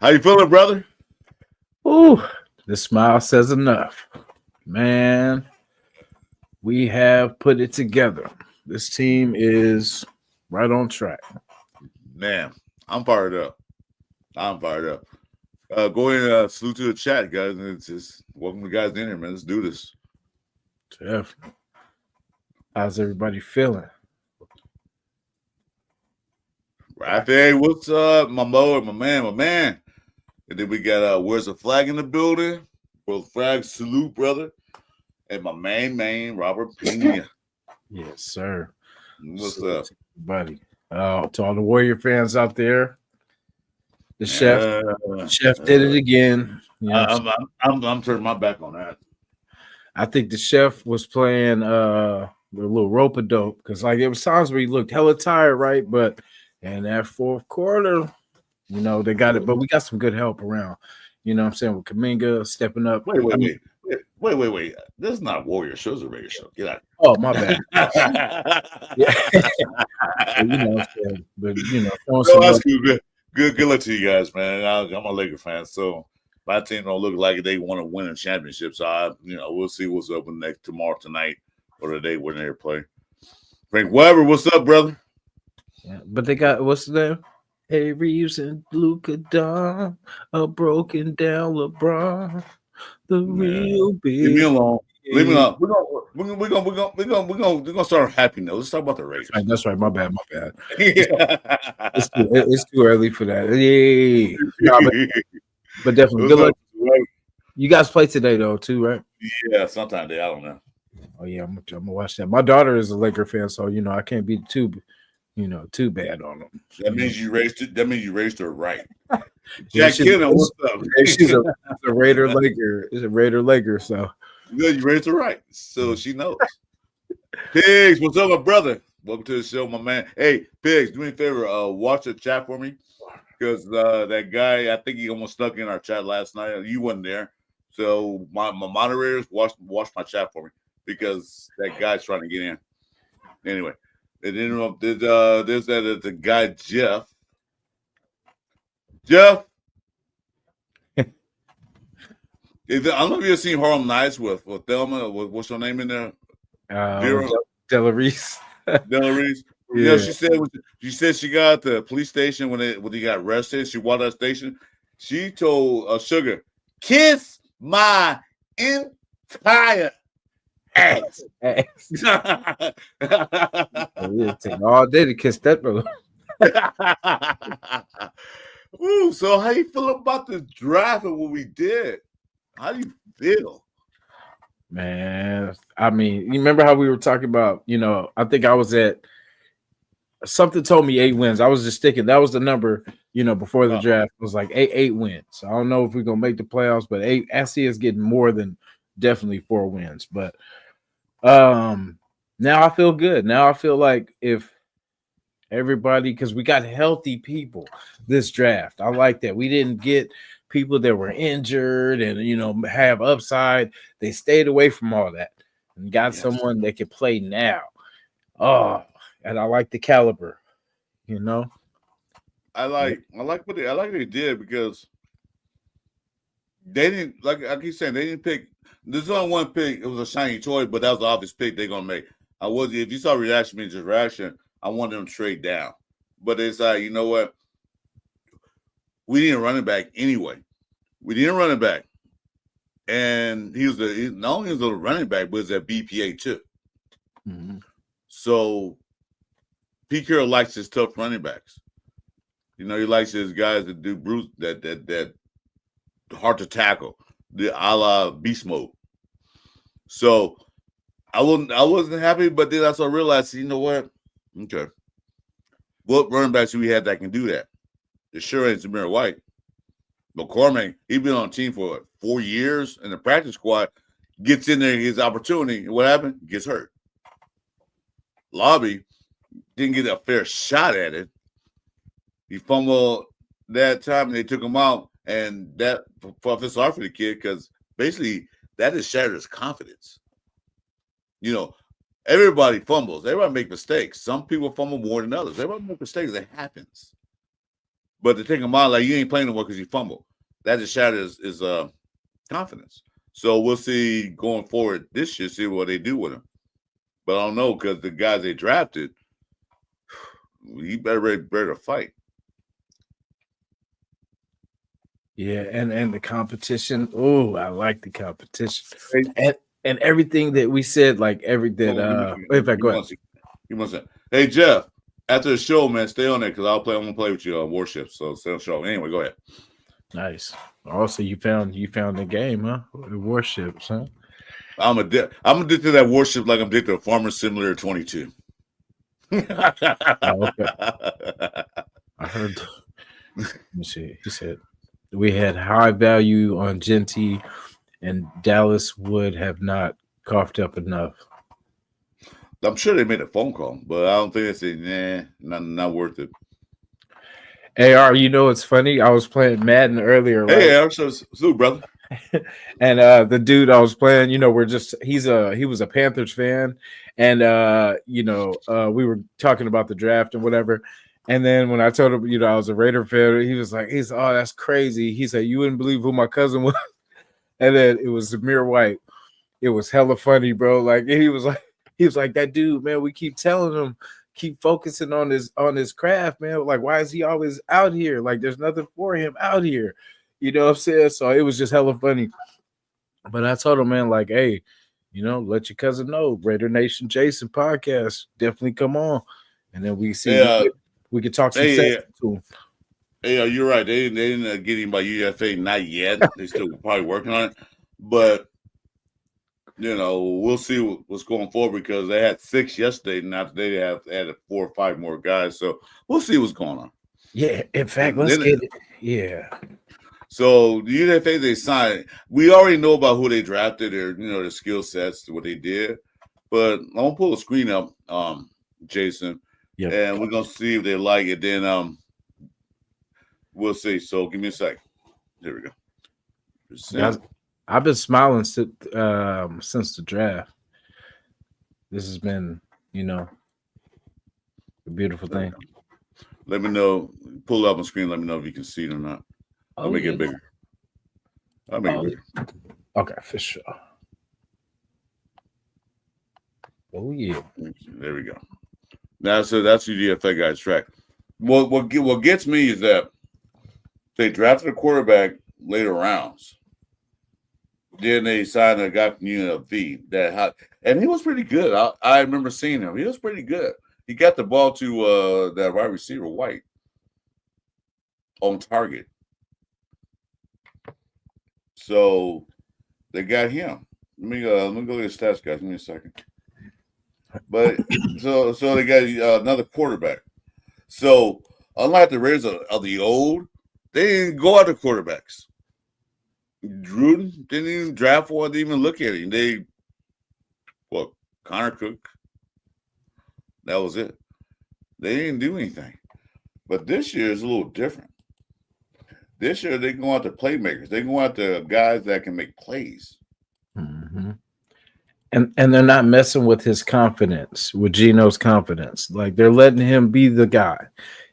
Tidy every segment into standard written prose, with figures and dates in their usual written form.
How you feeling, brother? Ooh, the smile says enough. Man, we have put it together. This team is right on track. Man, I'm fired up. I'm fired up. Go ahead and salute to the chat, guys. And it's just welcome the guys in here, man. Let's do this. Jeff, how's everybody feeling? Rafe, what's up? My mo, my man. And then we got where's the flag in the building? Well, flag salute, brother. And my main, Robert Pena. Yes, sir. What's Salute up? to everybody. To all the Warrior fans out there, the chef, Uh, chef did it again. You know, what I'm saying? I'm turning my back on that. I think the chef was playing the little rope a dope because like there was times where he looked hella tired, right? But in that fourth quarter, they got it, but we got some good help around. You know what I'm saying? With Kaminga stepping up. Wait, I wait, mean, wait, wait, wait, wait. This is not a Warrior show. It's a radio show. Get out. oh my bad. Yeah. But what I'm saying. But throwing No, some that's love. good. Good luck to you guys, man. I'm a Laker fan, so my team don't look like they want to win a championship. So we'll see what's up with next tomorrow, tonight, or the day when they play. Frank Weber, what's up, brother? Yeah. But they got what's the name? Hey Reeves and Luka Don, a broken down LeBron, the Man, real leave me big. alone. Leave me alone. We're gonna start on happy note. Let's talk about the That's right. Raiders. That's right. My bad. My bad. It's, it's too, Yeah. it's too early for that. Yay. Nah, but definitely What's good luck. up? You guys play today though too, right? Yeah, sometime I don't know. Oh yeah, I'm gonna watch that. My daughter is a Laker fan, so I can't be too bad on them. That means you raised it. That means you raised her right. Yeah, Jack Kiddo, what's up? she's a Raider Laker. Is a Raider Laker, so Good, you raised her right, so she knows. Pigs, what's up, my brother? Welcome to the show, my man. Hey, Pigs, do me a favor, watch the chat for me because that guy, I think he almost stuck in our chat last night. You wasn't there, so my moderators watch my chat for me because that guy's trying to get in. Anyway, it interrupted. There's the guy Jeff. Jeff, I don't know if you've seen Harlem Nights with Thelma. What's her name in there? Vera Della Reese. Reese. Yeah. She said she got at the police station when he got arrested. She walked out of the station. She told Sugar, "Kiss my entire ass." Yeah, take all day to kiss that brother. Ooh, so how you feel about the draft and what we did? How do you feel? Man, I mean, you remember how we were talking about, I think I was at something told me 8 wins. I was just sticking. That was the number, before the draft. It was like eight wins. So I don't know if we're gonna make the playoffs, but eight. I see us getting more than definitely 4 wins. But now I feel good. Now I feel like if everybody, because we got healthy people this draft. I like that. We didn't get people that were injured and have upside. They stayed away from all that and got someone that could play now. Oh, and I like the caliber, I like what they did because they didn't, like I keep saying, they didn't pick. There's only one pick. It was a shiny toy, but that was the obvious pick they're gonna make. If you saw reaction means reaction, I wanted them to trade down. But it's like, you know what? We didn't run it back anyway. We didn't run it back. And not only was a running back, but it's a BPA too. Mm-hmm. So Pete Carroll likes his tough running backs. He likes his guys that do that hard to tackle, the a la beast mode. So I wasn't happy, but then I also realized, you know what? Okay. What running backs do we have that can do that? It sure ain't Zamir White. McCormick, he's been on the team for 4 years in the practice squad, gets in there, his opportunity, and what happened? Gets hurt. Lobby didn't get a fair shot at it. He fumbled that time, and they took him out, and that felt sorry for the kid because basically that has shattered his confidence. Everybody fumbles. Everybody make mistakes. Some people fumble more than others. Everybody make mistakes. It happens. But to take him out, like you ain't playing no more because you fumbled. That just shattered his confidence. So we'll see going forward this year, see what they do with him. But I don't know because the guys they drafted, he better to fight. Yeah, and the competition. Oh, I like the competition. And everything that we said, like every that if I go ahead. You must say, hey Jeff, after the show, man, stay on there because I'm gonna play with you on Warships. So stay on the show. Anyway, go ahead. Nice. Also, you found the game, huh? The Warships, huh? I'm addicted to that Warship like I'm addicted to Farmer Simulator 22. Oh, okay. I heard. Let me see. He said we had high value on Genty, and Dallas would have not coughed up enough. I'm sure they made a phone call, but I don't think they said, not worth it. AR, you know it's funny. I was playing Madden earlier. Hey, AR, so brother. And the dude I was playing, you know, he was a Panthers fan, and we were talking about the draft and whatever. And then when I told him, you know, I was a Raider fan, he was like, oh, that's crazy. He said, you wouldn't believe who my cousin was. And then it was Zamir White. It was hella funny, bro. Like he was like that dude, man. We keep telling him, keep focusing on his craft, man. Like, why is he always out here? Like, there's nothing for him out here. You know what I'm saying? So it was just hella funny. But I told him, man, like, hey, you know, let your cousin know. Raider Nation Jasin podcast. Definitely come on. And then we see we could talk some sense to him. Hey, you're right. They didn't get him by UDFA, not yet. They still probably working on it. But you know, we'll see what's going forward because they had 6 yesterday, and after they have added 4 or 5 more guys. So we'll see what's going on. Yeah, in fact, let's get it. Yeah. So the UDFA they signed, we already know about who they drafted, their skill sets, what they did. But I'm gonna pull the screen up, Jason, and we're gonna see if they like it. Then we'll see. So give me a second. Here we go. Guys, I've been smiling since the draft. This has been, you know, a beautiful thing. Let me know. Pull it up on screen. Let me know if you can see it or not. I'll make it bigger. I'll make it bigger. Okay, for sure. Oh yeah. There we go. Now, so that's UDFA guys track. What gets me is that they drafted a quarterback later rounds. Then they signed a guy from UNLV and he was pretty good. I remember seeing him. He was pretty good. He got the ball to that wide receiver White on target. So they got him. Let me go look at his stats, guys. Give me a second. But so they got another quarterback. So unlike the Raiders of the old, they didn't go after quarterbacks. Gruden didn't even draft one, didn't even look at him. Connor Cook. That was it. They didn't do anything. But this year is a little different. This year they go out to playmakers. They go out to guys that can make plays. Mm-hmm. And they're not messing with his confidence, with Geno's confidence. Like they're letting him be the guy,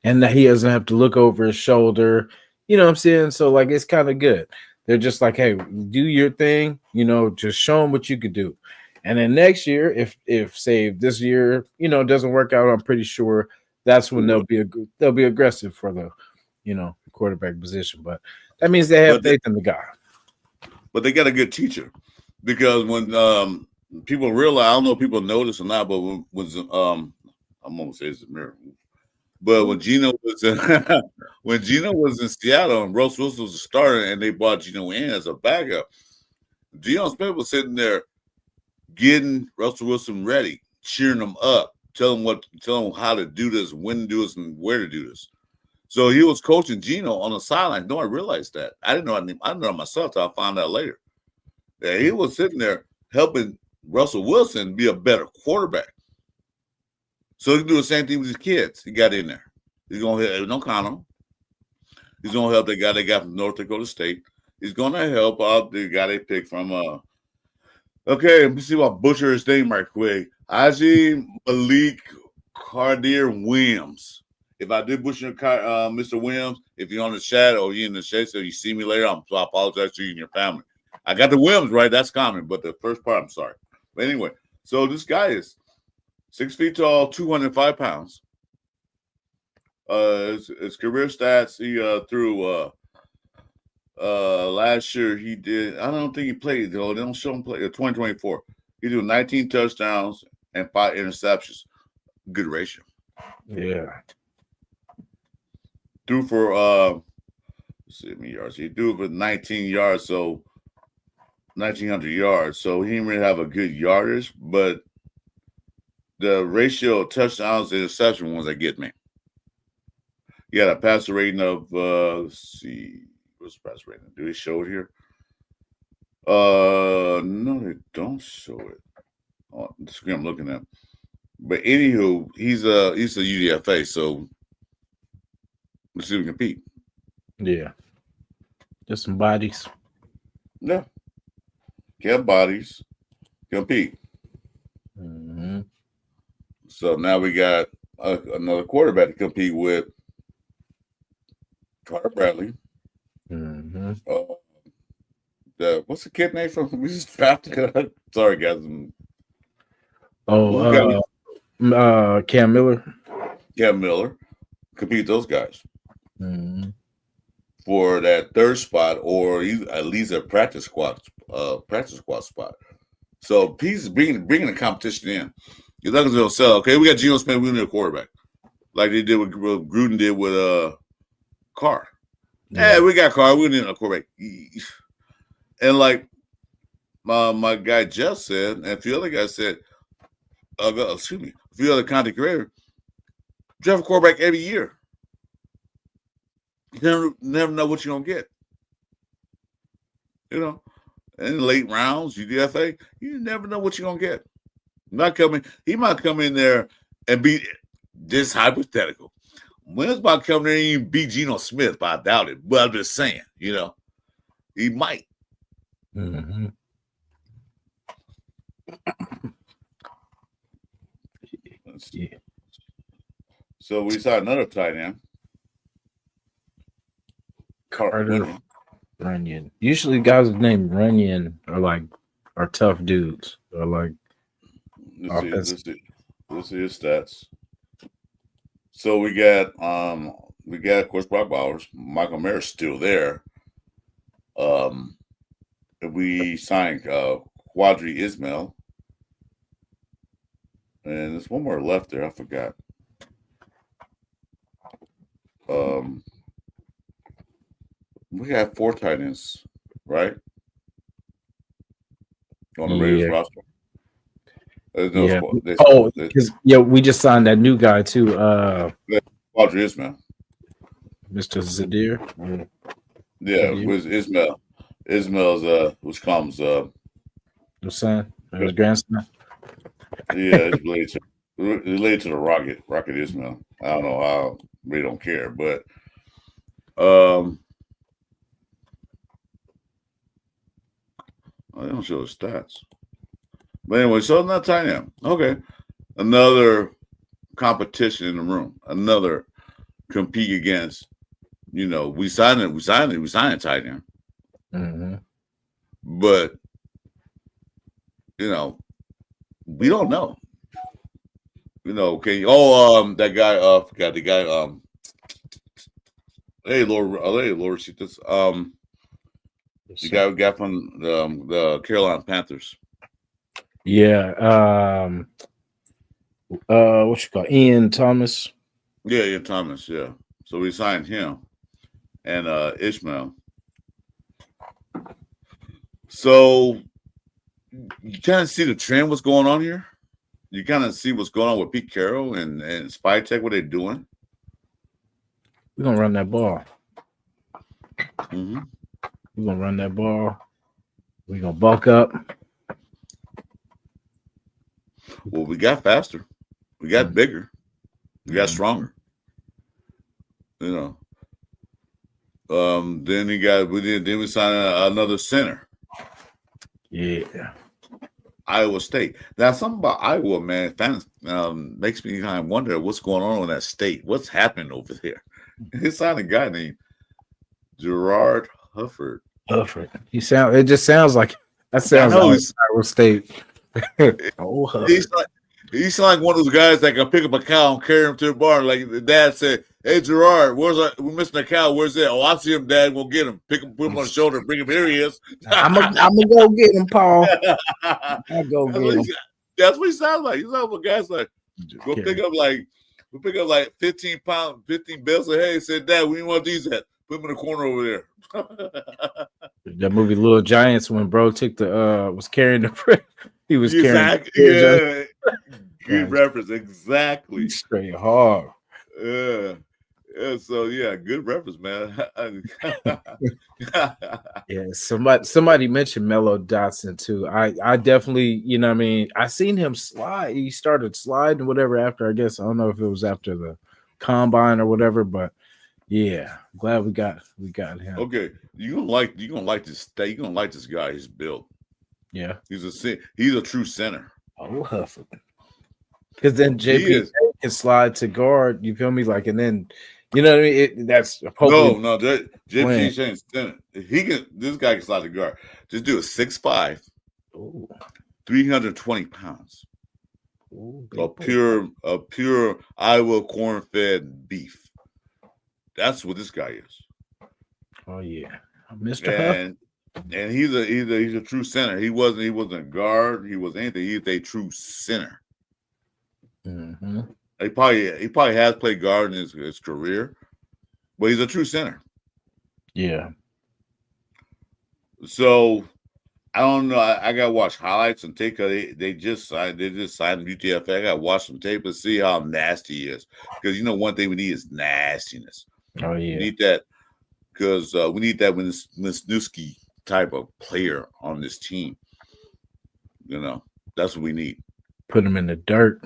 and that he doesn't have to look over his shoulder. You know what I'm saying? So like it's kind of good. They're just like, hey, do your thing. You know, just show them what you could do. And then next year, if say this year, you know, doesn't work out, I'm pretty sure that's when they'll be aggressive for the, you know, quarterback position. But that means they have faith in the guy. But they got a good teacher because when people realize, I don't know if people notice or not, but when I'm gonna say it's a miracle. But when Geno was in Seattle and Russ Wilson was a starter and they brought Geno in as a backup, Deion Smith was sitting there getting Russell Wilson ready, cheering him up, telling him how to do this, when to do this, and where to do this. So he was coaching Geno on the sideline. No, I realized that. I didn't know. I didn't know myself till I found out later. That he was sitting there helping Russell Wilson be a better quarterback. So he can do the same thing with his kids. He got in there. He's gonna help. Don't count him. He's gonna help the guy they got from North Dakota State. He's gonna help out the guy they picked from. Okay, let me see if I butcher his name right quick. Haji Malik Cardier Williams. If I did butcher Mr. Williams, If you're on the chat or you're in the chat, so you see me later, I apologize to you and your family. I got the Williams right. That's common. But the first part, I'm sorry. But anyway, so this guy is 6 feet tall, 205 pounds. His career stats, he threw last year he did. I don't think he played though. They don't show him play. 2024, he did 19 touchdowns and 5 interceptions. Good ratio. Yeah. Threw for let's see how many yards. He threw for 19 yards, so 1,900 yards. So he didn't really have a good yardage, but the ratio of touchdowns to interception ones that get me. He had a passer rating of let's see, what's the passer rating? Do they show it here? No, they don't show it on the screen I'm looking at. But anywho, he's a UDFA, so let's see if we compete. Yeah. Just some bodies. Yeah. Get bodies, compete. Mm-hmm. So now we got another quarterback to compete with. Carter Bradley. Mm-hmm. What's the kid name from? We just drafted. Sorry, guys. Cam Miller. Cam Miller. Compete those guys Mm-hmm. for that third spot, or at least a practice squad spot. So he's bringing the competition in. You're not going to sell. Okay, we got Geno Smith. We need a quarterback, like they did with Gruden did with Carr. Yeah, we got Carr. We need a quarterback. And like my guy Jeff said, and a few other guys said, excuse me, a few other content creators, draft a quarterback every year. You never know what you're gonna get. You know, in the late rounds, UDFA, you never know what you're gonna get. He might come in there and be this hypothetical. When's about coming in and beat Geno Smith? But I doubt it. But I'm just saying, you know, he might. Mm-hmm. Yeah. So we saw another tight end. Carter Runyon. Usually guys named Runyon are tough dudes. Or like let's see his stats. So we got of course Brock Bowers. Michael Mayer's still there. We signed Quadri Ismail. And there's one more left there. I forgot. We have 4 tight ends, right? On the Raiders roster. We just signed that new guy too. Quadri Ismail. Mr. Zadir. Yeah, with Ismail. Ismail's which comes his son, his grandson. Yeah, it's related to the Rocket Ismail. I don't know how we don't care, but I don't show the stats. But anyway, so not tight end. Okay. Another competition in the room. Another compete against, we signed a tight end. Mm-hmm. But we don't know. Okay. That guy, forgot the guy, hey Lord, see this. The guy we got from the Carolina Panthers. Yeah. What you call Ian Thomas? Yeah, Ian Thomas. Yeah. So we signed him and Ishmael. So you kind of see the trend. What's going on here? You kind of see what's going on with Pete Carroll and Spytech. What they're doing. We're gonna run that ball. Mm-hmm. We're gonna run that ball. We're gonna bulk up. Well, we got faster. We got bigger. We got stronger. Then we signed another center. Yeah. Iowa State. Now, something about Iowa, man, fans makes me kind of wonder what's going on in that state. What's happening over there? He signed a guy named Gerard Hufford. Hufford. It just sounds like that I sounds know like Iowa State. Oh, he's Hufford. like he's like one of those guys that can pick up a cow and carry him to the barn. Like the dad said, "Hey Gerard, we're missing a cow. Where's that? Oh, I see him, Dad. We'll get him. Pick him, put him on the shoulder, bring him. Here he is." I'm gonna go get him, Paul. I'll go that's, get what him. that's what he sounds like. He's like a guy's like, we'll pick up like 15 bales of hay. Said, Dad, we want these at. Put them in the corner over there. That movie Little Giants when bro took the was carrying the he was Exactly. carrying Good reference. Exactly. straight hard. Yeah. So yeah, good reference, man. Yeah, somebody mentioned Mello Dotson too. I definitely, you know what I mean, I seen him slide. He started sliding whatever after, I guess. I don't know if it was after the combine or whatever, but yeah, glad we got him. Okay, you're gonna like this. You're gonna like this guy. He's built. Yeah, he's a true center. Oh, Hufford. Because then JP can slide to guard. You feel me? Like, and then you know what I mean. That's no. JP ain't center. This guy can slide to guard. Just do a 6'5", 320 pounds. A pure Iowa corn-fed beef. That's what this guy is. Oh yeah, Mr. Huff. And he's a true center. He wasn't a guard. He was anything. He's a true center. Mm-hmm. He probably has played guard in his career, but he's a true center. Yeah. So I don't know. I gotta watch highlights and tape. They just signed UDFAs. I gotta watch some tape and see how nasty he is. Because one thing we need is nastiness. Oh yeah. We need that because we need that Wisniewski type of player on this team. That's what we need. Put him in the dirt.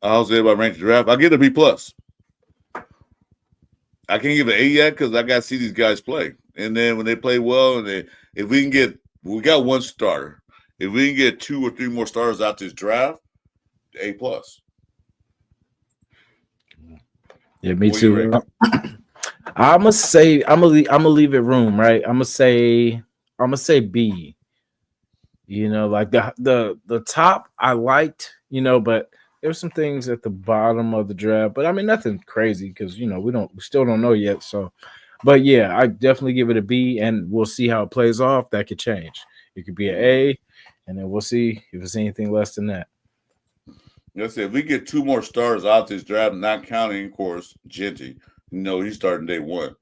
How's everybody rank the draft? I'll give it a B+. I can't give it an A yet because I got to see these guys play. And then when they play well, and we got one starter. If we can get 2 or 3 more starters out this draft, A+. Yeah, me too. I'm gonna say I'm gonna leave it room, right? I'm gonna say B. Like the top I liked, but there's some things at the bottom of the draft, but I mean nothing crazy because we still don't know yet. So, but yeah, I definitely give it a B, and we'll see how it plays off. That could change. It could be an A, and then we'll see if it's anything less than that. Let's say if we get 2 more stars out this draft, not counting, of course, Genty. He's starting day 1.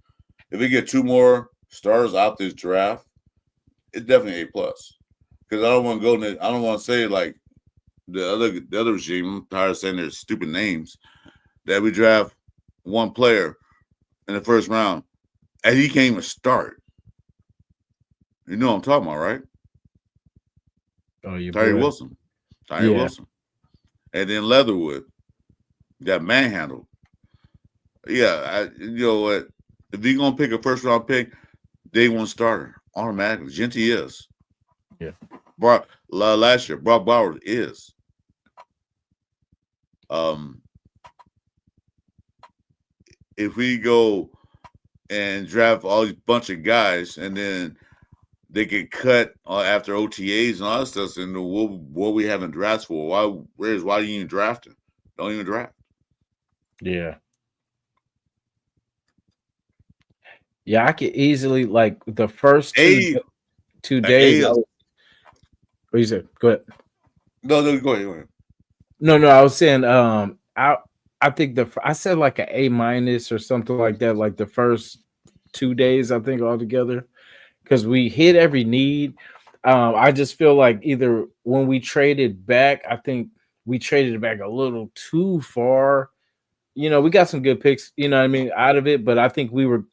If we get 2 more stars out this draft, it's definitely A+. Because I don't want to go. I don't want to say like the other regime. I'm tired of saying their stupid names. That we draft one player in the first round, and he can't even start. You know what I'm talking about, right? Oh, you Tyree Wilson. Wilson. And then Leatherwood got manhandled. Yeah, you know what? If you're gonna pick a first round pick, day 1 starter automatically. Genty is. Yeah. Last year, Brock Bowers is. If we go and draft all these bunch of guys and then they get cut after OTAs and all that stuff, and what we haven't drafted for? Why do you even draft him? Don't even draft. Yeah. Yeah, I could easily like the first 2 days. What you said? Go ahead. No, go ahead. No, I was saying I think I said like an A- or something like that, like the first 2 days, I think altogether. Because we hit every need. I just feel like either when we traded back, I think we traded it back a little too far. We got some good picks, out of it. But I think we were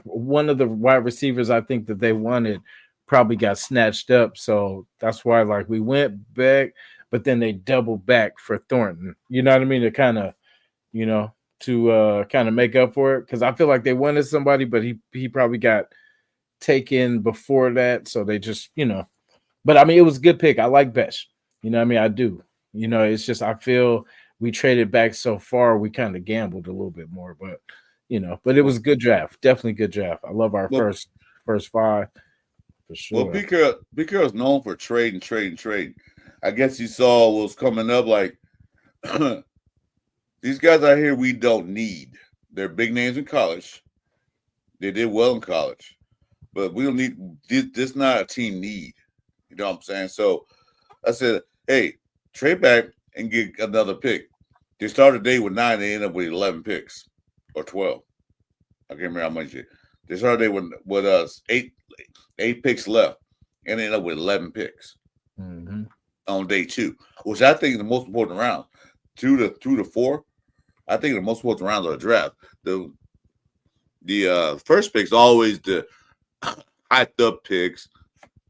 one of the wide receivers I think that they wanted probably got snatched up. So that's why like we went back, but then they doubled back for Thornton. You know what I mean? To kind of, to kind of make up for it. Because I feel like they wanted somebody, but he probably got taken before that, so they just but I mean it was a good pick. I like Besh, I mean I do. It's just I feel we traded back so far, we kind of gambled a little bit more, but but it was a good draft. Definitely good draft. I love our Well, first five for well, sure. Pete Carroll's known for trading. I guess you saw what was coming up. Like these guys out here, we don't need. They're big names in college. They did well in college, but we don't need this. Not a team need. You know what I'm saying? So I said, hey, trade back and get another pick. They started the day with 9. They ended up with 11 picks or 12. I can't remember how much. They started the day with us 8 picks left, and they ended up with 11 picks on day 2, which I think is the most important round. 2 to 4. I think the most important rounds of the draft. The first pick's always the hyped up picks.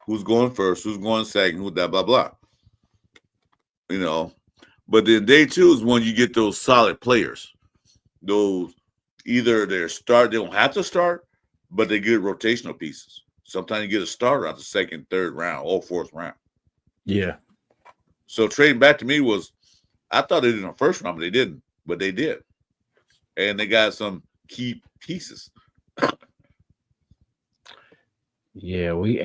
Who's going first? Who's going second? Who that blah blah. But then day 2 is when you get those solid players. Those either they don't have to start, but they get rotational pieces. Sometimes you get a starter out the second, third round, or fourth round. Yeah. So trading back to me was, I thought they did in the first round, but they didn't. But they did, and they got some key pieces. Yeah, we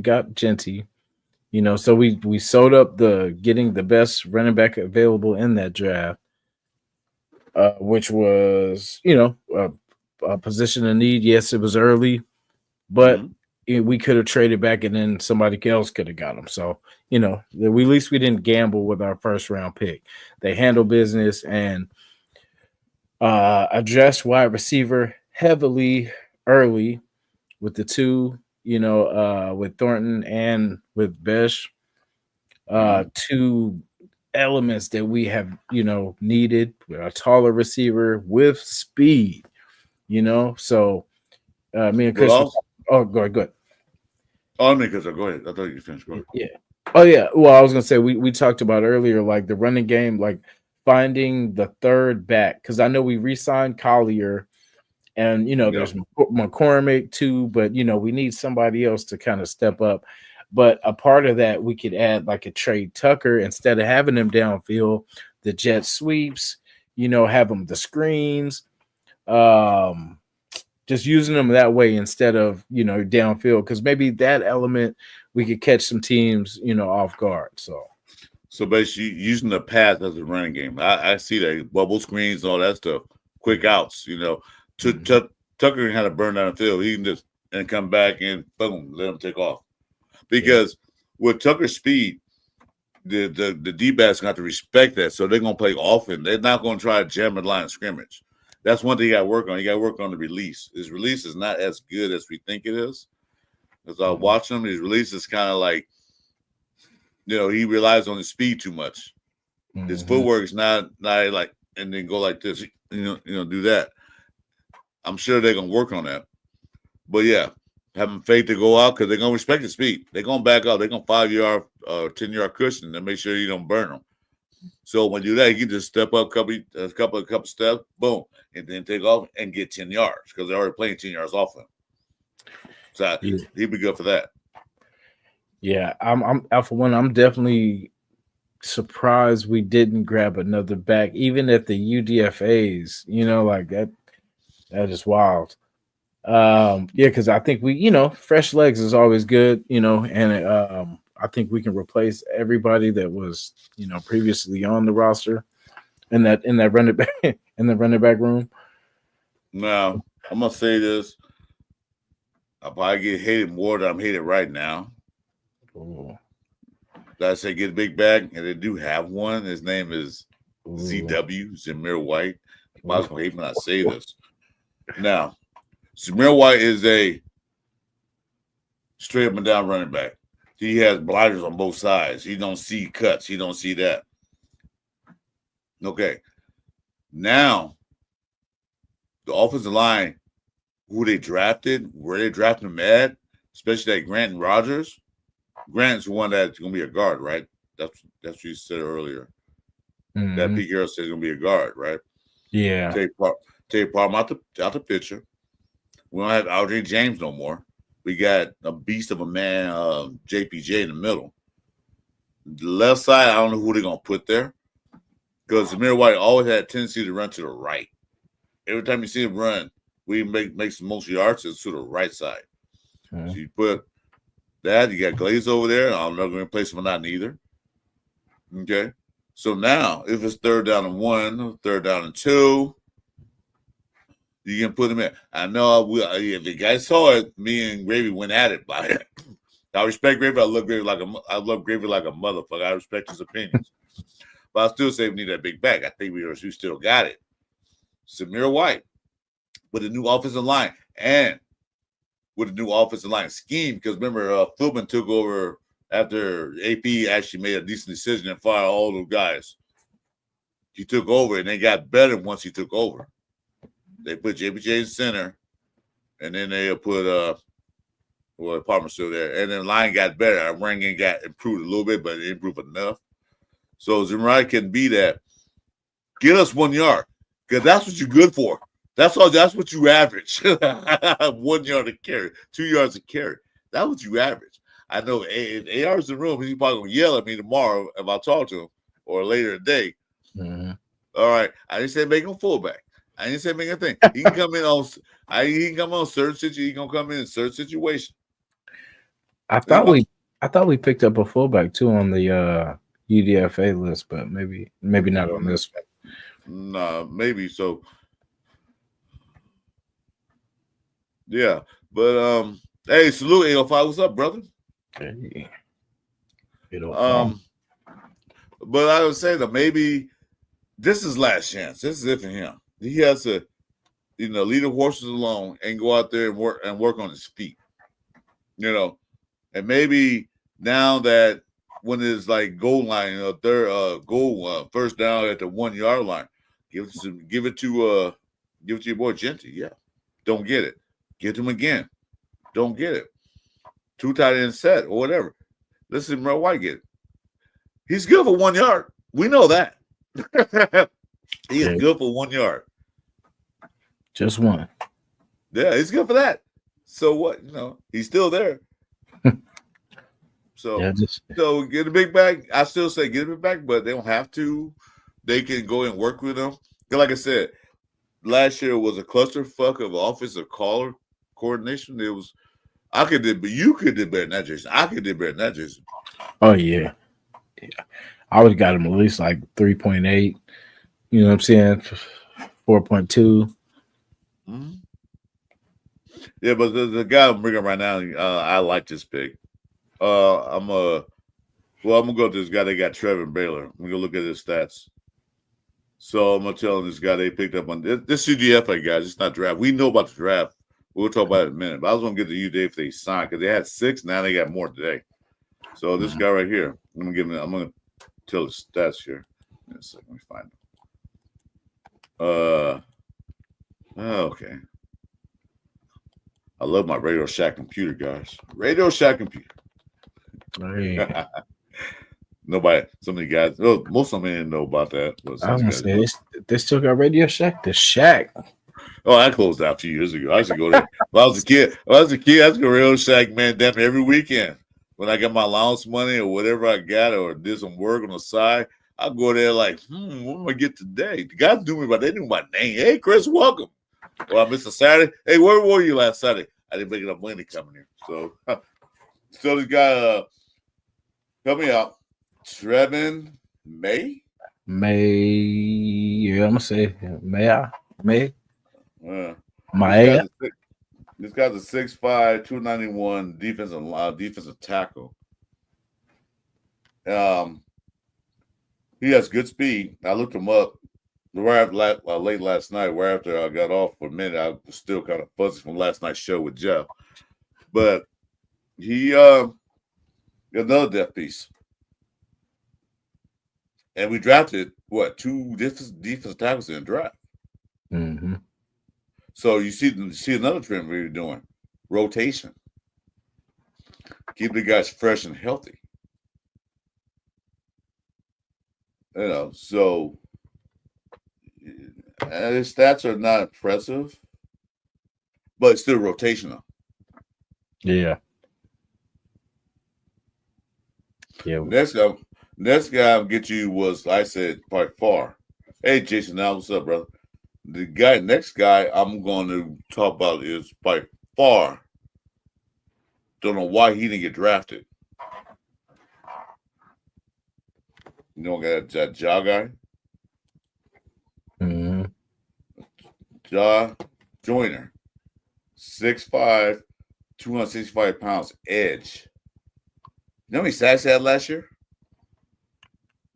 got Genty, so we sewed up getting the best running back available in that draft, which was a position of need. Yes, it was early, but we could have traded back and then somebody else could have got him. So at least we didn't gamble with our first round pick. They handled business and addressed wide receiver heavily early with the 2, with Thornton and with Besh, 2 elements that we have, needed. A taller receiver with speed, So me and Chris. Go ahead. Oh, because go ahead. I thought you finished. Go ahead. Yeah. Oh yeah. Well, I was gonna say we talked about earlier, like the running game, like finding the third back, because I know we re-signed Collier, and there's McCormick too, but we need somebody else to kind of step up. But a part of that, we could add like a Trey Tucker instead of having them downfield, the jet sweeps, have them the screens, just using them that way instead of downfield, because maybe that element we could catch some teams off guard. So basically using the pass as a running game. I see that bubble screens and all that stuff, quick outs. Tucker had to burn down the field. He can just and come back and boom, let him take off. Because with Tucker's speed, the D-backs got to respect that. So they're gonna play often. They're not gonna try to jam the line of scrimmage. That's one thing you got to work on. You got to work on the release. His release is not as good as we think it is. As I watch him, his release is kind of like, he relies on his speed too much. His footwork is not like, and then go like this, do that. I'm sure they're gonna work on that. But yeah, having faith to go out because they're gonna respect the speed. They're gonna back up. They're gonna 5-yard, 10-yard cushion and make sure you don't burn them. So when you do that, you can just step up a couple steps, boom, and then take off and get 10 yards because they're already playing 10 yards off him. So he'd be good for that. Yeah, I'm for one. I'm definitely surprised we didn't grab another back, even at the UDFAs. Like that is wild. Because I think we, fresh legs is always good. And I think we can replace everybody that was, previously on the roster in that running back in the running back room. Now, I'm gonna say this. I'll probably get hated more than I'm hated right now. Ooh. I say get a big bag, and they do have one. His name is ZW, Zamir White. You might as well hate when I say this. Now, Zamir White is a straight up and down running back. He has blinders on both sides. He don't see cuts. He don't see that. Okay. Now, the offensive line, who they drafted, where they drafted him at, especially that Grant and Rogers. Grant's the one that's going to be a guard, right? That's what you said earlier. That Pete Carroll said he's going to be a guard, right? Yeah. Take problem out the picture. We don't have RNJ James no more. We got a beast of a man, JPJ in the middle. The left side, I don't know who they're gonna put there because Samir White always had a tendency to run to the right. Every time you see him run, we makes the most yards is to the right side. Okay. So you put that. You got Glaze over there. I'm not going to replace him or not neither. Okay. So now, if it's 3rd down and 1, 3rd down and 2, you can put him in. I know if the guy saw it, me and Gravy went at it by it. I respect Gravy. I love Gravy like a motherfucker. I respect his opinions. But I still say we need that big back. I think we still got it. Samir White with a new offensive line and with a new offensive line scheme. Because remember, Philbin took over after AP actually made a decent decision and fired all those guys. He took over and they got better once he took over. They put JPJ in center, and then they put Palmer still there, and then the line got better. Our ranking got improved a little bit, but it improved enough. So Zimri can be that. Get us 1 yard, because that's what you're good for. That's all. That's what you average. 1 yard to carry, 2 yards to carry. That's what you average. I know if AR's in the room, he's probably gonna yell at me tomorrow if I talk to him or later today. Mm-hmm. All right, I didn't say make him fullback. I didn't say make a thing. He can come in on. He can come on certain situation. He gonna come in certain situation. I thought we picked up a fullback too on the UDFA list, but maybe not on this one. Nah, maybe so. Yeah, but hey, salute 805. What's up, brother? Hey. But I would say that maybe this is last chance. This is it for him. He has to, leave the horses alone and go out there and work on his feet. And maybe now that when it's like goal line, first down at the 1 yard line, give it to your boy Genty. Yeah, don't get it. Get him again. Don't get it. 2 tight end set or whatever. Listen, Mel White get it. He's good for 1 yard. We know that. He is good for 1 yard. Just one. Yeah, he's good for that. So what? He's still there. So get a big bag. I still say get a big bag, but they don't have to. They can go and work with them. Like I said, last year was a clusterfuck of offensive coordination. It was but you could do better than that, Jason. I could do better than that, Jason. Oh yeah. I would have got him at least like 3.8. You know what I'm saying? 4.2. Mm-hmm. Yeah, but the guy I'm bringing right now, I like this pick. I'm gonna go to this guy. They got Trevor Baylor. We're gonna look at his stats. So I'm gonna tell this guy they picked up on this UDFA guys. It's not draft. We know about the draft. We'll talk about it in a minute. But I was gonna get the UDFA if they signed because they had 6. Now they got more today. So this guy right here, I'm gonna tell his stats here. In a second, let me find him. Okay. I love my Radio Shack computer, guys. Radio Shack computer. Hey. Nobody, some of the guys, most of them didn't know about that. I was gonna say they still got Radio Shack. The Shack. Oh, I closed out 2 years ago. I used to go there. When I was a kid, I used to go to Radio Shack, man, damn every weekend. When I got my allowance money or whatever I got or did some work on the side, I go there like, what am I get today? The guys do me, but they knew my name. Hey, Chris, welcome. Well, I missed a Saturday. Hey, where were you last Saturday? I didn't make enough money coming here. So this guy, help me out. Trevin May? Yeah, I'm gonna say May. This guy's a 6'5", 291 defensive tackle. He has good speed. I looked him up late last night. Right after I got off for a minute, I was still kind of fuzzy from last night's show with Jeff. But he another depth piece. And we drafted, 2 defensive tackles in the draft. Mm-hmm. So you see another trend we're doing. Rotation. Keep the guys fresh and healthy. So his stats are not impressive, but it's still rotational. Yeah. Next up, Next guy I'll get you was, I said, by far. Hey, Jason, now what's up, brother? Next guy I'm going to talk about is by far. Don't know why he didn't get drafted. You know that Ja guy? Mm-hmm. Ja Joyner. 6'5", 265 pounds, edge. You know how many sacks he had last year?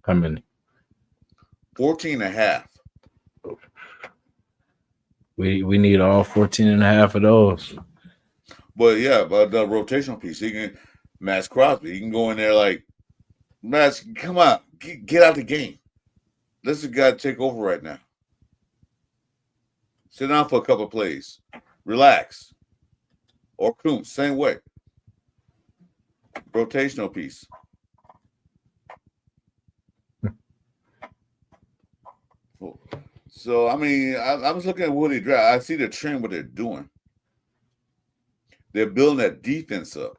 How many? 14 and a half. We need all 14 and a half of those. But yeah, but the rotational piece, he can Max Crosby. He can go in there like, Max, come on, get out the game. Let the guy take over right now. Sit down for a couple of plays. Relax. Or Kuntz, same way. Rotational piece. So, I mean, I was looking at what they draft. I see the trend, what they're doing. They're building that defense up.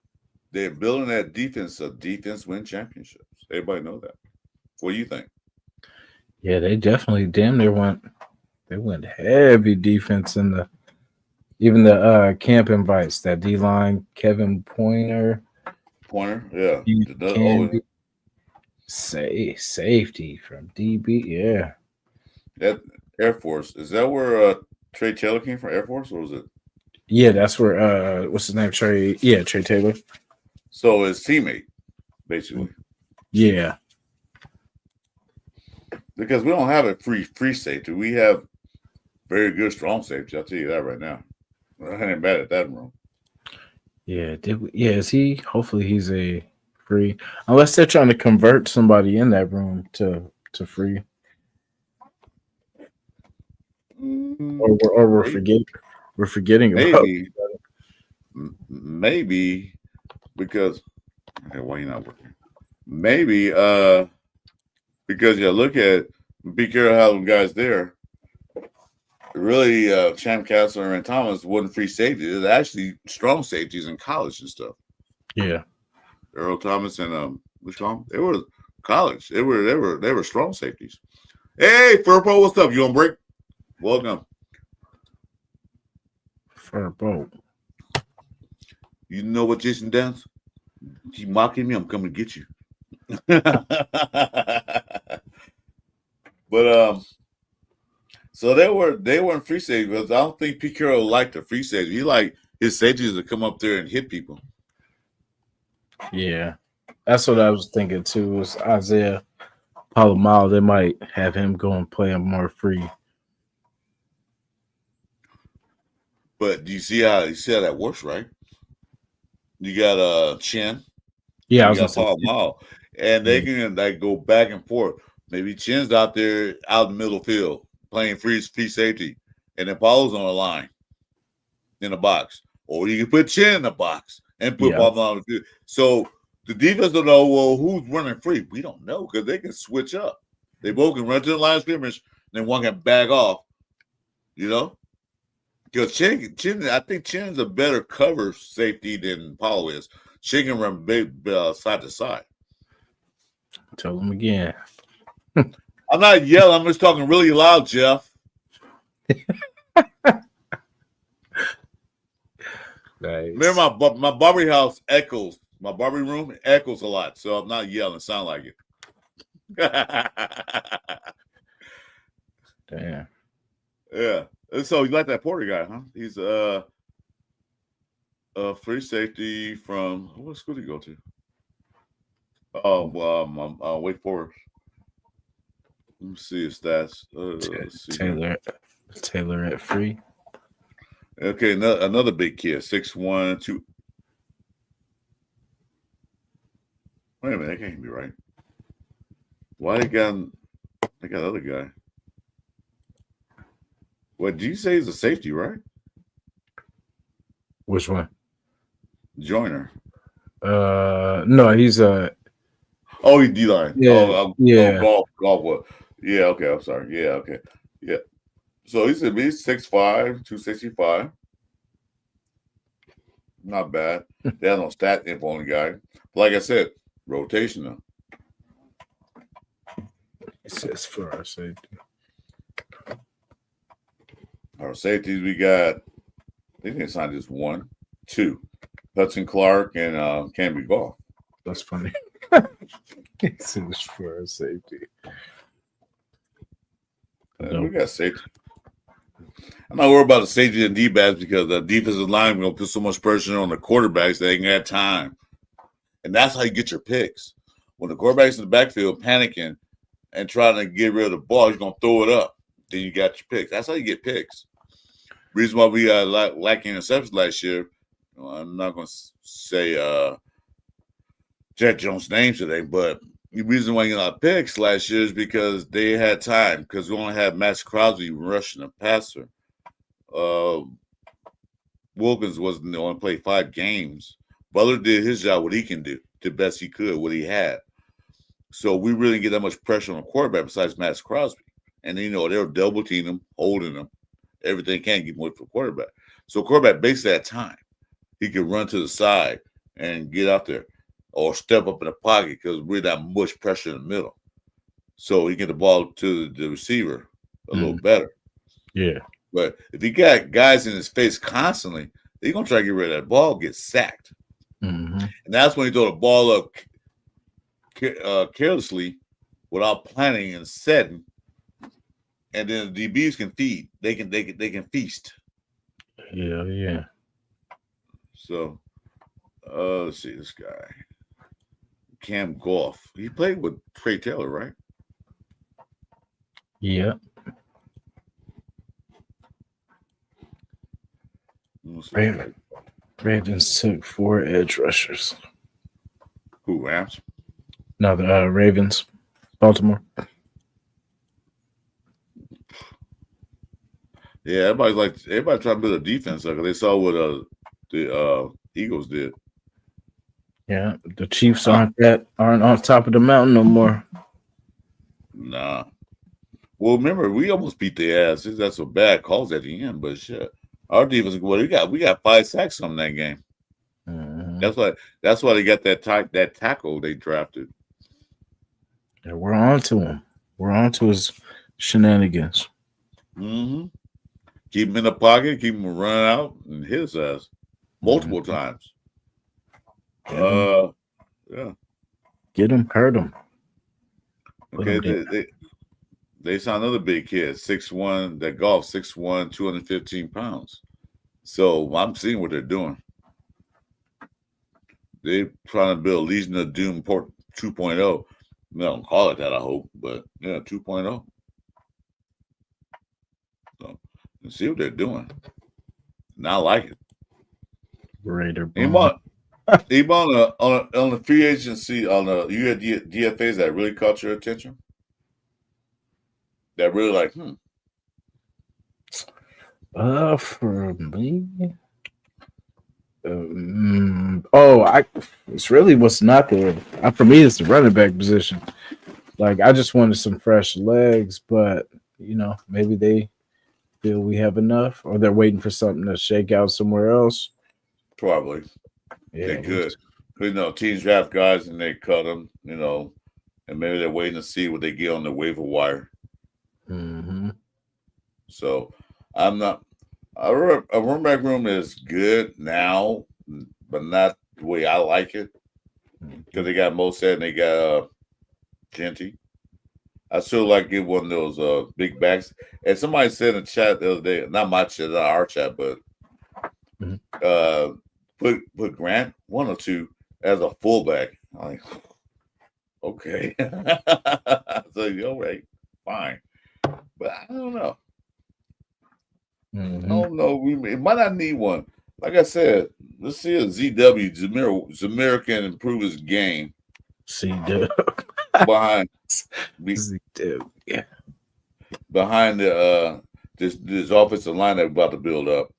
They're building that defense up. Defense win championships. Everybody know that. What do you think? Yeah, they definitely they went heavy defense in the even the camp invites, that D line, Kevin Pointer. Pointer, yeah. He can be safety from DB, yeah. That Air Force. Is that where Trey Taylor came from, Air Force, or was it? Yeah, that's where what's his name? Trey Taylor. So his teammate, basically. Yeah. Because we don't have a free safety. We have very good strong safety. I'll tell you that right now. I ain't bad at that room. Yeah, is he? Hopefully he's a free. Unless they're trying to convert somebody in that room to free. Or we're forgetting about maybe because why you not working? Maybe because you look at be careful how them guys there. Really, Champ Castler and Thomas wasn't free safety. It was actually strong safeties in college and stuff. Yeah, Earl Thomas and what's called? They were college. They were strong safeties. Hey, Furpo, what's up? You on break? Welcome. Furpo. You know what Jason does? Keep mocking me. I'm coming to get you. But so they weren't free safety because I don't think Pete Carroll liked the free safety. He liked his safeties to come up there and hit people. Yeah, that's what I was thinking too. Was Isaiah Palomalo? They might have him go and play him more free. But do you see how that works, right? You got Chin. Yeah, you got Palomalo, and they can like go back and forth. Maybe Chin's out there out in the middle field playing free safety, and then Paulo's on the line in the box. Or you can put Chin in the box and put Palomalo on the field. So the defense don't know, well, who's running free? We don't know because they can switch up. They both can run to the line of scrimmage, and then one can back off, you know? Because Chin, I think Chin's a better cover safety than Paulo is. Chin can run big side to side. Tell them again. I'm not yelling. I'm just talking really loud, Jeff. Nice. Remember, my Barbie house echoes. My Barbie room echoes a lot, so I'm not yelling. Sound like it. Damn. Yeah. So you like that Porter guy, huh? He's a free safety from what school did he go to? Oh, Wake Forest. Let me see his stats. Taylor at free. Okay, another big kid, 6'1", 2. Wait a minute, that can't be right. Why they got other guy? What did you say is a safety, right? Which one? Joyner. No, he's a. Oh, he's D-line. Yeah, yeah. Golf. What? Yeah. Okay. I'm sorry. Yeah. Okay. Yeah. So he's 6'5", 265. Not bad. They have no stat info on the guy. Like I said, rotational. says for our safety. Our safeties, we got, they didn't sign just one, two. Hudson Clark and Camby Golf. That's funny. He says for our safety. We got safety. I'm not worried about the safety and D-backs because the defensive line is going to put so much pressure on the quarterbacks that they ain't got time. And that's how you get your picks. When the quarterback's in the backfield panicking and trying to get rid of the ball, he's going to throw it up. Then you got your picks. That's how you get picks. Reason why we got lacking interceptions last year, I'm not going to say Jack Jones' name today, but the reason why you got picks last year is because they had time because we only had Max Crosby rushing the passer. Wilkins wasn't only played 5 games. Butler did his job, what he can do, the best he could, what he had. So we really didn't get that much pressure on the quarterback besides Max Crosby. And, they were double teaming him, holding him. Everything can keep him away from the quarterback. So quarterback basically had time. He could run to the side and get out there or step up in the pocket because we're not much pressure in the middle. So he get the ball to the receiver a little better. Yeah. But if he got guys in his face constantly, they're going to try to get rid of that ball, get sacked. Mm-hmm. And that's when you throw the ball up carelessly without planning and setting. And then the DBs can feed. They can feast. Yeah. So, let's see this guy, Cam Goff. He played with Trey Taylor, right? Yeah. Ravens took 4 edge rushers. Who, Rams? No, the Ravens, Baltimore. Yeah, everybody trying to build a defense because they saw what the Eagles did. Yeah, the Chiefs aren't on top of the mountain no more. Nah. Well, remember we almost beat their ass. That's some bad calls at the end, but shit, our defense. Well, we got 5 sacks on that game. Mm-hmm. That's why they got that tackle they drafted. Yeah, we're on to him. We're on to his shenanigans. Mm-hmm. Keep him in the pocket, keep him running out, and hit his ass multiple times. Yeah. Get him, hurt him. Okay, they signed another big kid, 6'1", that golf, 6'1", 215 pounds. So I'm seeing what they're doing. They're trying to build Legion of Doom 2.0. They don't call it that, I hope, but yeah, 2.0. So let's see what they're doing. And I like it. Raider. Even on the free agency, you had DFAs that really caught your attention? That really like, For me, it's really what's not there. For me, it's the running back position. Like, I just wanted some fresh legs, but maybe they feel we have enough, or they're waiting for something to shake out somewhere else. Probably. Yeah, they could. Because, teams draft guys and they cut them, and maybe they're waiting to see what they get on the waiver wire. Mm-hmm. So I'm not. Our running back room is good now, but not the way I like it. Because they got Mosset and they got Genty. I still like to get one of those big backs. And somebody said in the chat the other day, not my chat, not our chat, but put Grant 1 or 2 as a fullback. I'm like, okay. So all right, fine. But I don't know. Mm-hmm. I don't know. We might not need one. Like I said, let's see if Zamir can improve his game. C-Dub. Behind C-Dub, yeah. Behind the this offensive line that we're about to build up.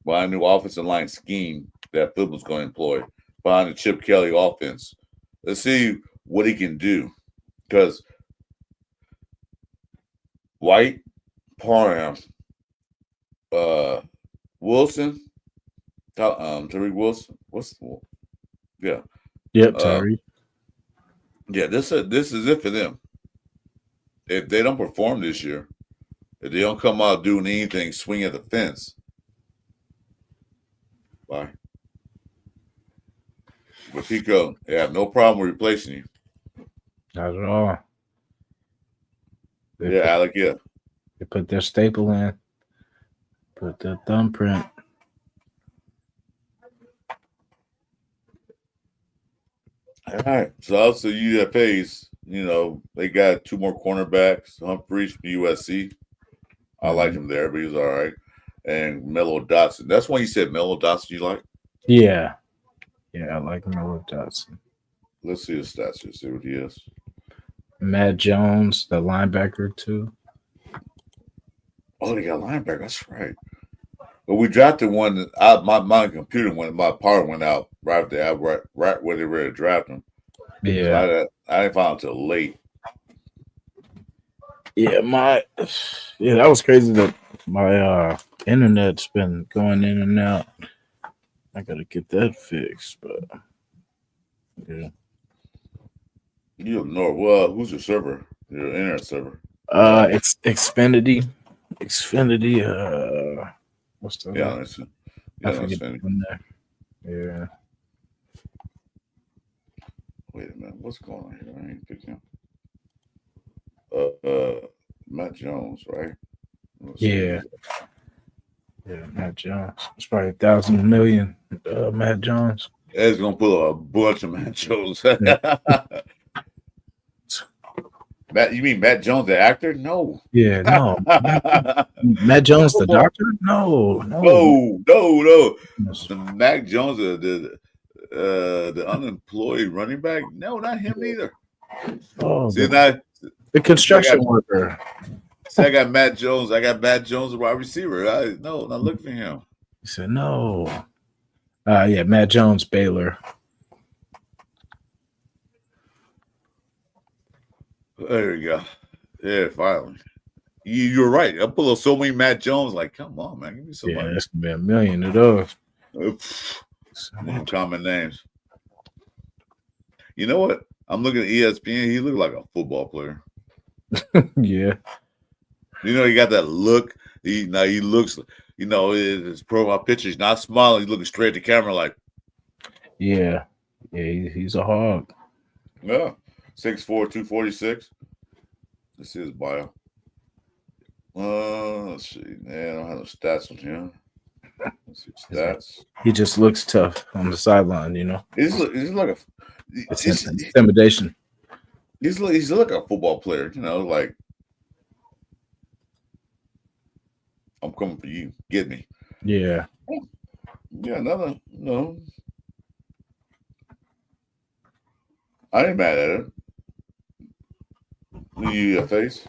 Behind the new offensive line scheme that Phillips going to employ. Behind the Chip Kelly offense. Let's see what he can do. Because White, Parham, Wilson, Tariq Wilson. Yeah. Yep, Tariq. Yeah, this is it for them. if they don't perform this year, if they don't come out doing anything, swing at the fence, bye. But Pico, they have no problem replacing you. Not at all. Alec, yeah. They put their staple in, put their thumbprint. All right. So also UDFAs, they got 2 more cornerbacks. Humphreys from USC. I like him there, but he's all right. And Mello Dotson. That's when you said Mello Dotson you like? Yeah. Yeah, I like Mello Dotson. Let's see his stats here, see what he is. Matt Jones, the linebacker, too. Oh, they got linebacker. That's right. But we drafted one. My computer my power went out right there, right where they were ready to draft him. Yeah. So I didn't find out until late. Yeah, that was crazy that my internet's been going in and out. I gotta get that fixed, but yeah. You don't know. Well, who's your server? Your internet server? It's Xfinity. What's the I forget there. Yeah. Wait a minute. What's going on here? I ain't picking up. Matt Jones, right? Yeah. Yeah, Matt Jones. It's probably 1,000 million. Matt Jones. Ed's gonna pull a bunch of Matt Jones. Matt, you mean Matt Jones, the actor? No. Yeah, no. Matt Jones, the doctor? No. The Mac Jones, the unemployed running back? No, not him either. Oh, see, the construction worker. See, I got Matt Jones. I got Matt Jones, the wide receiver. No, not looking for him. He said no. Yeah, Matt Jones, Baylor. There you go. Yeah, finally. You're right. I pull up so many Matt Jones. Like, come on, man, give me some money. That's gonna be $1 million of those. Common names. You know what? I'm looking at ESPN. He looked like a football player. Yeah. He got that look. He looks. His profile picture. He's not smiling. He's looking straight at the camera, like. Yeah. He's a hog. Yeah. 6'4", 246. Let's see his bio. Let's see. Yeah, I don't have no stats on him. Let's see stats. He just looks tough on the sideline, He's like it's intimidation. He's like a football player, like I'm coming for you. Get me. Yeah. Yeah, no. I ain't mad at it. UDFAs.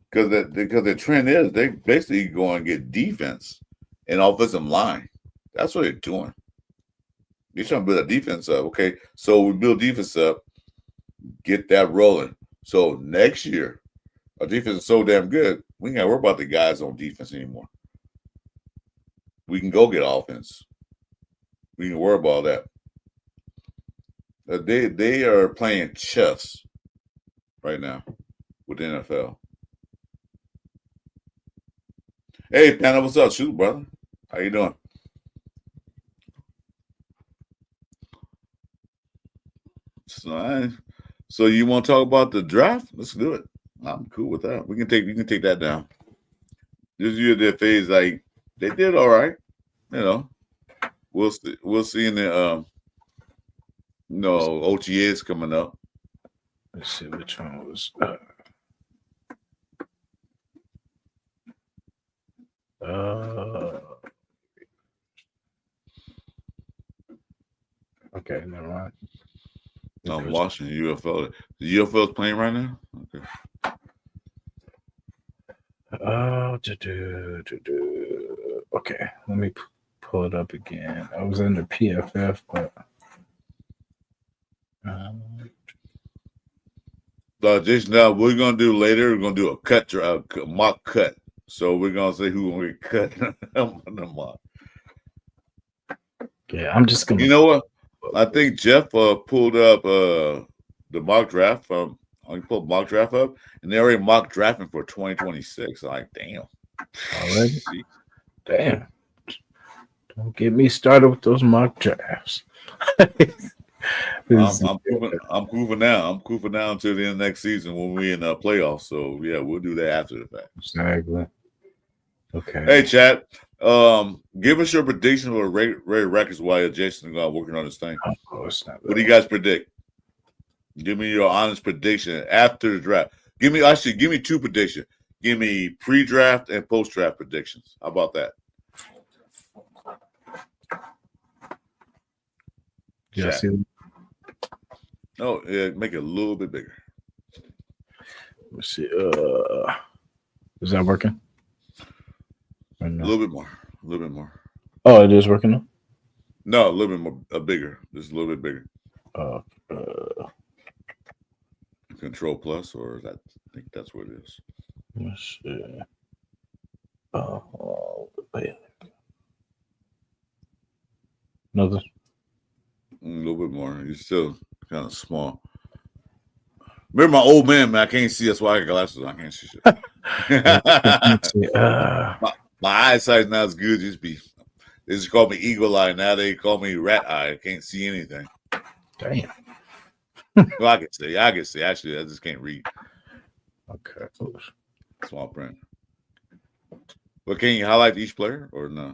Because the trend is they basically go and get defense and offensive line. That's what they're doing. They're trying to build a defense up. Okay, so we build defense up, get that rolling. So next year, our defense is so damn good, we ain't got to worry about the guys on defense anymore. We can go get offense. We can worry about that. They are playing chess right now with the NFL. Hey, Panda, what's up? Shoot, brother. How you doing? So you want to talk about the draft? Let's do it. I'm cool with that. You can take that down. This year their phase, like they did all right. We'll see in the OTAs coming up. Let's see which one was. Okay, never mind. I'm watching UFO. The UFO's playing right now? Okay. Okay, let me pull it up again. I was under PFF, but Jason, now we're gonna do later. We're gonna do a mock cut. So we're gonna say who we cut on the mock. Yeah, I'm just gonna. You know what? I think Jeff pulled up the mock draft from I put mock draft up, and they already mock drafting for 2026. I'm like, damn. Already? Damn. Don't get me started with those mock drafts. I'm proofing now. I'm proofing now until the end of next season when we in the playoffs. So yeah, we'll do that after the fact. Exactly. Okay. Hey, chat. Give us your prediction for Ray Records while Jason working on this thing. Oh, it's not What do you guys predict? Give me your honest prediction after the draft. Give me two predictions. Give me pre-draft and post-draft predictions. How about that? Jasin. Oh, yeah, make it a little bit bigger. Let's see. Is that working? A little bit more. A little bit more. Oh, it is working now? No, a little bit more bigger. Just a little bit bigger. Control plus, or is that? I think that's what it is. Let's see. Oh, wait. Another. A little bit more. You're still kind of small. Remember my old man, I can't see. That's why I got glasses on. I can't see shit. My eyesight not as good. They just call me eagle eye. Now they call me rat eye. I can't see anything. Damn. Well, I can see. Actually, I just can't read. Okay. Small print. But can you highlight each player or no?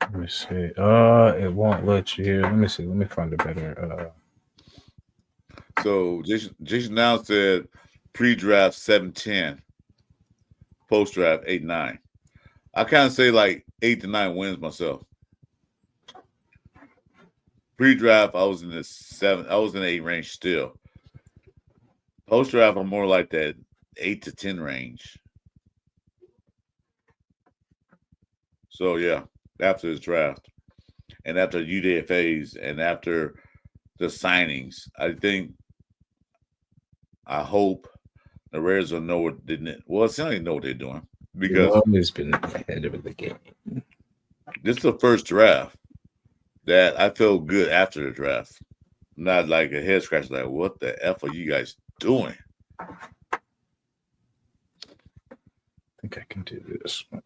Let me see. It won't let you here. Let me see. Let me find a better. So Jason now said pre-draft 7-10, post-draft 8-9. I kind of say like 8 to 9 wins myself. Pre-draft, I was in the 7. I was in the 8 range still. Post-draft, I'm more like that 8 to 10 range. So yeah, after this draft, and after UDFAs, and after the signings, I hope the Raiders will know what they didn't. Well, it's not even know what they're doing because they've always been ahead of the game. This is the first draft that I feel good after the draft. Not like a head scratch, like what the F are you guys doing? I think I can do this one.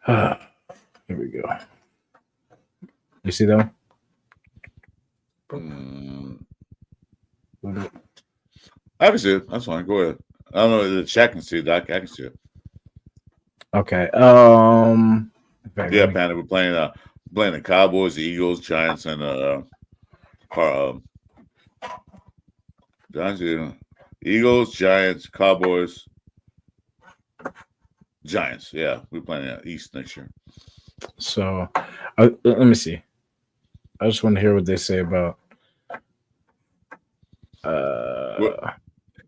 Here we go. You see that one? I can see it. That's fine. Go ahead. I don't know the chat can see it. I can see it. Okay. Yeah, Panda. We're playing the Cowboys, the Eagles, Giants, and Giants. Eagles, Giants, Cowboys, Giants. Yeah, we're playing East next year. So, let me see. I just want to hear what they say about.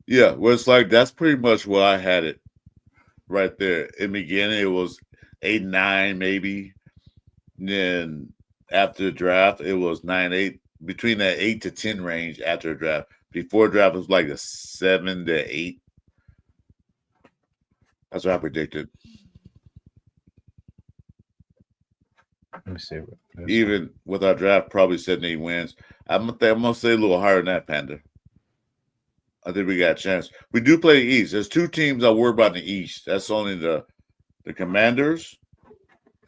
Yeah, well, it's like that's pretty much what I had it right there. In the beginning, it was 8-9 maybe. And then after the draft, it was 9-8. Between that 8 to 10 range after the draft. Before the draft, it was like a 7 to 8. That's what I predicted. Let me see. Even with our draft, probably 7-8 wins. I'm gonna say a little higher than that, Panda. I think we got a chance. We do play the East. There's two teams I worry about in the East. That's only the Commanders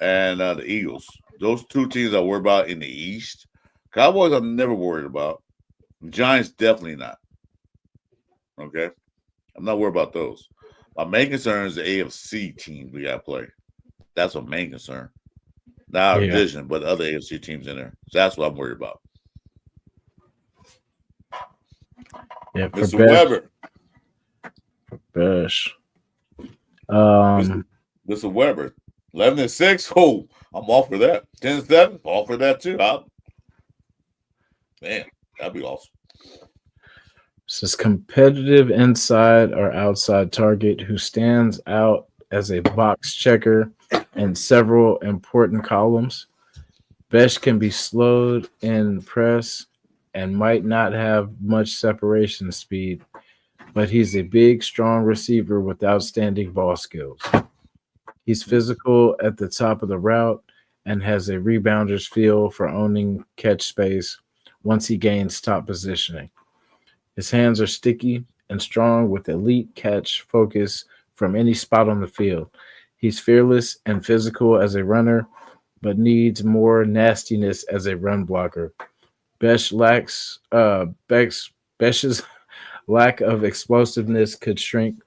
and the Eagles. Those two teams I worry about in the East. Cowboys I'm never worried about. Giants definitely not. Okay? I'm not worried about those. My main concern is the AFC team we got to play. That's my main concern. Not our division, but other AFC teams in there. So that's what I'm worried about. Yeah, Mr. Weber. For Bush. Mr. Weber. 11-6. Oh, I'm all for that. 10-7. All for that too. Man, that'd be awesome. Says competitive inside or outside target who stands out as a box checker in several important columns. Besh can be slowed in press and might not have much separation speed, but he's a big, strong receiver with outstanding ball skills. He's physical at the top of the route and has a rebounder feel for owning catch space once he gains top positioning. His hands are sticky and strong with elite catch focus from any spot on the field. He's fearless and physical as a runner, but needs more nastiness as a run blocker. Besh's lack of explosiveness could shrink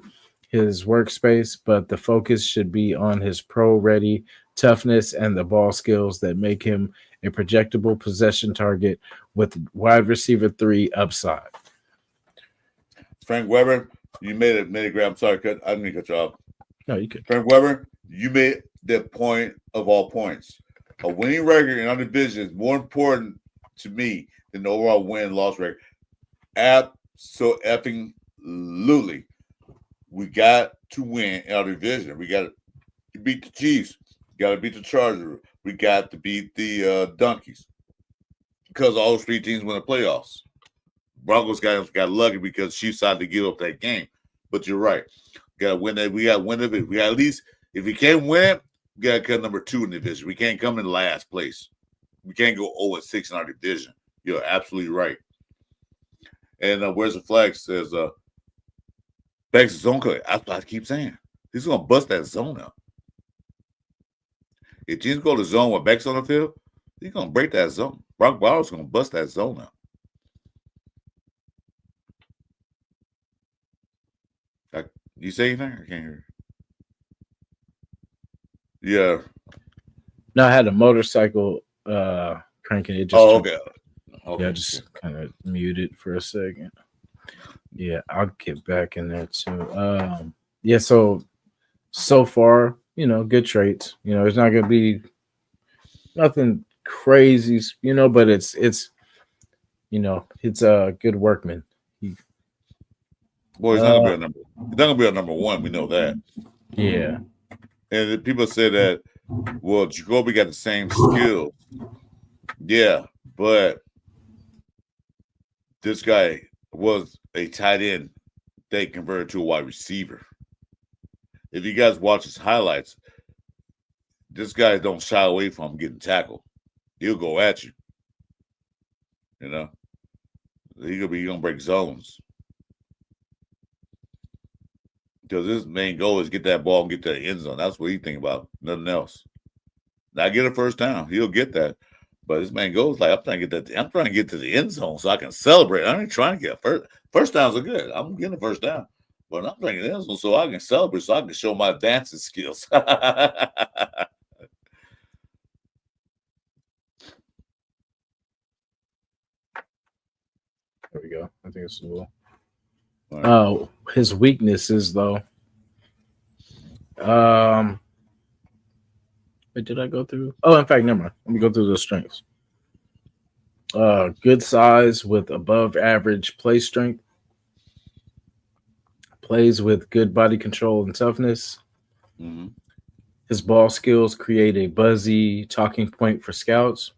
his workspace, but the focus should be on his pro ready toughness and the ball skills that make him a projectable possession target with wide receiver three upside. Frank Weber, you made a great. I'm sorry, I didn't mean to cut you off. No, you could. Frank Weber, you made the point of all points. A winning record in our division is more important to me than the overall win-loss record. Absolutely. We got to win in our division. We got to beat the Chiefs. We got to beat the Chargers. We got to beat the Donkeys. Because all those three teams win the playoffs. Broncos got lucky because Chiefs decided to give up that game. But you're right. Got to win that. We got to win it. We got at least, if we can't win it, we got to cut number 2 in the division. We can't come in last place. We can't go 0-6 in our division. You're absolutely right. And where's the flag? Says Beck's zone cut. That's what I keep saying. He's going to bust that zone up. If teams go to zone with Beck's on the field, he's going to break that zone. Brock Bowers going to bust that zone up. You say anything? I can't hear you. Yeah. No, I had a motorcycle cranking. It just okay. Yeah, just kind of muted for a second. Yeah, I'll get back in there too. Yeah, so far, good traits. It's not gonna be nothing crazy, but it's it's a good workman. Well, he's not gonna be a number. He's not gonna be a number 1. We know that. Yeah. And people say that, well, Jacoby got the same skills. Yeah, but this guy was a tight end. They converted to a wide receiver. If you guys watch his highlights, this guy don't shy away from getting tackled. He'll go at you. He's gonna break zones. Because his main goal is get that ball and get to the end zone. That's what he think about. Nothing else. Not get a first down. He'll get that. But his main goal is like, I'm trying to get to the end zone so I can celebrate. I ain't trying to get first downs are good. I'm getting a first down. But I'm trying to get the end zone so I can celebrate, so I can show my dancing skills. There we go. I think it's a little. Oh, his weaknesses though. Wait, did I go through? Oh, in fact, never mind. Let me go through the strengths. Good size with above average play strength. Plays with good body control and toughness. Mm-hmm. His ball skills create a buzzy talking point for scouts.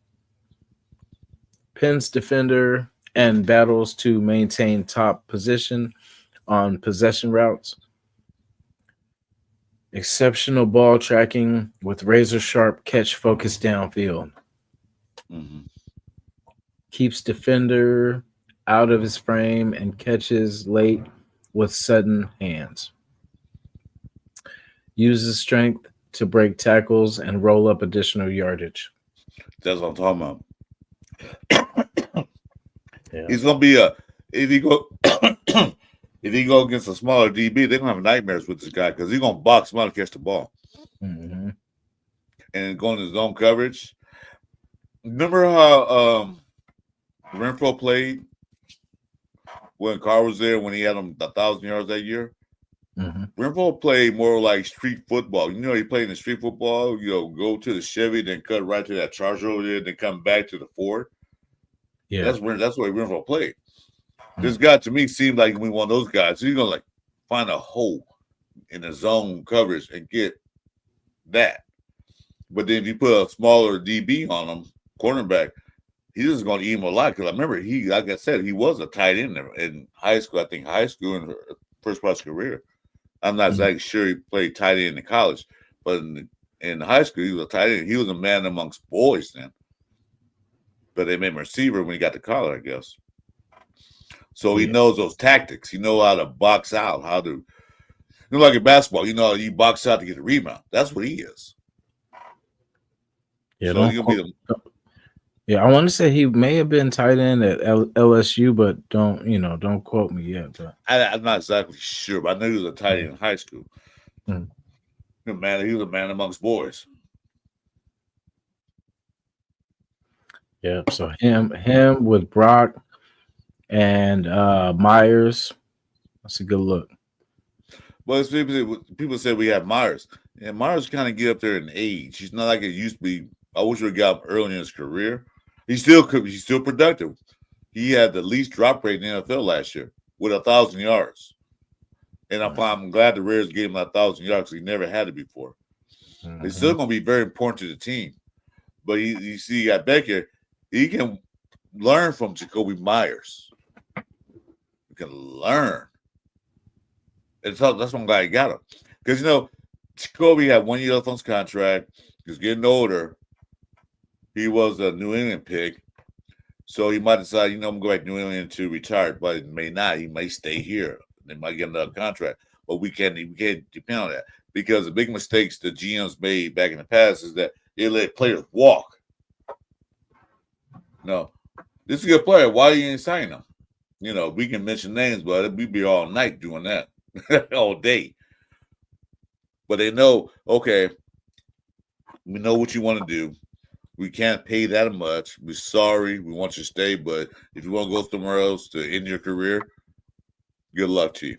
Pins defender and battles to maintain top position on possession routes. Exceptional ball tracking with razor sharp catch focus downfield. Mm-hmm. Keeps defender out of his frame and catches late with sudden hands. Uses strength to break tackles and roll up additional yardage. That's what I'm talking about. Yeah. He's gonna be if he go against a smaller DB, they're gonna have nightmares with this guy because he's gonna box him out and catch the ball. Mm-hmm. And going to zone coverage. Remember how Renfro played when Carr was there when he had him 1,000 yards that year? Mm-hmm. Renfro played more like street football. He played in street football. Go to the Chevy, then cut right to that Charger over there, then come back to the Ford. Yeah, that's the way Renfro played. This guy to me seemed like one of those guys. He's gonna find a hole in the zone coverage and get that. But then if you put a smaller DB on him, cornerback, he's just gonna eat him a lot. Because I remember like I said, he was a tight end in high school. I think high school and first part of his career. I'm not exactly sure he played tight end in college, but in high school he was a tight end. He was a man amongst boys then. But they made him receiver when he got to college, I guess. So he knows those tactics. He knows how to box out, how to, like in basketball, you box out to get a rebound. That's what he is. Yeah, so you'll be the. Yeah, I want to say he may have been tight end at LSU, but don't quote me yet. But I'm not exactly sure, but I know he was a tight end in high school. Mm. He was a man amongst boys. Yeah, so him with Brock and Myers, that's a good look. Well, people say we have Myers. And Myers kind of get up there in age. He's not like it used to be. I wish we got him early in his career. He's still productive. He had the least drop rate in the NFL last year with 1,000 yards. And I'm glad the Raiders gave him 1,000 yards because he never had it before. Mm-hmm. It's still going to be very important to the team. But you see, you got Becker. He can learn from Jacoby Myers. He can learn. And so that's one guy got him. Because, Jacoby had 1 year left on his contract. He was getting older. He was a New England pick. So he might decide, I'm going to go back to New England to retire, but it may not. He may stay here. They might get another contract. But we can't depend on that. Because the big mistakes the GMs made back in the past is that they let players walk. No. This is a good player. Why you ain't signing him? We can mention names, but we'd be all night doing that. All day. But they know, okay, we know what you want to do. We can't pay that much. We're sorry. We want you to stay. But if you want to go somewhere else to end your career, good luck to you.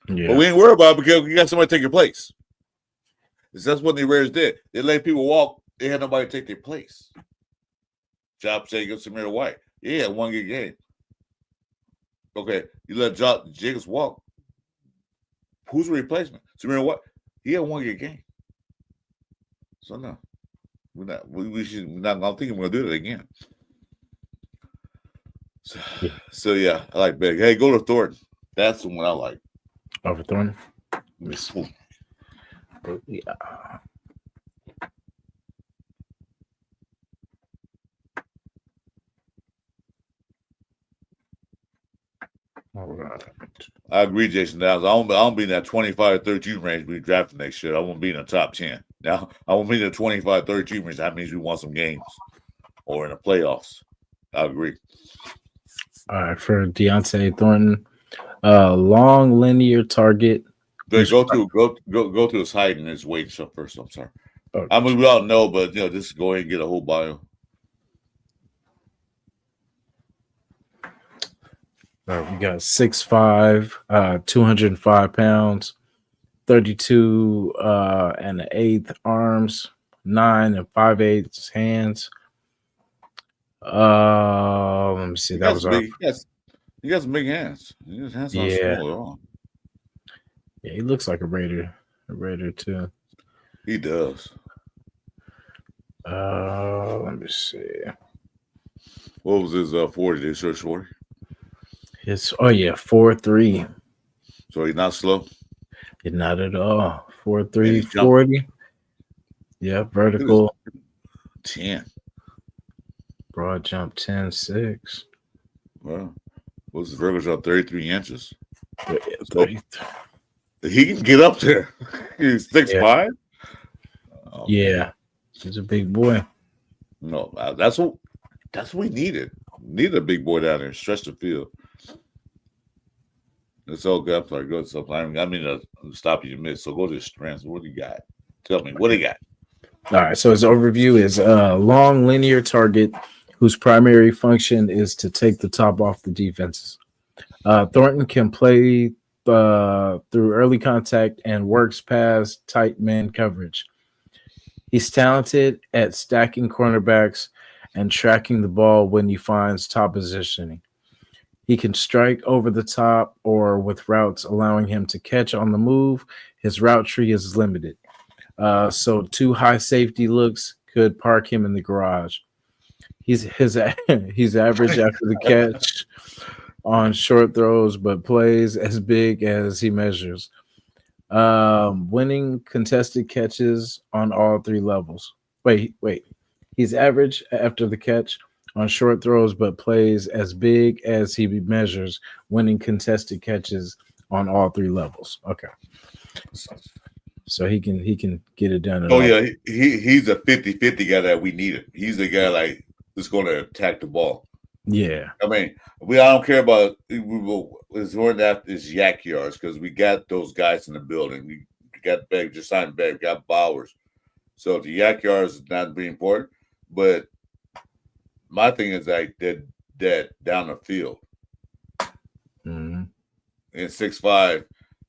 Yeah. But we ain't worried about it because you got somebody to take your place. That's what the Raiders did. They let people walk. They had nobody to take their place. Job Jacobs, Samir White. Yeah, 1 good game. Okay, you let Jacobs walk. Who's the replacement? Samir White. He had 1 good game. So no. We're not. I'm thinking we're gonna do that again. So yeah, I like Big. Hey, go to Thornton. That's the one I like. Over Thornton. Yeah. All right. I agree, Jason Downs. I don't be in that 25-32 range we drafted next year. I won't be in the top 10. Now, I won't be in the 25-32 range. That means we won some games or in the playoffs. I agree. All right, for Deontay Thornton, long linear target. Go to his height and his weight stuff first. I'm sorry. Okay. I mean, we all know, but just go ahead and get a whole bio. We got 6'5", 205 pounds, 32 and an eighth arms, 9 and 5/8 hands. Let me see. That was big. He got some big hands. His hands not small at all. Yeah, he looks like a Raider too. He does. Let me see. What was his 40? Did he search 40? 4.3. So he's not slow? Not at all. 4.3, 40. Yeah, vertical. 10. Broad jump 10.6. Well, what's his vertical jump? 33 inches. Yeah, 30. He can get up there. He's 6'5". Yeah, he's a big boy. No, that's what we needed. Needed a big boy down there, stretch the field. It's all good. I'm sorry, go to something. I mean to stop you mid. So go to the strengths. What do you got? Tell me, what do you got? All right. So his overview is a long linear target whose primary function is to take the top off the defenses. Thornton can play through early contact and works past tight man coverage. He's talented at stacking cornerbacks and tracking the ball when he finds top positioning. He can strike over the top or with routes, allowing him to catch on the move. His route tree is limited. So 2 high safety looks could park him in the garage. He's average after the catch on short throws, but plays as big as he measures. Winning contested catches on all 3 levels. Wait. He's average after the catch on short throws, but plays as big as he measures, winning contested catches on all three levels. Okay, so he can get it done at Oh all. yeah, he's a 50-50 guy that we needed. He's the guy like that's going to attack the ball. Yeah, I mean, I don't care about it's more than is yak yards because we got those guys in the building. We got Beck, just signed Beck, we got Bowers. So the yak yards is not very important. But my thing is like that down the field mm-hmm. in 6'5",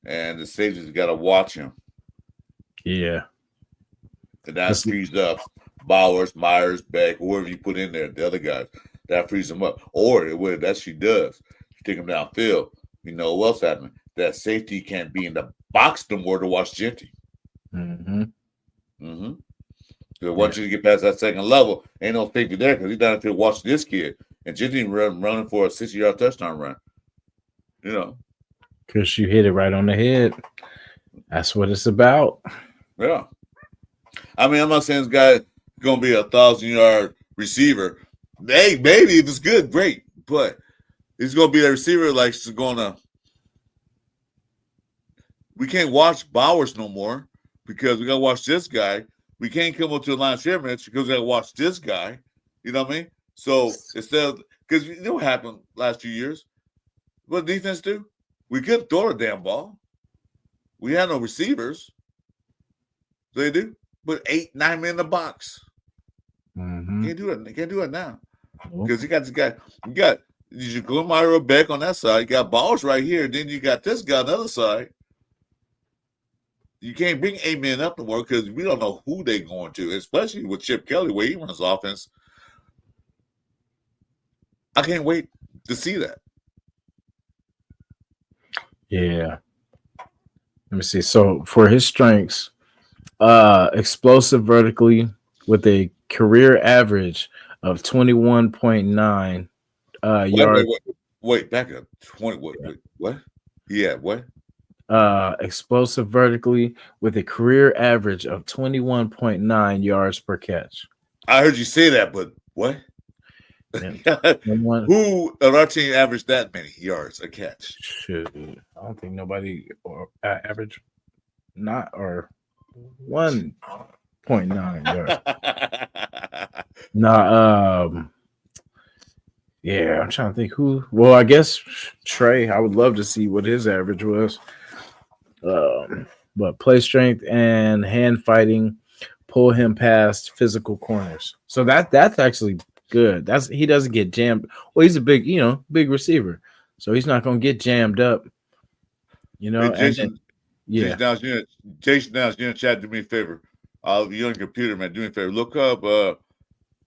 and the safety's got to watch him. Yeah, And that frees up Bowers, Myers, Beck, whoever you put in there, the other guys. That frees them up. Or what that she does, you take them downfield. You know what's happening? That safety can't be in the box no more to watch Genty. mm-hmm. Mm-hmm. Because once you get past that second level, ain't no safety there because he's down there watching this kid. And Genty running for a 60-yard touchdown run. You know. Because you hit it right on the head. That's what it's about. Yeah. I mean, I'm not saying this guy going to be a 1,000-yard receiver. Hey, maybe if it's good, great. But he's going to be a receiver like he's going to. We can't watch Bowers no more because we got to watch this guy. We can't come up to the line of scrimmage because we got to watch this guy. You know what I mean? So instead of, because you know what happened last few years? What did defense do? We couldn't throw the damn ball. We had no receivers. So they do. Put 8, 9 men in the box. Mm-hmm. Can't do it. They can't do it now. Because you got this guy. You got Myra Beck on that side. You got Bowers right here. Then you got this guy on the other side. You can't bring 8 men up no more because we don't know who they're going to, especially with Chip Kelly, where he runs offense. I can't wait to see that. Yeah. Let me see. So for his strengths, explosive vertically with a career average of 21.9 yards. Wait, back up. 20. What? Yeah, what? Explosive vertically with a career average of 21.9 yards per catch. I heard you say that, but what? Yeah. Who on our team averaged that many yards a catch? Shoot, I don't think nobody or average not or 1.9 yards. Nah, yeah, I'm trying to think who. Well, I guess Trey. I would love to see what his average was. But play strength and hand fighting pull him past physical corners. So that's actually good. He doesn't get jammed. Well, he's a big receiver, so he's not going to get jammed up. Hey, Jason, Jason Downs, you in chat, do me a favor. You're on your computer, man. Do me a favor. Look up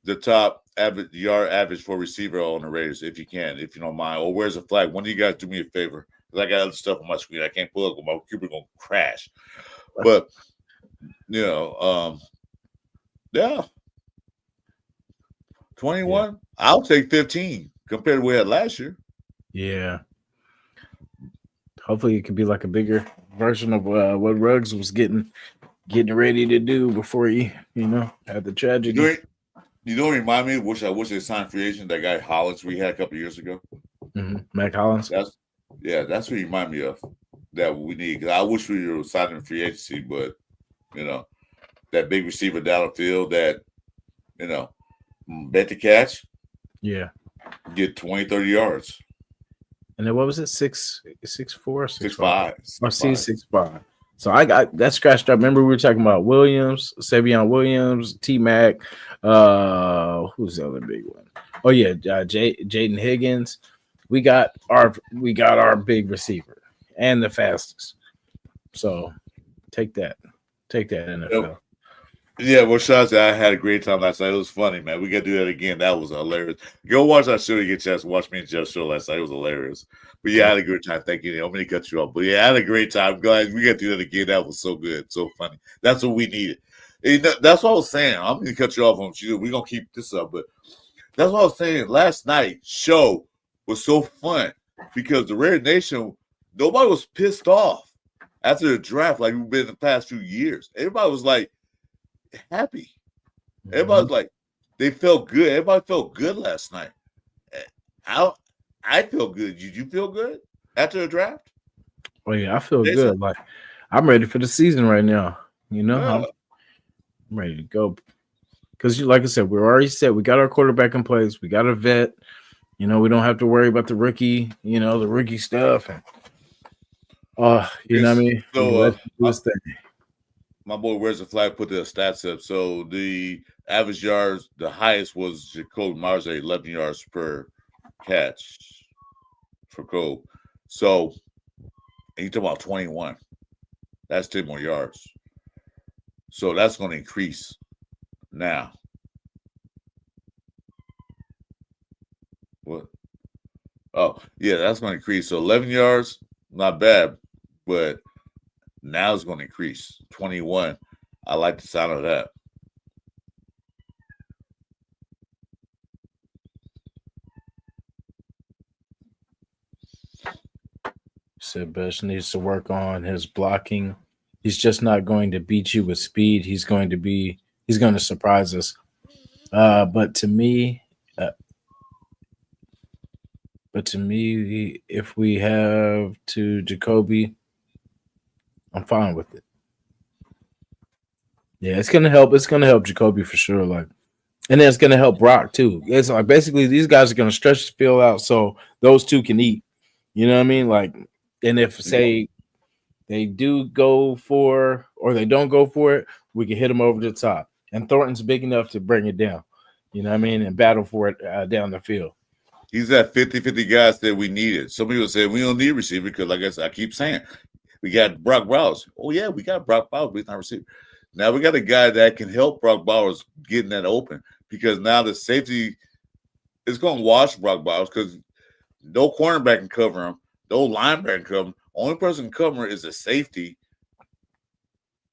the top yard average for receiver on the Raiders, if you can, if you don't mind. Or where's the flag? One of you guys do me a favor. Because I got other stuff on my screen. I can't pull up. My computer's going to crash. But, yeah. 21? Yeah. I'll take 15 compared to what we had last year. Yeah. Hopefully it could be like a bigger version of what Ruggs was getting ready to do before he, had the tragedy. You don't remind me. I wish they signed free agent. That guy Hollins we had a couple of years ago. Mm-hmm. Mac Hollins. That's what you remind me of. That we need. Cause I wish we were signing free agency, but that big receiver down the field that bet the catch. Yeah. Get 20, 30 yards. And then what was it? 6'4", 6'5". Oh, 6'5". So I got that scratched up. Remember we were talking about Williams, Savion Williams, T-Mac. Who's the other big one? Oh yeah, Jaden Higgins. We got our big receiver and the fastest. So take that NFL. Yeah, well, shots. I had a great time last night. It was funny, man. We got to do that again. That was hilarious. Go watch that show. You get a chance to watch me and Jeff show last night. It was hilarious. But yeah, I had a great time. Thank you. I'm going to cut you off. But yeah, I had a great time. Guys, we got to do that again. That was so good. So funny. That's what we needed. And that's what I was saying. I'm going to cut you off on you. We're going to keep this up. But that's what I was saying. Last night's show was so fun because the Raider Nation, nobody was pissed off after the draft like we've been the past few years. Everybody was like, happy. Everybody's like, They felt good. Everybody felt good last night. Eh, I I feel good. Did you feel good after the draft, Oh yeah, I feel Jason? good. Like I'm ready for the season right now. You know, Yeah. I'm ready to go. Because like I said, we're already set. We got our quarterback in place. We got a vet. You know, we don't have to worry about the rookie. You know, the rookie stuff. And you know what I Yes. mean? We can So let him do his thing. my boy, where's the flag? Put the stats up. So the average yards, the highest was Jacob Myers at 11 yards per catch for Cole. So and you talking about 21. That's 10 more yards. So that's going to increase now. What? Oh, yeah, that's going to increase. So 11 yards, not bad, but now it's going to increase. 21. I like the sound of that. Said Bush needs to work on his blocking. He's just not going to beat you with speed. He's going to surprise us. But to me, uh, if we have to Jacoby, I'm fine with it. Yeah, it's gonna help. It's gonna help Jacoby for sure. Like, and then it's gonna help Brock too. It's like basically these guys are gonna stretch the field out so those two can eat. You know what I mean? Like, and if Yeah. say they do go for or they don't go for it, we can hit them over the top. And Thornton's big enough to bring it down. You know what I mean? And battle for it down the field. He's that 50-50 guys that we needed. Some people say we don't need receiver because, like I said, I keep saying, we got Brock Bowers. Oh, yeah, we got Brock Bowers, but he's not receiver. Now we got a guy that can help Brock Bowers getting that open because now the safety is going to wash Brock Bowers because no cornerback can cover him, no linebacker can cover him. Only person can cover him is a safety.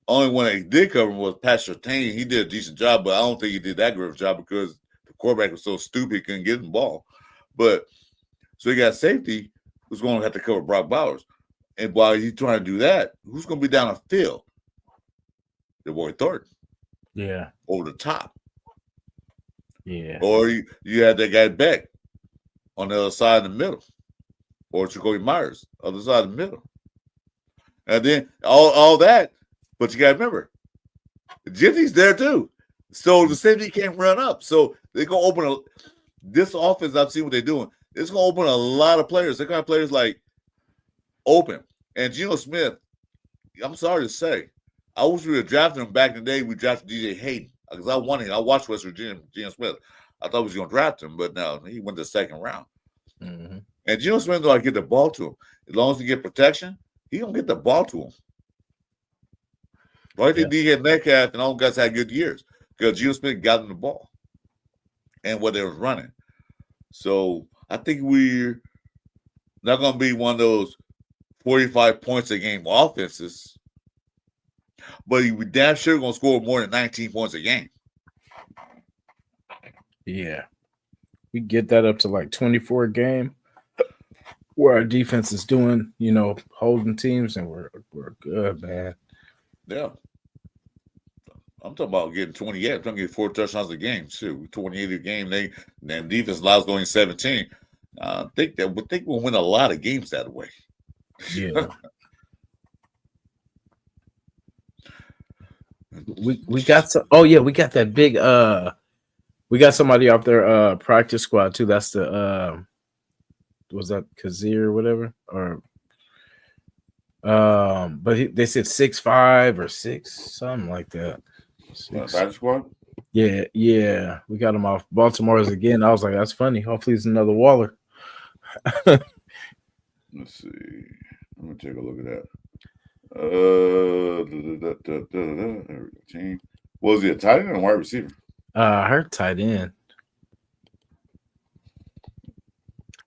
Only one that did cover him was Pat Surtain. He did a decent job, but I don't think he did that great of a job because the quarterback was so stupid he couldn't get him the ball. But so he got safety who's going to have to cover Brock Bowers. And while he's trying to do that, who's going to be down the field? The boy Thornton. Yeah. Over the top. Yeah. Or you had that guy Beck on the other side in the middle. Or Jacoby Myers, other side in the middle. And then all that, but you got to remember, Jiffy's there too. So the safety can't run up. So they're going to open this offense. I've seen what they're doing. It's going to open a lot of players. They're going to have players like open. And Geno Smith, I'm sorry to say, I wish we were drafting him back in the day. We drafted DJ Hayden because I watched West Virginia, Geno Smith. I thought we was going to draft him, but no, he went the second round. Mm-hmm. And Geno Smith, though, I get the ball to him. As long as he get protection, he going to get the ball to him. Right? Yeah. He had Metcalf and all guys had good years because Geno Smith got him the ball and what they was running. So I think we're not going to be one of those 45 points a game offenses, but we damn sure going to score more than 19 points a game. Yeah. We get that up to like 24 a game where our defense is doing, holding teams, and we're good, man. Yeah. I'm talking about getting 28. I'm talking to get 4 touchdowns a game. Shoot, 28 a game. Then defense allows going 17. I think we'll win a lot of games that way. Yeah. we got some. Oh yeah, we got that big. We got somebody off their practice squad too. That's the was that Kazir or whatever or. But they said 6'5" or 6, something like that. Practice squad? Yeah. We got him off Baltimore's again. I was like, that's funny. Hopefully it's another Waller. Let's see. Let me take a look at that. Team. Was he a tight end or a wide receiver? I heard tight end.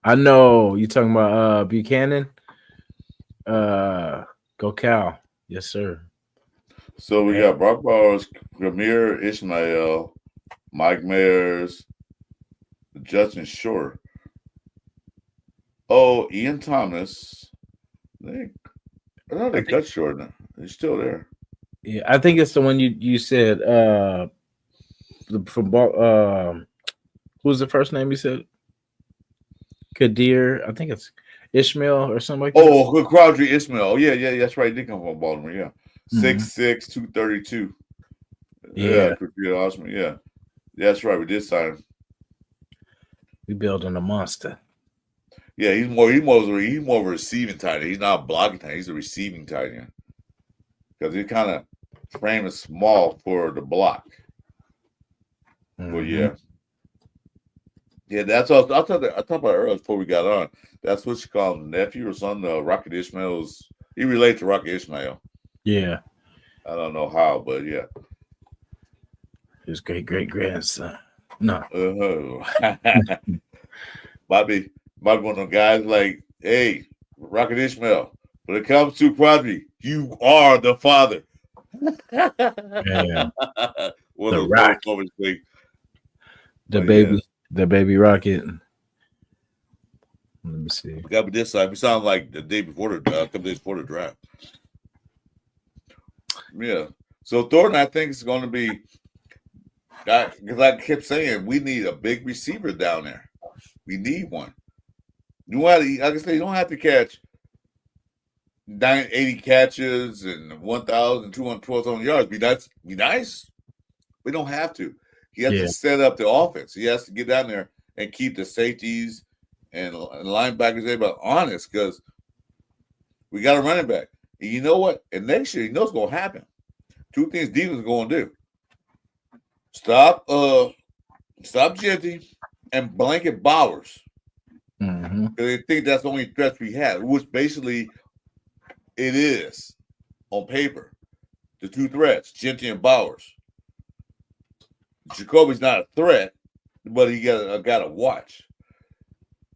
I know you talking about Buchanan. Go Cal. Yes, sir. So we got Brock Bowers, Ramir Ishmael, Mike Mayers, Justin Short. Oh, Ian Thomas. They cut Short now. He's still there. Yeah, I think it's the one you said. from who's the first name you said? Kadir, I think it's Ishmael or something like that. Oh, Quadri Ismail. Oh, yeah, that's right. He did come from Baltimore. Yeah, Mhm. 6'6", 232. Yeah, Kadir Osman. Yeah, that's right. We did sign him. we building a monster. Yeah, he's more of a receiving tight end. He's not a blocking tight end. He's a receiving tight end because he kind of frame is small for the block. But Mhm. yeah, that's all. I talked about earlier before we got on. That's what you call him, nephew or son. Rocket Ishmael's. He relates to Rocket Ishmael. Yeah, I don't know how, but yeah. his great grandson. No. Might be one of them guys like, hey, Rocket Ishmael. When it comes to Quadri, you are the father. Yeah. One The of those old Rocket. moments thing. The But yeah, baby. The baby rocket. Let me see. we got this side. We sound like the day before a couple days before the draft. Yeah. So Thornton, I think, is going to be, because I kept saying we need a big receiver down there. We need one. You want to, like I say, you don't have to catch 980 catches and 1,212 yards. Be nice. We don't have to. He has to Yeah. set up the offense. He has to get down there and keep the safeties and linebackers everybody honest, because we got a running back. And you know what? And next year, you know what's going to happen. Two things defense is going to do: stop Genty and blanket Bowers. Mm-hmm. Because they think that's the only threats we have, which basically it is on paper. The two threats, Genty and Bowers. Jacoby's not a threat, but he got to watch.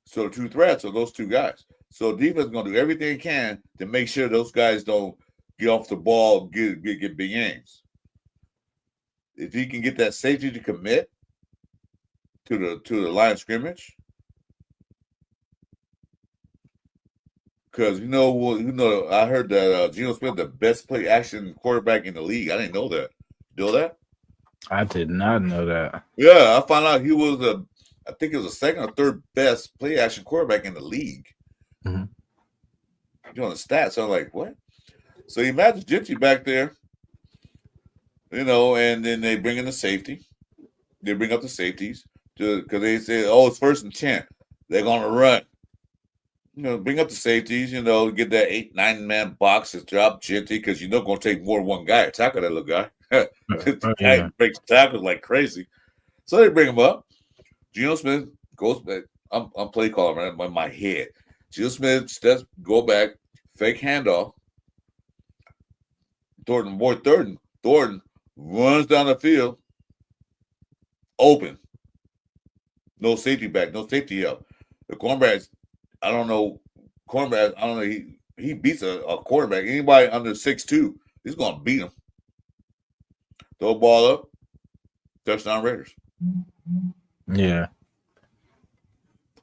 So the two threats are those two guys. So defense is going to do everything it can to make sure those guys don't get off the ball, get big games. If he can get that safety to commit to the line of scrimmage, because I heard that Geno Smith the best play action quarterback in the league. I didn't know that. You know that? I did not know that. Yeah, I found out he was I think it was the second or third best play action quarterback in the league. Mm-hmm. You know the stats. So I'm like, what? So you imagine Gypsy back there, and then they bring in the safety. They bring up the safeties because they say, oh, it's 1st and 10. They're going to run. Bring up the safeties, get that 8-9 man box to drop Gypsy, because you're not going to take more than one guy to tackle that little guy. The guy Yeah. breaks tackles like crazy. So they bring him up. Geno Smith goes back. I'm play calling right in my head. Geno Smith steps, go back, fake handoff. Thornton runs down the field, open. No safety back, no safety help. The cornerbacks, I don't know. He beats a quarterback. Anybody under 6'2", he's going to beat him. Throw the ball up, touchdown Raiders. Yeah.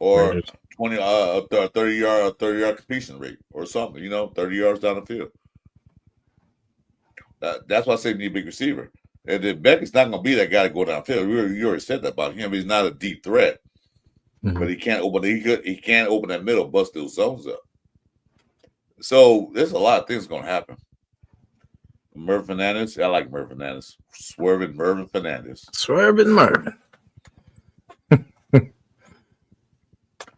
Or Raiders. 20, 30-yard completion rate or something. 30 yards down the field. That's why I say you need a big receiver. And then Beckett's not going to be that guy to go downfield. You already said that about him. He's not a deep threat, Mm-hmm. but he can't open. He can't open that middle, bust those zones up. So there's a lot of things going to happen. Mervin Fernandez, I like Mervin Fernandez. Swerving Mervin Fernandez. Swerving Mervin.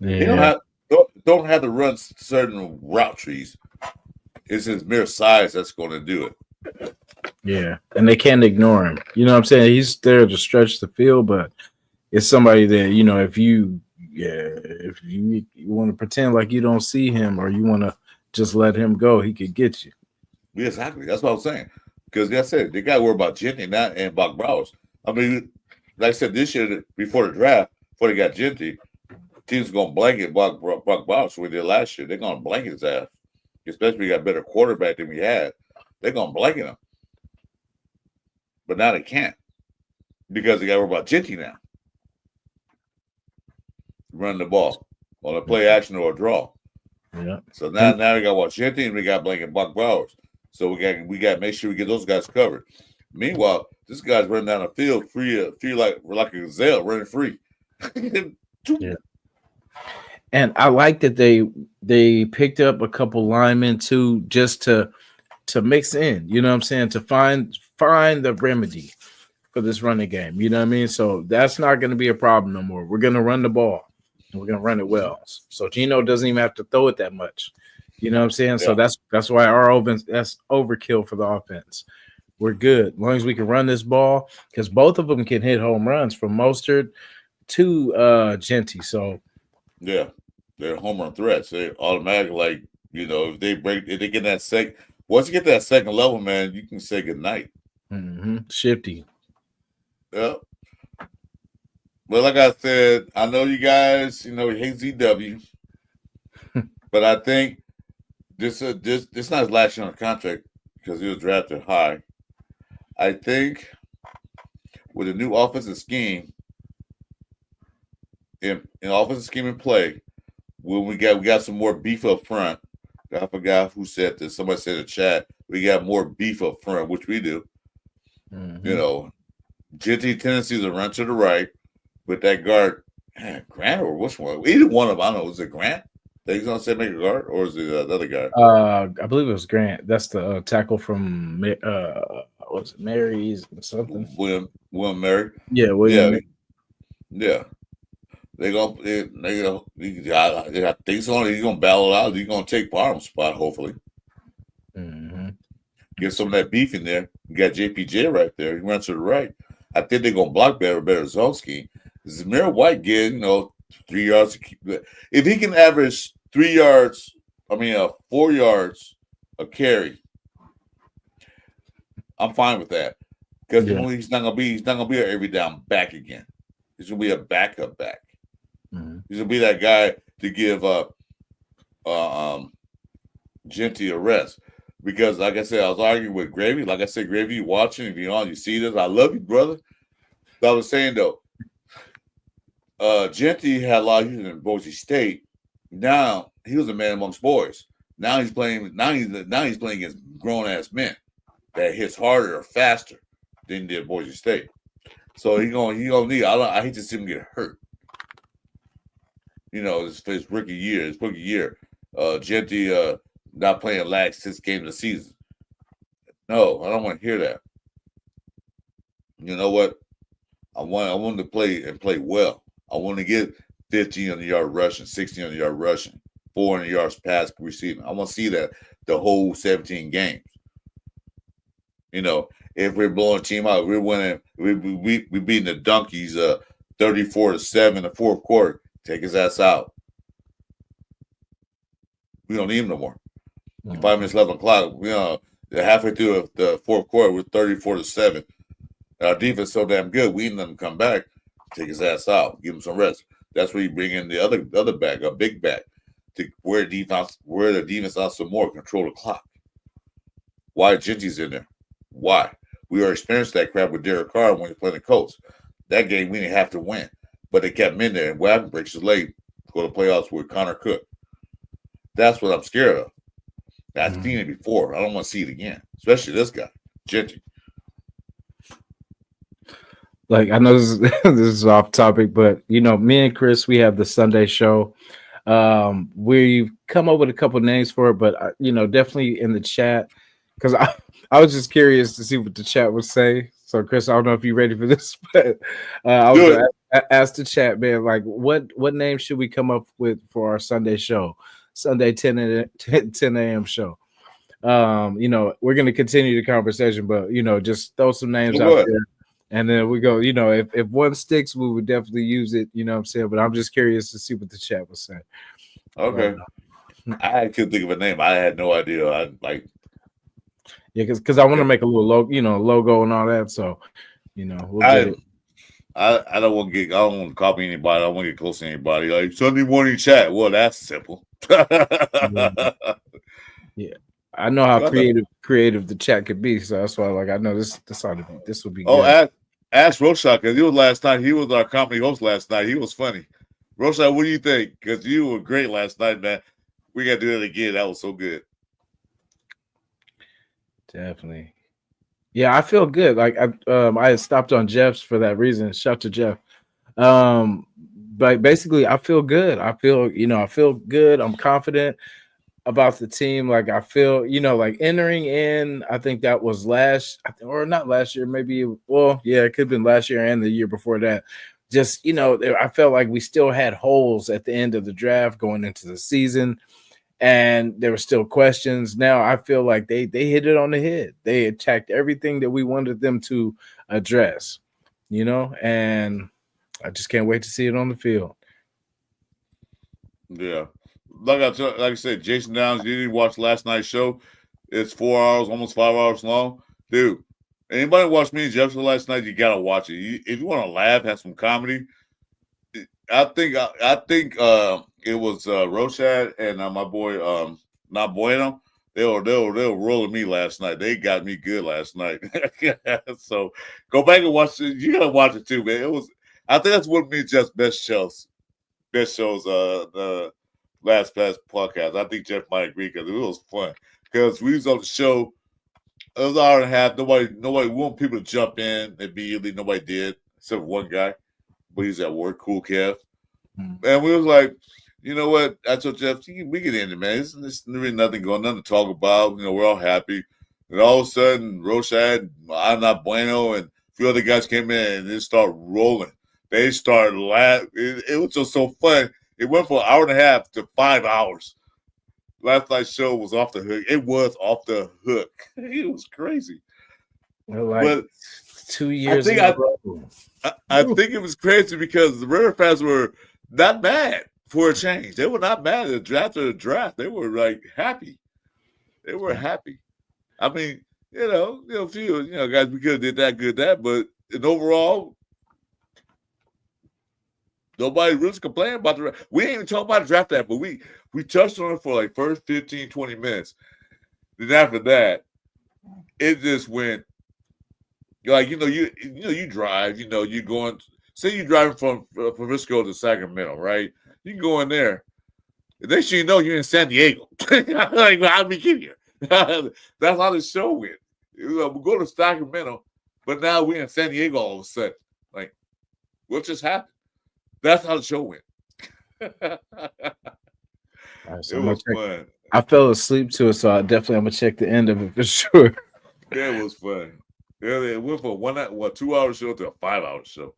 Yeah. Don't have to run certain route trees. It's his mere size that's going to do it. Yeah. And they can't ignore him. You know what I'm saying? He's there to stretch the field, but it's somebody that, if you want to pretend like you don't see him, or you want to just let him go, he could get you. Yeah, exactly. That's what I'm saying. Because like I said, they got to worry about Genty and Bach Bowers. I mean, like I said, this year, before the draft, before they got Genty, teams going to blanket Bach Bowers we did last year. They're going to blanket his ass. Especially we got a better quarterback than we had. They're going to blanket him. But now they can't. Because they got to worry about Genty now. Running the ball on a play action or a draw. Yeah. So now we got Genty and we got blanket Bach Bowers. So we got to make sure we get those guys covered. Meanwhile, this guy's running down the field free like a gazelle running free. Yeah. And I like that they picked up a couple linemen too, just to mix in. You know what I'm saying? To find the remedy for this running game. You know what I mean? So that's not going to be a problem no more. We're going to run the ball. And we're going to run it well. So Gino doesn't even have to throw it that much. You know what I'm saying? Yeah. So that's why our offense, that's overkill for the offense. We're good as long as we can run this ball, because both of them can hit home runs from Mostert to Genty. So yeah, they're home run threats. They automatically, like, if they get that second, once you get that second level, man, you can say goodnight. Shifty. Yeah. But like I said, I know you guys, hate ZW, but I think this not his last year on the contract because he was drafted high. I think with a new offensive scheme, in offensive scheme in play, when we got some more beef up front. I forgot who said this. Somebody said in the chat, we got more beef up front, which we do. Genty tendencies to run to the right with that guard. Man, Grant or which one? Either one of them. I don't know. Was it Grant that he's going to say make a guard, or is it the other guy? I believe it was Grant. That's the tackle from what's it, Mary's or something? William Mary. Yeah, William. Mary. Yeah. I think so. He's gonna battle it out. He's gonna take Parham's spot, hopefully. Get some of that beef in there. You got JPJ right there. He runs to the right. I think they're gonna block better zone scheme. Zamir White getting 3 yards. If he can average 4 yards a carry, I'm fine with that. Because he's not gonna be an every down back again. He's gonna be a backup back. He's gonna be that guy to give Genty a rest. Because like I said, I was arguing with Gravy. Like I said, Gravy, you watching, if you're on, you see this. I love you, brother. But I was saying though, Genty had a lot of years in Boise State. Now he was a man amongst boys. Now he's playing. Now he's playing against grown ass men that hits harder or faster than he did Boise State. So he gonna need. I hate to see him get hurt. His rookie year. Genty not playing last 6 games of the season. No, I don't want to hear that. You know what? I want to play well. I want to get 15 on the yard rushing, 16 on the yard rushing, 400 yards pass receiving. I want to see that the whole 17 games. If we're blowing a team out, we're winning. We beating the Donkeys 34-7 in the fourth quarter. Take his ass out. We don't need him no more. 5 minutes, 11 o'clock. Halfway through the fourth quarter, we're 34-7. Our defense is so damn good. We need them to come back, take his ass out, give him some rest. That's where you bring in the other back, a big back, to where the defense out some more, control the clock. Why Genty's in there? Why? We already experienced that crap with Derek Carr when he was playing the Colts. That game we didn't have to win, but they kept him in there. And what happened? Breaks his leg. Go to playoffs with Connor Cook. That's what I'm scared of. I've seen it before. I don't want to see it again, especially this guy, Genty. Like, I know this is off topic, but me and Chris, we have the Sunday show. We've come up with a couple names for it, but definitely in the chat, because I was just curious to see what the chat would say. So, Chris, I don't know if you're ready for this, but I was going to ask the chat, man, like, what name should we come up with for our Sunday show? Sunday 10 a.m. show. We're going to continue the conversation, but, just throw some names out there. And then we go, if one sticks, we would definitely use it. You know what I'm saying? But I'm just curious to see what the chat would say. Okay. I couldn't think of a name. I had no idea. Yeah, because I want to make a little logo and all that. So, we'll get it. I don't want to copy anybody. I don't want to get close to anybody. Like Sunday morning chat. Well, that's simple. Yeah. I know how creative the chat could be. So that's why, I know this would be good. Ask Roshan, because he was last night. He was our company host last night. He was funny. Roshan, what do you think? Because you were great last night, man. We got to do it again. That was so good. Definitely. Yeah, I feel good. Like I had stopped on Jeff's for that reason. Shout to Jeff. But basically, I feel good. I feel good. I'm confident about the team. Like I feel, like entering in. I think that was or not last year. Maybe. Well, yeah, it could have been last year and the year before that. Just I felt like we still had holes at the end of the draft going into the season, and there were still questions. Now I feel like they hit it on the head. They attacked everything that we wanted them to address, and I just can't wait to see it on the field. Yeah. Like I said, Jason Downs, you didn't watch last night's show. It's 4 hours, almost 5 hours long. Dude, anybody watch me and Jeff last night, you gotta watch it. If you want to laugh, have some comedy. I think it was Roshad and my boy not Bueno. They were rolling me last night. They got me good last night. So go back and watch it. You gotta watch it too, man. I think that's one of me and Jeff's best shows. The last podcast. I think Jeff might agree because it was fun. Because we was on the show, it was an hour and a half. Nobody wanted people to jump in immediately. Nobody did, except for one guy. But he's at work, cool Kev. And we was like, you know what? I told Jeff, we get in it, man. There's really nothing to talk about. We're all happy. And all of a sudden, Roshad, I'm not Bueno, and a few other guys came in and they started rolling. They started laughing. It was just so fun. It went from an hour and a half to 5 hours. Last night's show was off the hook. It was off the hook. It was crazy. But 2 years I think it was crazy because the River fans were not mad for a change. They were not mad at the draft or the draft. They were like happy. They were happy. I mean, a few, guys, we could have did that, but in overall, nobody really complained about the draft. We ain't even talk about the draft that, but we touched on it for like first 15, 20 minutes. Then after that, it just went like, you drive, you're going, say you're driving from Frisco to Sacramento, right? You can go in there. The next thing you know, you're in San Diego. Like, I'll be kidding you. That's how the show went. We go to Sacramento, but now we're in San Diego all of a sudden. Like, what just happened? That's how the show went. Right, so it was fun. I fell asleep to it, so I'm gonna check the end of it for sure. Yeah, it was fun. Yeah, it went from 2 hour show to a 5 hour show.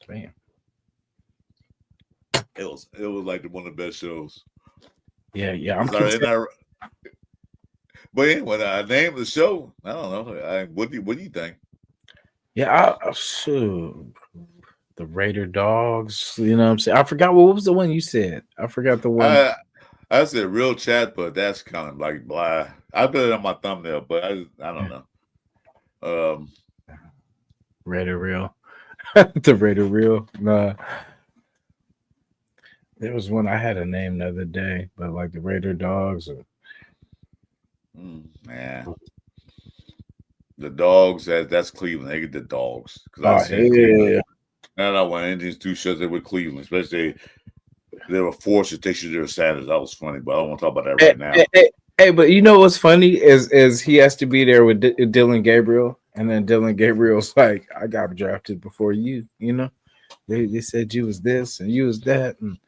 Man, it was like one of the best shows. Yeah. But anyway, I named the show. I don't know. What do you think? Yeah, the Raider Dogs. You know what I'm saying? I forgot what was the one you said. I forgot the one. I said real chat, but that's kind of like blah. I put it on my thumbnail, but I don't know. Raider Real. The Raider Real. Nah. There was one I had a name the other day, but like the Raider Dogs. The Dogs, that's Cleveland. They get the Dogs. Yeah. I don't want Indians do shows that with Cleveland, especially they were forced to take their status. That was funny, but I don't want to talk about that right now. Hey, but you know what's funny is he has to be there with Dylan Gabriel, and then Dylan Gabriel's like, I got drafted before you. They said you was this and you was that. And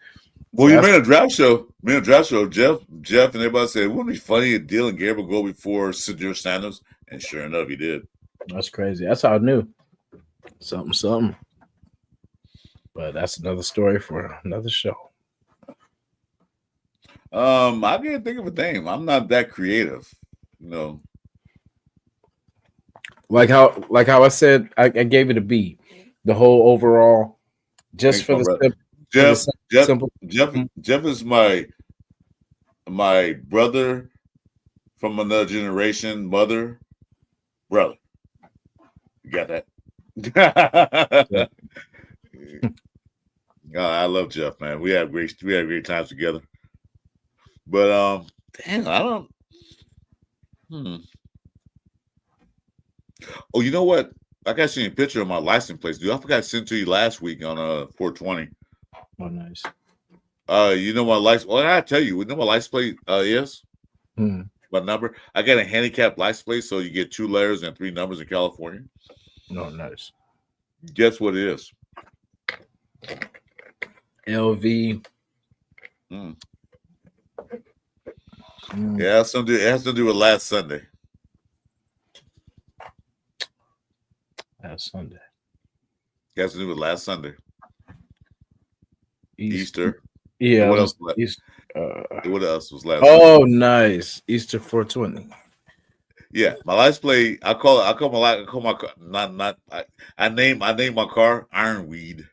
well, you made a draft show. Jeff, and everybody said, wouldn't it be funny if Dylan Gabriel go before Cedric Sanders? And sure enough, he did. That's crazy. That's how I knew. Something. But that's another story for another show. I can't think of a name. I'm not that creative, Like how I said, I gave it a B. The whole overall, just for the simple. Jeff is my brother from another generation, brother. You got that? Yeah. I love Jeff, man. We had great times together. But damn, I don't. Oh, you know what? I got you a picture of my license plate, dude. I forgot to send to you last week on 420. Oh, nice. You know my license. Well, I tell you, you know my license plate is. my number. I got a handicap license plate, so you get 2 letters and 3 numbers in California. No, nice. Guess what it is? LV. Mm. Mm. Yeah, it has to do with last Sunday. Last Sunday. It has to do with last Sunday. Easter. Yeah. And what else? What else was last Sunday? Oh, nice. Easter 420. Yeah, my license plate. I call my car. I name my car Ironweed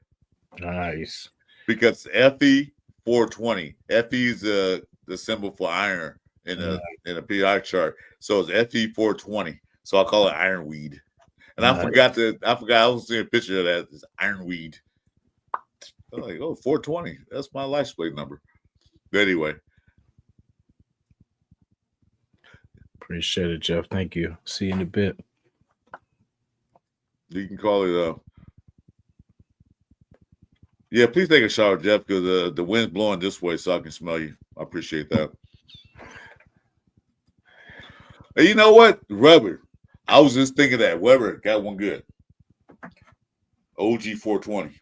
Nice. because FE 420. FE is the symbol for iron in a periodic chart. So it's FE 420. So I call it Ironweed. And Nice. I was seeing a picture of that. It's Ironweed. I'm like, oh, 420. That's my license plate number. But anyway. Appreciate it, Jeff. Thank you. See you in a bit. You can call it yeah, please take a shower, Jeff, because the wind's blowing this way so I can smell you. I appreciate that. And you know what? Rubber. I was just thinking that Weber got one good. OG 420.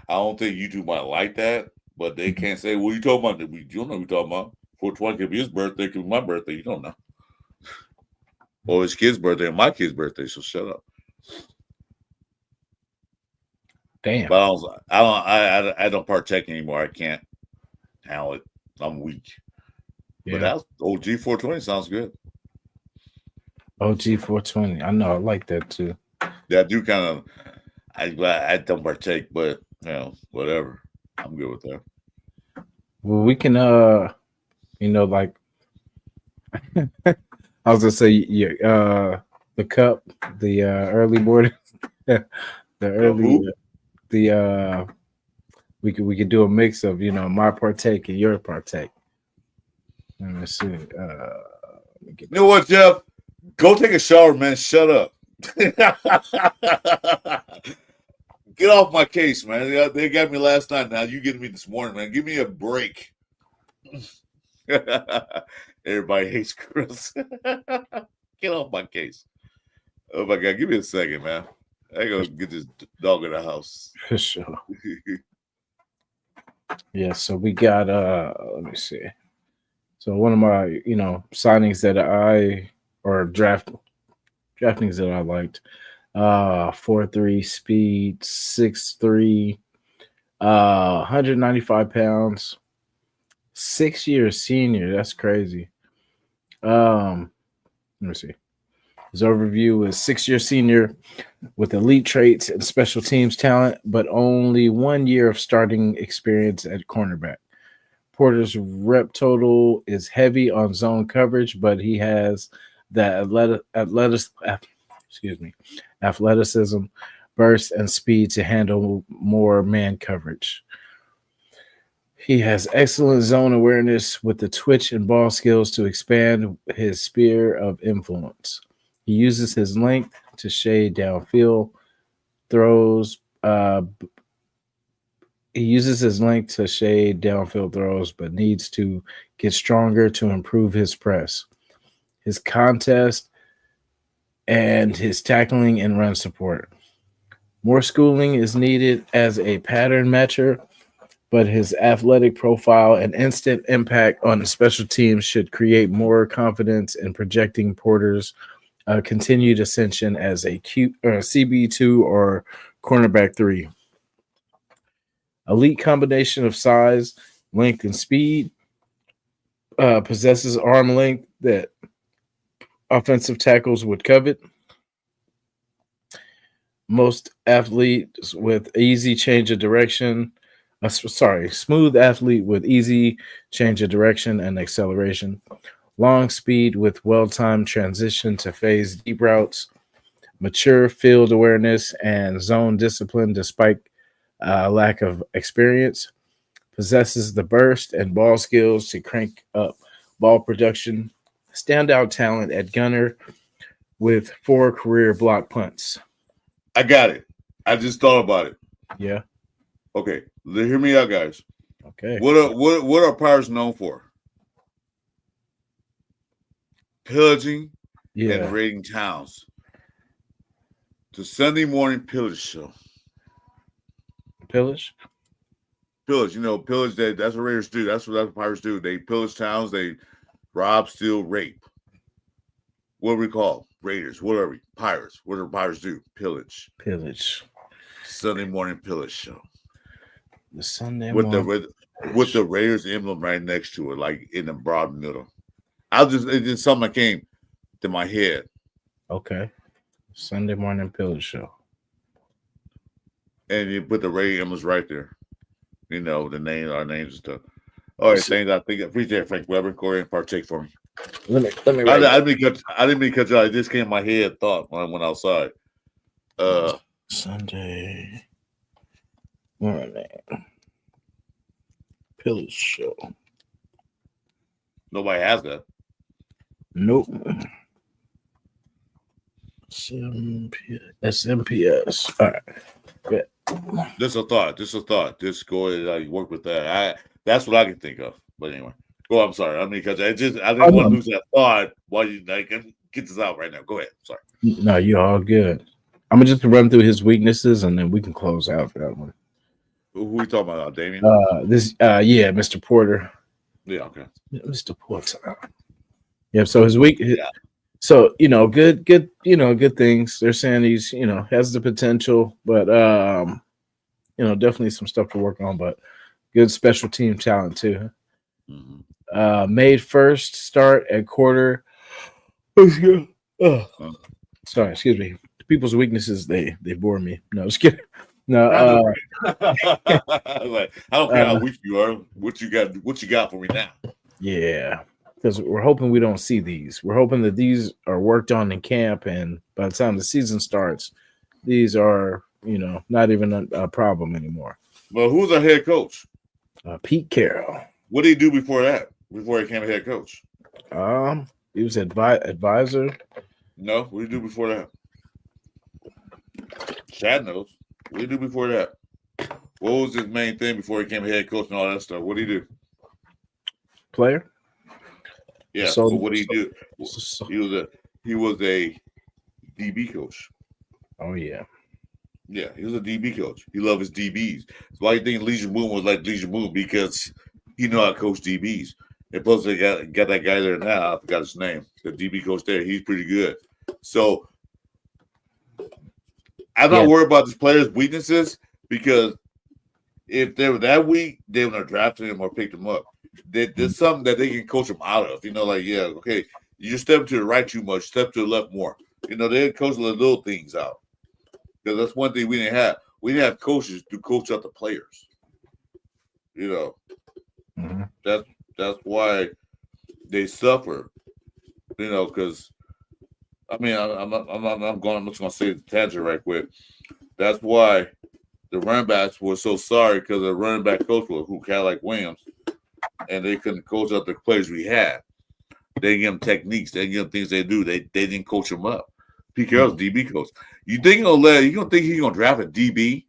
I don't think YouTube might like that, but they can't say, what are you talking about? You don't know what you're talking about. 420 could be his birthday, could be my birthday. You don't know. Or his kid's birthday and my kid's birthday, so shut up. Damn. But I don't partake anymore. I can't handle it. I'm weak. Yeah. But that's OG 420 sounds good. OG 420. I know. I like that too. Yeah, I do kind of. I don't partake, but whatever. I'm good with that. Well, we can like I was gonna say the cup, the early morning, the early we could do a mix of my partake and your partake. Let me see. You know what, Jeff? Go take a shower, man. Shut up. Get off my case, man. They got me last night. Now you getting me this morning, man. Give me a break. Everybody hates Chris. Get off my case. Oh my God, give me a second, man. I gotta get this dog in the house. For sure. Yeah, so we got let me see. So one of my, signings that draftings that I liked, 4.3 speed, 6'3", 195 pounds, 6-year senior. That's crazy. Let me see. His overview is 6-year senior with elite traits and special teams talent, but only 1 year of starting experience at cornerback. Porter's rep total is heavy on zone coverage, but he has the athleticism, burst, and speed to handle more man coverage. He has excellent zone awareness with the twitch and ball skills to expand his sphere of influence. He uses his length to shade downfield throws. But needs to get stronger to improve his press, his contest, and his tackling and run support. More schooling is needed as a pattern matcher, but his athletic profile and instant impact on the special teams should create more confidence in projecting Porter's continued ascension as a CB2 or cornerback 3. Elite combination of size, length, and speed. Possesses arm length that offensive tackles would covet. Most athletes with easy change of direction. Smooth athlete with easy change of direction and acceleration. Long speed with well-timed transition to phase deep routes. Mature field awareness and zone discipline despite lack of experience. Possesses the burst and ball skills to crank up ball production. Standout talent at gunner with 4 career block punts. I got it. I just thought about it. Yeah. Okay, hear me out, guys. Okay. What are pirates known for? Pillaging and Yeah. raiding towns. The Sunday morning pillage show. Pillage. Pillage, pillage. That's what raiders do. That's what pirates do. They pillage towns. They rob, steal, rape. What do we call raiders? What are we? Pirates. What do pirates do? Pillage. Pillage. Sunday morning pillage show. The Sunday With morning. with the Raiders emblem right next to it, like in the broad middle. It's just something that came to my head. Okay. Sunday morning pillage show. And you put the Raider emblems right there. The name, our names and stuff. All right, things I think. Appreciate it, Frank Weber. Go ahead and partake for me. Let me I didn't mean to cut you out. It just came in my head thought when I went outside. Sunday morning pillage show. Nobody has that. Nope. SMPS. All right. Good. This a thought. Just go ahead and work with that. That's what I can think of. But anyway. Oh, I'm sorry. I mean, because I didn't want to lose that thought while you get this out right now. Go ahead. Sorry. No, you're all good. I'm gonna just run through his weaknesses and then we can close out for that one. Who we talking about, Damien? Mr. Porter. Yeah, okay. Mr. Porter. Yeah, so his weak so good things. They're saying he's has the potential, but definitely some stuff to work on, but good special team talent too. Mm-hmm. Made first start at quarter. Sorry, excuse me. People's weaknesses, they bore me. No, just kidding. No, I don't care how weak you are. What you got for me now? Yeah, because we're hoping we don't see these. We're hoping that these are worked on in camp, and by the time the season starts, these are not even a problem anymore. Well, who's our head coach? Pete Carroll. What did he do before that? Before he became a head coach? He was advisor. No, what did he do before that? Chad knows. What did he do before that? What was his main thing before he became a head coach and all that stuff? What did he do? Player. Yeah. So what did he do? He was a DB coach. Oh yeah. Yeah, he was a DB coach. He loved his DBs. That's why you think Legion Boom was like Legion Boom, because he knew how to coach DBs. And plus they got that guy there now. I forgot his name. The DB coach there. He's pretty good. So I'm not worried about this player's weaknesses, because if they were that weak, they would have drafted him or picked him up. There's something that they can coach him out of. Okay, you step to the right too much, step to the left more. They coach the little things out. Because that's one thing we didn't have. We didn't have coaches to coach out the players. Mm-hmm. That's why they suffer. Because I'm just gonna say the tangent right quick. That's why the running backs were so sorry, because the running back coach was Cadillac Williams, and they couldn't coach up the players we had. They didn't give them techniques. They didn't give them things they do. They didn't coach them up. Pete Carroll's DB coach. You think he's gonna draft a DB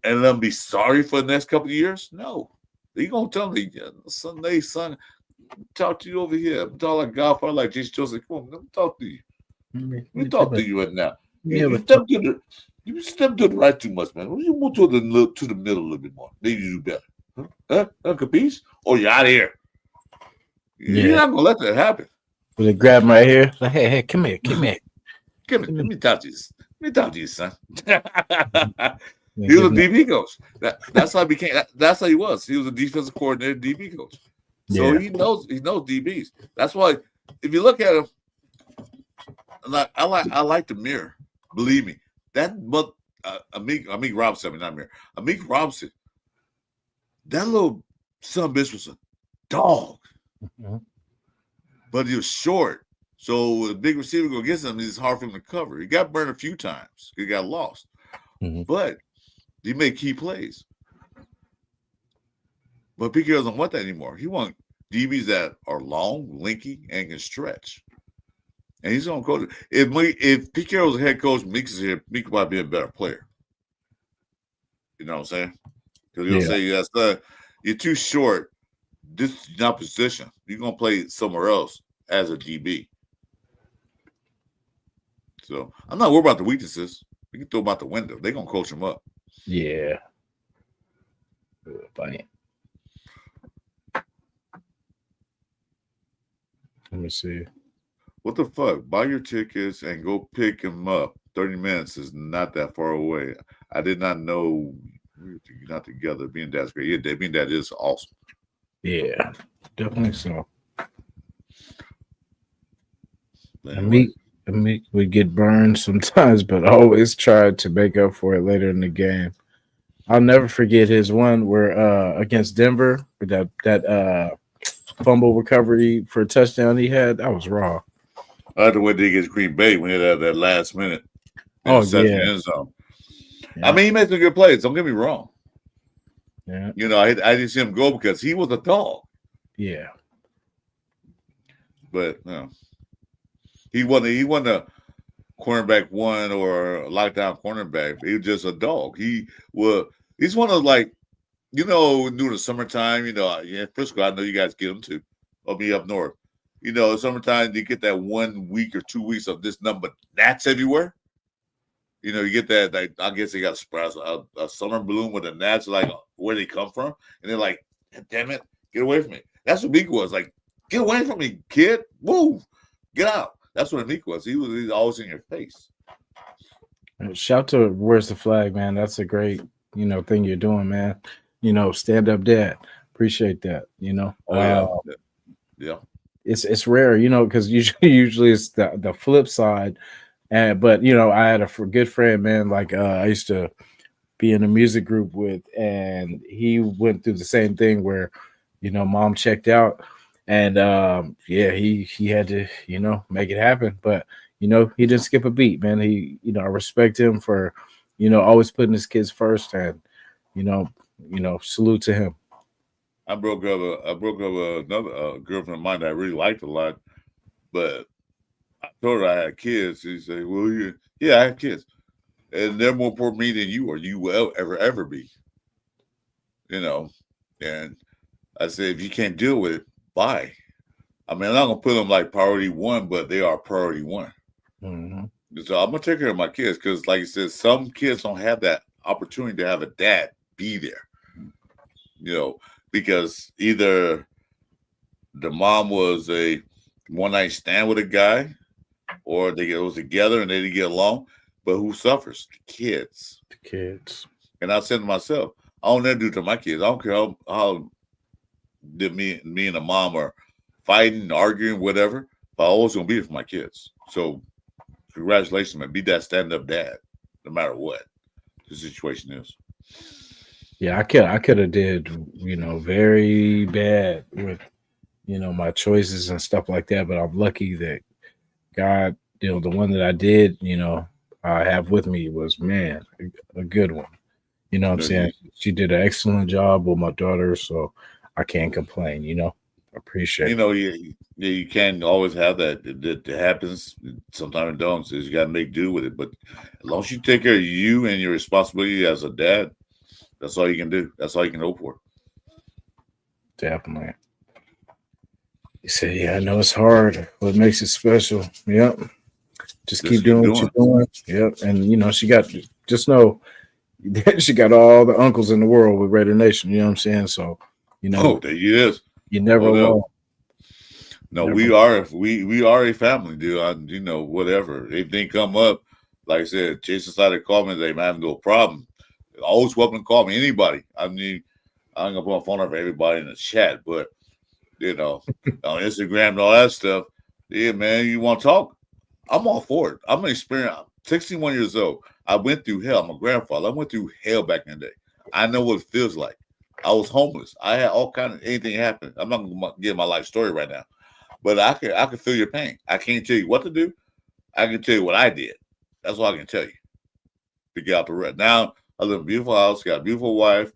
and let him be sorry for the next couple of years? No. He's gonna tell me, son, talk to you over here. I'm talking like Godfather, like Jason Joseph. Come on, let me talk to you. Let me talk to you right now. You step to the right too much, man. You move to the middle a little bit more. Maybe you do better. Huh? Capiche? Oh, you're out of here. Yeah. You're not gonna let that happen. Will they grab him right here? Like, hey, come here. Let me talk to you, son. He was a DB coach. That's how he became. That's how he was. He was a defensive coordinator, DB coach. So he knows DBs. That's why if you look at him, I like the mirror. Believe me, but Amik Robinson, not mirror. Amik Robinson, that little son of a bitch was a dog, but he was short. So the big receiver go against him, it's hard for him to cover. He got burned a few times. He got lost. Mm-hmm. But he made key plays. But Pete Carroll doesn't want that anymore. He wants DBs that are long, lanky, and can stretch. And he's going to coach. If Pete Carroll's a head coach, Meek is here, Meek might be a better player. You know what I'm saying? Because he'll say, You're too short. This is not position. You're gonna play somewhere else as a DB. So I'm not worried about the weaknesses. We can throw them out the window. They're gonna coach him up. Yeah. Funny. Let me see. What the fuck? Buy your tickets and go pick him up. 30 minutes is not that far away. I did not know we were not together. Being dad's great. Yeah, being dad is awesome. Yeah, definitely so. Anyway. And me would get burned sometimes, but I always tried to make up for it later in the game. I'll never forget his one where against Denver with that fumble recovery for a touchdown he had. That was raw. I like the way they get Green Bay when he had that last minute Oh interception yeah. in the zone. Yeah. I mean, he made some good plays. Don't get me wrong. Yeah. You know, I didn't see him go because he was a dog. Yeah. But no, he wasn't a cornerback one or a lockdown cornerback. He was just a dog. He's one of like, you know, during the summertime, you know, yeah, Frisco, I know you guys get them too. Or me up north. You know, summertime you get that 1 week or 2 weeks of this number gnats everywhere. You know, you get that, like, I guess they got a summer bloom with the gnats, like where they come from. And they're like, damn it, get away from me. That's what Meek was. Like, get away from me, kid. Move. Get out. That's what Meek was. He's always in your face. Shout to Where's the Flag, man. That's a great, thing you're doing, man. Stand up dad. Appreciate that, Oh, yeah. Yeah. It's rare, because usually it's the flip side. But I had a good friend, man. Like I used to be in a music group with, and he went through the same thing where, mom checked out, and yeah, he had to, make it happen. But he didn't skip a beat, man. He, I respect him for, always putting his kids first, and salute to him. I broke up another girlfriend of mine that I really liked a lot, but I told her I had kids. She said, "Well, yeah, I have kids, and they're more important to me than you or you will ever be." You know, and I said, if you can't deal with it, bye. I mean, I'm not gonna put them like priority one, but they are priority one. Mm-hmm. So I'm gonna take care of my kids because, like you said, some kids don't have that opportunity to have a dad be there. You know, because either the mom was a one night stand with a guy, or they was together and they didn't get along. But who suffers? The kids. The kids. And I said to myself, I don't never do to my kids. I don't care how me and the mom are fighting, arguing, whatever. But I always gonna be there for my kids. So congratulations, man. Be that stand up dad, no matter what the situation is. Yeah, I could have did, very bad with, my choices and stuff like that. But I'm lucky that God, the one that I did, have with me was, man, a good one. You know what I'm saying? She did an excellent job with my daughter, so I can't complain, Appreciate You it. know, you can't always have that. That happens. Sometimes it don't. So you got to make do with it. But as long as you take care of you and your responsibility as a dad, that's all you can do. That's all you can hope for. Definitely. You said, yeah, I know it's hard. What makes it special? Yep. Just keep doing what you're doing. Yep. And she got just know she got all the uncles in the world with Raider Nation. You know what I'm saying? So, There he is. you're never alone. No, we are a family, dude. Whatever. If they come up, like I said, Jason started calling me, they have no problem. Always welcome to call me. Anybody. I mean, I'm gonna put my phone up for everybody in the chat, but on Instagram and all that stuff. Yeah, man, you want to talk? I'm all for it. I'm an experienced. 61 years old. I went through hell. I'm a grandfather. I went through hell back in the day. I know what it feels like. I was homeless. I had all kind of anything happen. I'm not gonna give my life story right now, but I can feel your pain. I can't tell you what to do. I can tell you what I did. That's all I can tell you to get out the rut. Now I live in a beautiful house. Got a beautiful wife.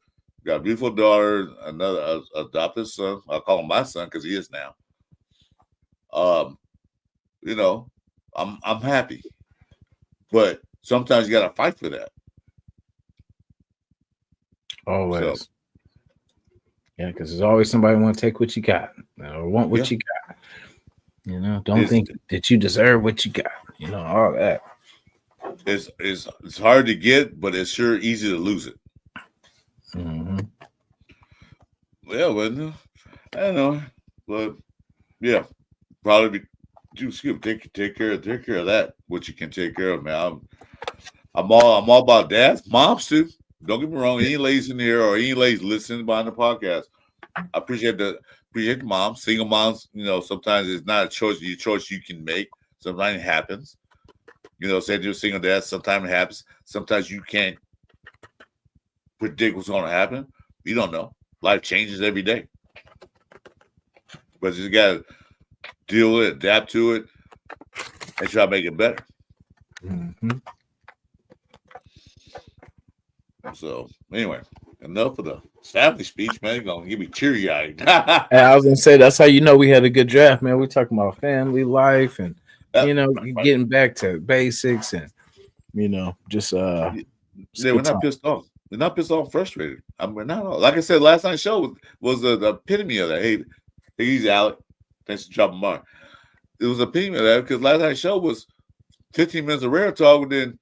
Got a beautiful daughter. Another adopted son. I call him my son because he is now. Um, I'm happy. But sometimes you got to fight for that. Always. So, Yeah, because there's always somebody want to take what you got or want what you got. You know, don't think that you deserve what you got. You know, all that. It's hard to get, but it's sure easy to lose it. Mm-hmm. Yeah, well, I don't know, but yeah, probably take care of that. What you can take care of, man. I'm all about dads, moms too. Don't get me wrong. Any ladies in here or any ladies listening behind the podcast, I appreciate the moms, single moms. You know, sometimes it's not a choice you can make. Sometimes it happens. You know, say you're a single dad, sometimes it happens. Sometimes you can't predict what's going to happen. You don't know. Life changes every day. But you got to deal with it, adapt to it, and try to make it better. Mm-hmm. So, anyway, enough of the family speech, man. You're going to give me teary-eyed. And I was going to say, that's how you know we had a good draft, man. We're talking about family life and, you know, getting back to basics and, you know, just yeah, we're not pissed off. We're not pissed off, frustrated. We're not. Like I said, last night's show was the epitome of that. Hey, easy, Alec. Thanks for dropping by. It was the epitome of that because last night's show was 15 minutes of rare talk, and then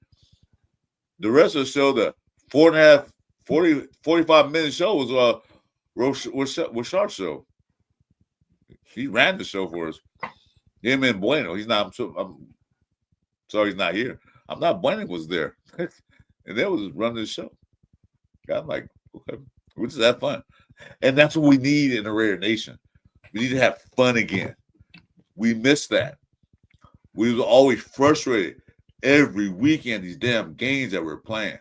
the rest of the show, the 45-minute show was Rashard's show. He ran the show for us. Him and Bueno. He's not. I'm sorry he's not here. I'm not. Bueno was there, and they was running the show. I'm like, okay, we just have fun, and that's what we need in a Rare Nation. We need to have fun again. We miss that. We was always frustrated every weekend. These damn games that we're playing,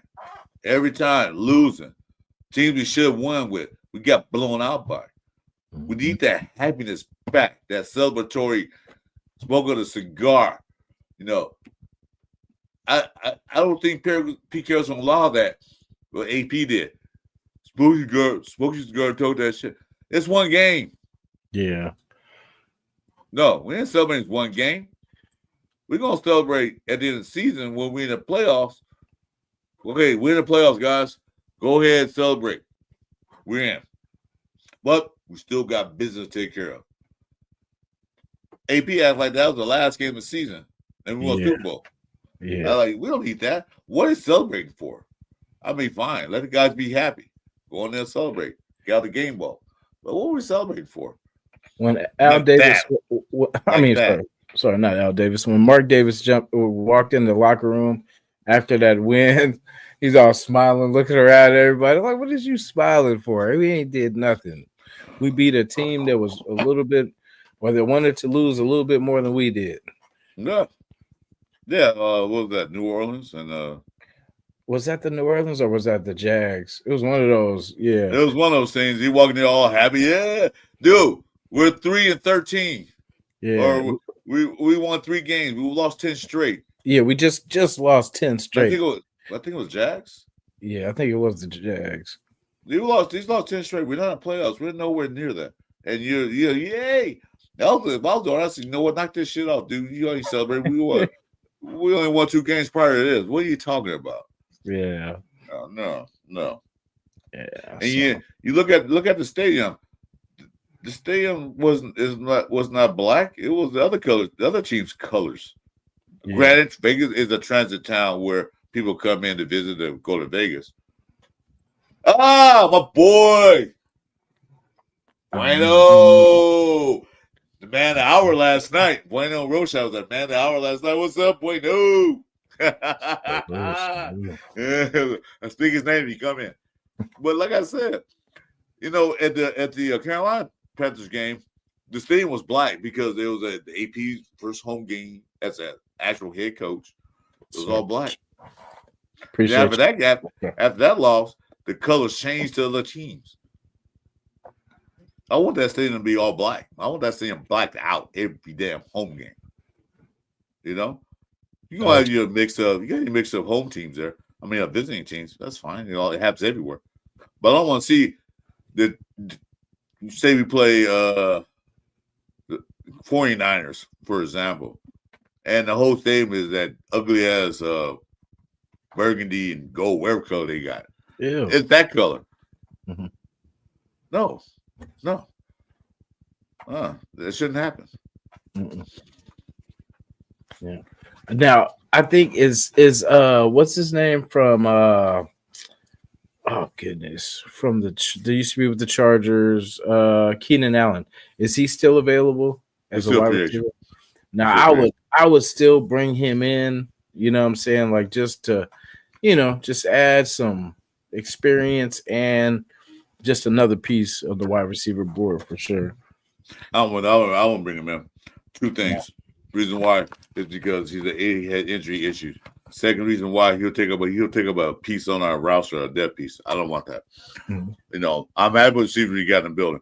every time losing teams we should have won with, we got blown out by. We need that happiness back, that celebratory smoke of the cigar. You know, I don't think Pete Carroll's gonna allow that. What AP did. Smokey's girl told that shit. It's one game. Yeah. No, we didn't celebrate one game. We're gonna celebrate at the end of the season when we're in the playoffs. Okay, we're in the playoffs, guys. Go ahead and celebrate. We're in. But we still got business to take care of. AP acted like that was the last game of the season, and we won Super Bowl. Yeah. We don't need that. What is celebrating for? I mean, fine. Let the guys be happy. Go in there and celebrate. Get out the game ball. But what were we celebrating for? When Al Davis, sorry, not Al Davis. When Mark Davis walked in the locker room after that win, he's all smiling, looking around at everybody. Like, what is you smiling for? We ain't did nothing. We beat a team that was a little bit, or they wanted to lose a little bit more than we did. Yeah. Yeah. What was that? New Orleans and was that the New Orleans or was that the Jags? It was one of those. Yeah. It was one of those things. He walking there all happy. Yeah, dude, we're 3-13. Yeah. Or we won 3 games. We lost 10 straight. Yeah, we just lost 10 straight. I think it was Jags. Yeah, I think it was the Jags. He's lost 10 straight. We're not in playoffs. We're nowhere near that. And you're yay. If I was doing, I said, you know what, knock this shit off, dude. You already celebrate. We only won 2 games prior to this. What are you talking about? Yeah. No. Yeah. And you look at the stadium. The stadium was not black. It was the other colors, the other team's colors. Yeah. Granted, Vegas is a transit town where people come in to visit and go to Vegas. Ah, my boy. Bueno. The man of the hour last night. Bueno Rocha was the man of the hour last night. What's up, Bueno? I speak his name if you come in. But like I said, you know, at the Carolina Panthers game, the stadium was black because it was the AP's first home game as an actual head coach. It was all black. After that loss, the colors changed to other teams. I want that stadium to be all black. I want that stadium blacked out every damn home game. You know? You can have your mix of home teams there. I mean, visiting teams. That's fine. You know, it happens everywhere. But I don't want to see say we play the 49ers, for example, and the whole thing is that ugly ass burgundy and gold, whatever color they got. Ew. It's that color. Mm-hmm. No, No. That shouldn't happen. Mm-mm. Yeah. Now I think is what's his name from oh goodness, from they used to be with the Chargers, Keenan Allen. Is he still available He's as a still wide free receiver? agent. He's Now still free agent. I would still bring him in, you know what I'm saying? Like just to, just add some experience and just another piece of the wide receiver board for sure. I won't bring him in. Two Yeah. things. Reason why is because he had injury issues. Second reason why he'll take up a piece on our roster, a debt piece. I don't want that. Mhm. I'm happy with the receiver we got in the building.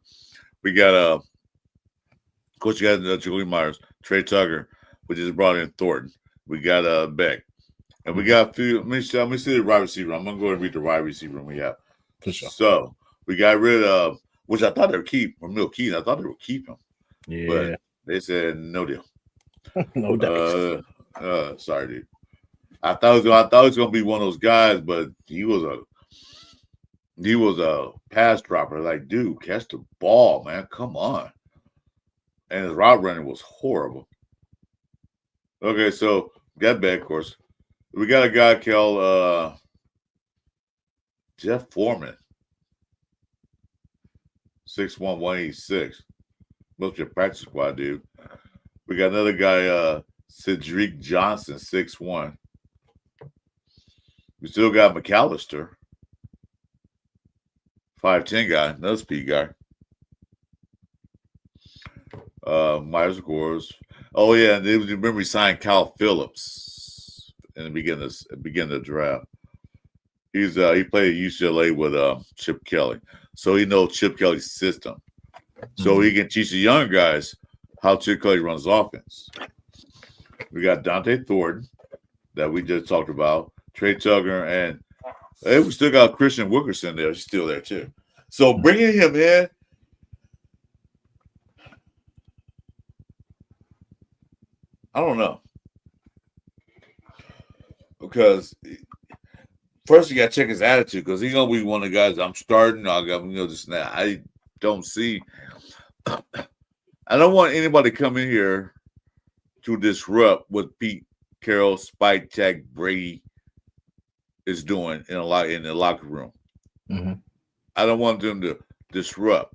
We got coach, you got Julie Myers, Trey Tucker. We just brought in Thornton. We got Beck, and we got a few. Let me see the wide receiver. I'm gonna go and read the wide receiver we have. For sure. So we got rid of, which I thought they would keep, Ramil Keaton. I thought they would keep him, Yeah. but they said no deal. No doubt. Sorry, dude. I thought he was gonna be one of those guys, but he was a pass dropper. Like, dude, catch the ball, man. Come on. And his route running was horrible. Okay, so got back, of course. We got a guy called Jeff Foreman, 6'1", 186. Must be a practice squad, dude. We got another guy, Cedric Johnson, 6'1". We still got McAllister, 5'10" guy, another speed guy. Myers, of course. Oh yeah, and remember we signed Kyle Phillips in the beginning of the draft. He played at UCLA with Chip Kelly, so he knows Chip Kelly's system. So he can teach the young guys how Chip Kelly runs offense. We got Dante Thornton that we just talked about, Trey Tucker, and we still got Christian Wilkerson there. He's still there too. So bringing him in, I don't know, because first you got to check his attitude, because he's gonna be one of the guys I'm starting. I got this and that. I don't see. I don't want anybody to come in here to disrupt what Pete Carroll, Spike, Jack, Brady is doing in the locker room. Mm-hmm. I don't want them to disrupt.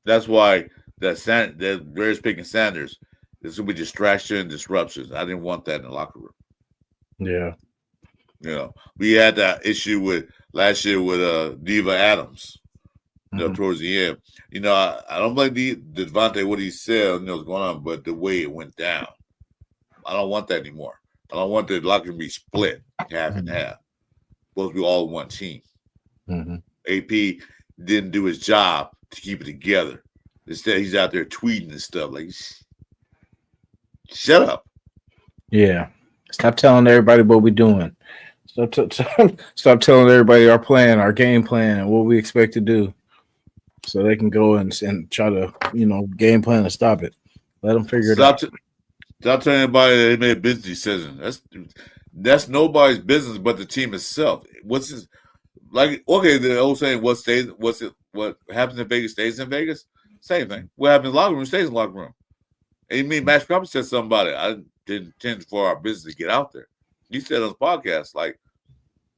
That's why that Bears picking Sanders. There's gonna be distraction and disruptions. I didn't want that in the locker room. Yeah. We had that issue last year with Diva Adams. Towards the end. I don't blame Devontae what he said, what's going on, but the way it went down. I don't want that anymore. I don't want the locker room to be split half and half. Supposed to be all one team. Mm-hmm. AP didn't do his job to keep it together. Instead, he's out there tweeting and stuff like, shut up. Yeah. Stop telling everybody what we're doing. Stop telling everybody our plan, our game plan, and what we expect to do. So they can go and try to, game plan to stop it. Let them figure it out. Stop telling anybody that they made a business decision. That's nobody's business but the team itself. What's this? Like, okay, the old saying, what happens in Vegas stays in Vegas? Same thing. What happens in the locker room stays in the locker room. And you mean Max Crawford said something about it. I didn't intend for our business to get out there. He said on the podcast, like,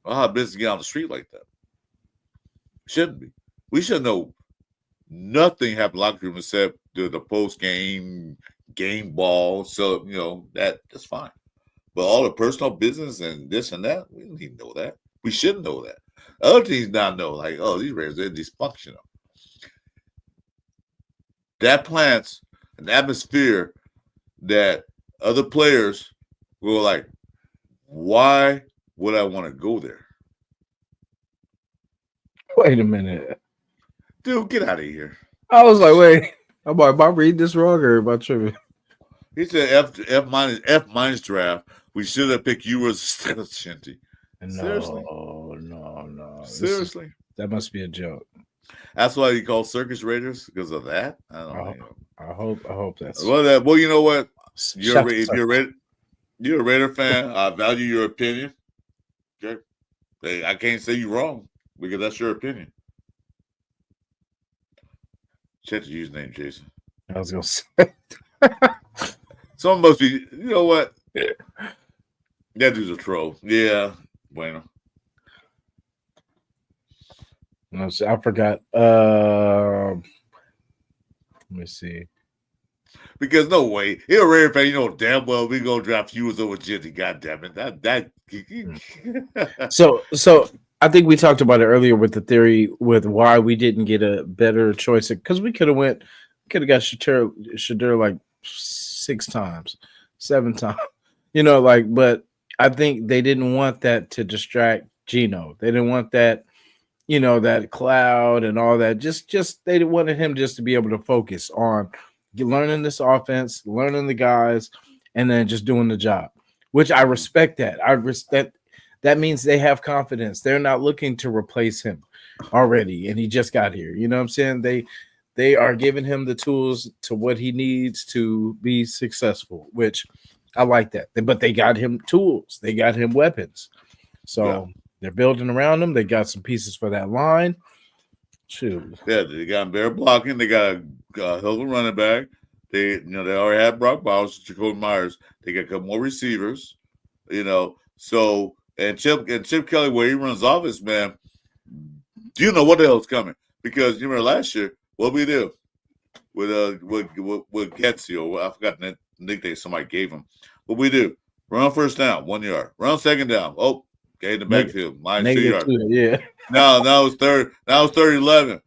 how business get on the street like that? Shouldn't be. We should know nothing happened in the locker room except the post game ball. So that's fine. But all the personal business and this and that, we don't need to know that. We shouldn't know that. Other teams now know, like, oh, these Raiders, they're dysfunctional. That plants an atmosphere that other players will like, why would I want to go there? Wait a minute. Dude, get out of here. I was like, wait, am I reading this wrong or am I tripping? He said F minus draft. We should have picked you instead of Shinty. Seriously? No. Seriously? That must be a joke. That's why you call Circus Raiders because of that. I don't know. I hope that's well. You know what? You're a Raider fan. I value your opinion. Okay, I can't say you're wrong because that's your opinion. Check the username, Jason. I was gonna say. Someone must be. You know what? That dude's a troll. Yeah. Bueno. No, I forgot. Let me see. Because no way. He'll Raider fan, you know damn well we gonna draft Hughes over Jitty. God damn it. That So I think we talked about it earlier with the theory with why we didn't get a better choice because we could have got Shadur like 6 times, 7 times, but I think they didn't want that to distract Geno. They didn't want that, that cloud and all that. Just they wanted him just to be able to focus on learning this offense, learning the guys, and then just doing the job, which I respect that. That means they have confidence. They're not looking to replace him already, and he just got here. You know what I'm saying? They are giving him the tools to what he needs to be successful, which I like that. But they got him tools. They got him weapons. So they're building around him. They got some pieces for that line. Shoot. Yeah, they got better blocking. They got a hell of a running back. They already had Brock Bowers, Jacoby Myers. They got a couple more receivers. So and Chip Kelly, where he runs offense, man, do you know what the hell's coming? Because you remember last year, what we do with Getsy, or I forgot the nickname somebody gave him. What we do? Run first down, 1 yard. Run second down. Oh, okay, in the backfield, minus 2 yards. Yeah. Now it's third. Now it's 3rd-11.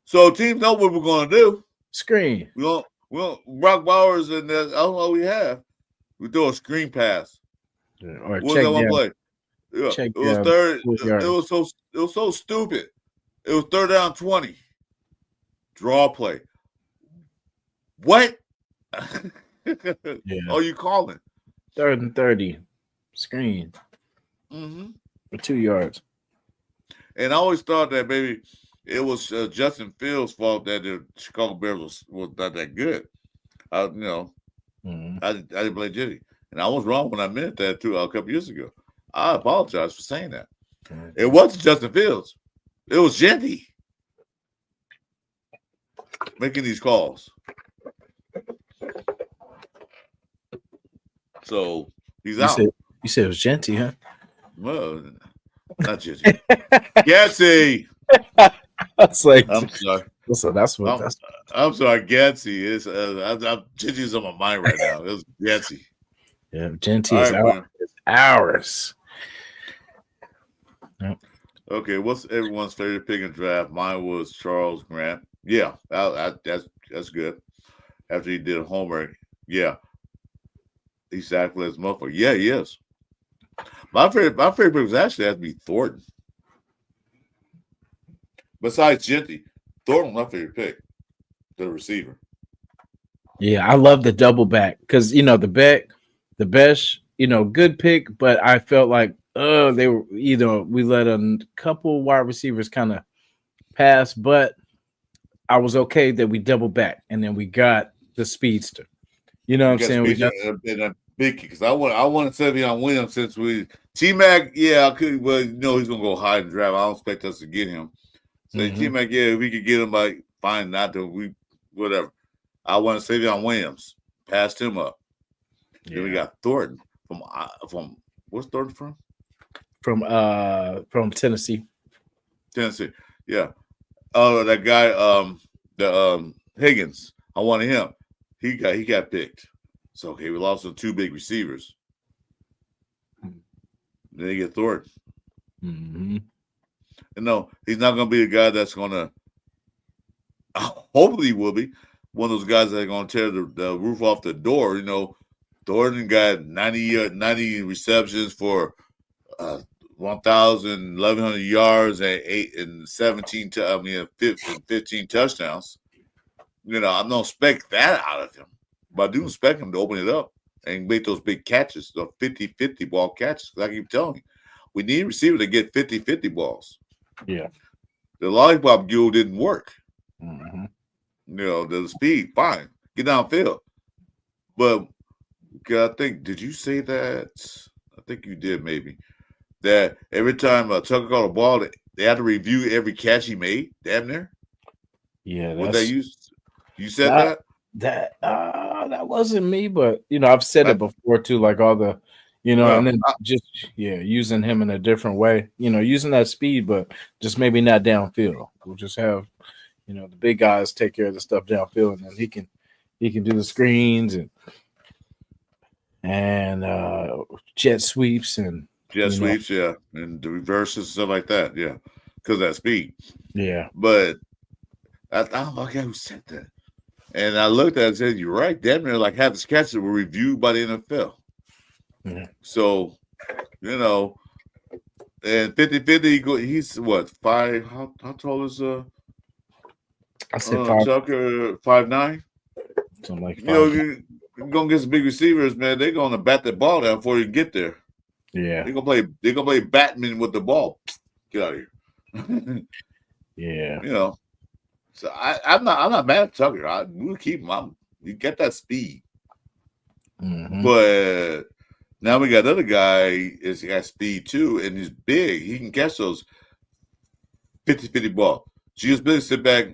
So teams know what we're going to do. Screen. We don't Brock Bowers, and that's all we have. We throw a screen pass. Yeah, or what was that one play? Yeah, check it was third. It was so stupid. It was 3rd down 20. Draw play. What? Yeah. Are you calling? 3rd and 30. Screen. For 2 yards. And I always thought that maybe it was Justin Fields' fault that the Chicago Bears was not that good. I didn't blame Jitty. And I was wrong when I meant that too a couple years ago. I apologize for saying that. It wasn't Justin Fields. It was Jenty making these calls. So he's out. You said it was Genty, huh? Well, not Jenty. Gatsy. That's like I'm sorry. So that's what I'm sorry, Gatsy is. Genty's on my mind right now. It was Gatsy. Yeah, Genty is ours. Yep. Okay, what's everyone's favorite pick in draft? Mine was Charles Grant. Yeah, that's good. After he did homework, yeah, he's exactly as motherfucker. Yeah, he is. My favorite pick was actually has to be Thornton. Besides Genty, Thornton my favorite pick, the receiver. Yeah, I love the double back because the best, good pick, but I felt like they were we let a couple wide receivers kind of pass, but I was okay that we double back and then we got the speedster. You know what I'm saying? We got a big because I wanted Savion Williams since we T-Mac. Yeah, I could. Well, he's gonna go high in the draft. I don't expect us to get him. So T-Mac, yeah, if we could get him, like fine, not to whatever. I wanted Savion Williams, passed him up. Yeah. Then we got Thornton from where's Thornton from? From Tennessee. Tennessee, yeah. Oh, that guy, Higgins. I wanted him. He got picked. So okay, we lost the 2 big receivers. Then you get Thornton. And no, he's not going to be a guy that's going to. Hopefully, he will be one of those guys that are going to tear the roof off the door. Thornton got 90 receptions for 1,000, 1,100 yards and 15 touchdowns. I don't expect that out of him, but I do expect him to open it up and make those big catches, the 50-50 ball catches. I keep telling you, we need a receiver to get 50-50 balls. Yeah. The lollipop duel didn't work. The speed, fine. Get downfield. But I think, did you say that? I think you did maybe. That every time Tucker caught a ball, they had to review every catch he made, damn near. Yeah. What they used? You said that? That wasn't me, but I've said it before too, like all the and then just using him in a different way, using that speed, but just maybe not downfield. We'll just have the big guys take care of the stuff downfield, and then he can do the screens and jet sweeps and sweeps, yeah, and the reverses and stuff like that, yeah, because of that speed. Yeah, but I don't know who said that, and I looked at it and said, "You're right, damn near like half his catches were reviewed by the NFL." Yeah. So, and 50-50, he's what, 5? How tall is I said 5. Tucker? 5'9"? Something like 5. You're gonna get some big receivers, man. They're gonna bat the ball down before you get there. Yeah, they're gonna play Batman with the ball. Get out of here. Yeah. So I'm not mad at Tucker. We'll keep him. You get that speed. Mm-hmm. But now we got another guy is got speed too, and he's big. He can catch those 50-50 ball. She just really sit back.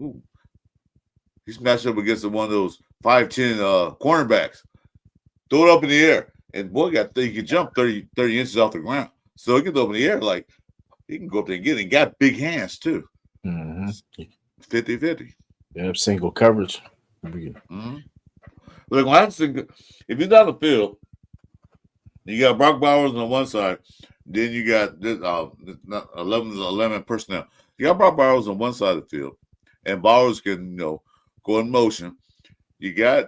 Ooh. He's matched up against one of those 5'10" cornerbacks. Throw it up in the air. And boy he can jump 30 inches off the ground. So he can throw up in the air like he can go up there and get it. He got big hands too. Mm-hmm. 50-50. Yeah, single coverage. Mm-hmm. Look, if you're down the field, you got Brock Bowers on one side, then you got this 11 personnel. You got Brock Bowers on one side of the field, and Bowers can go in motion. You got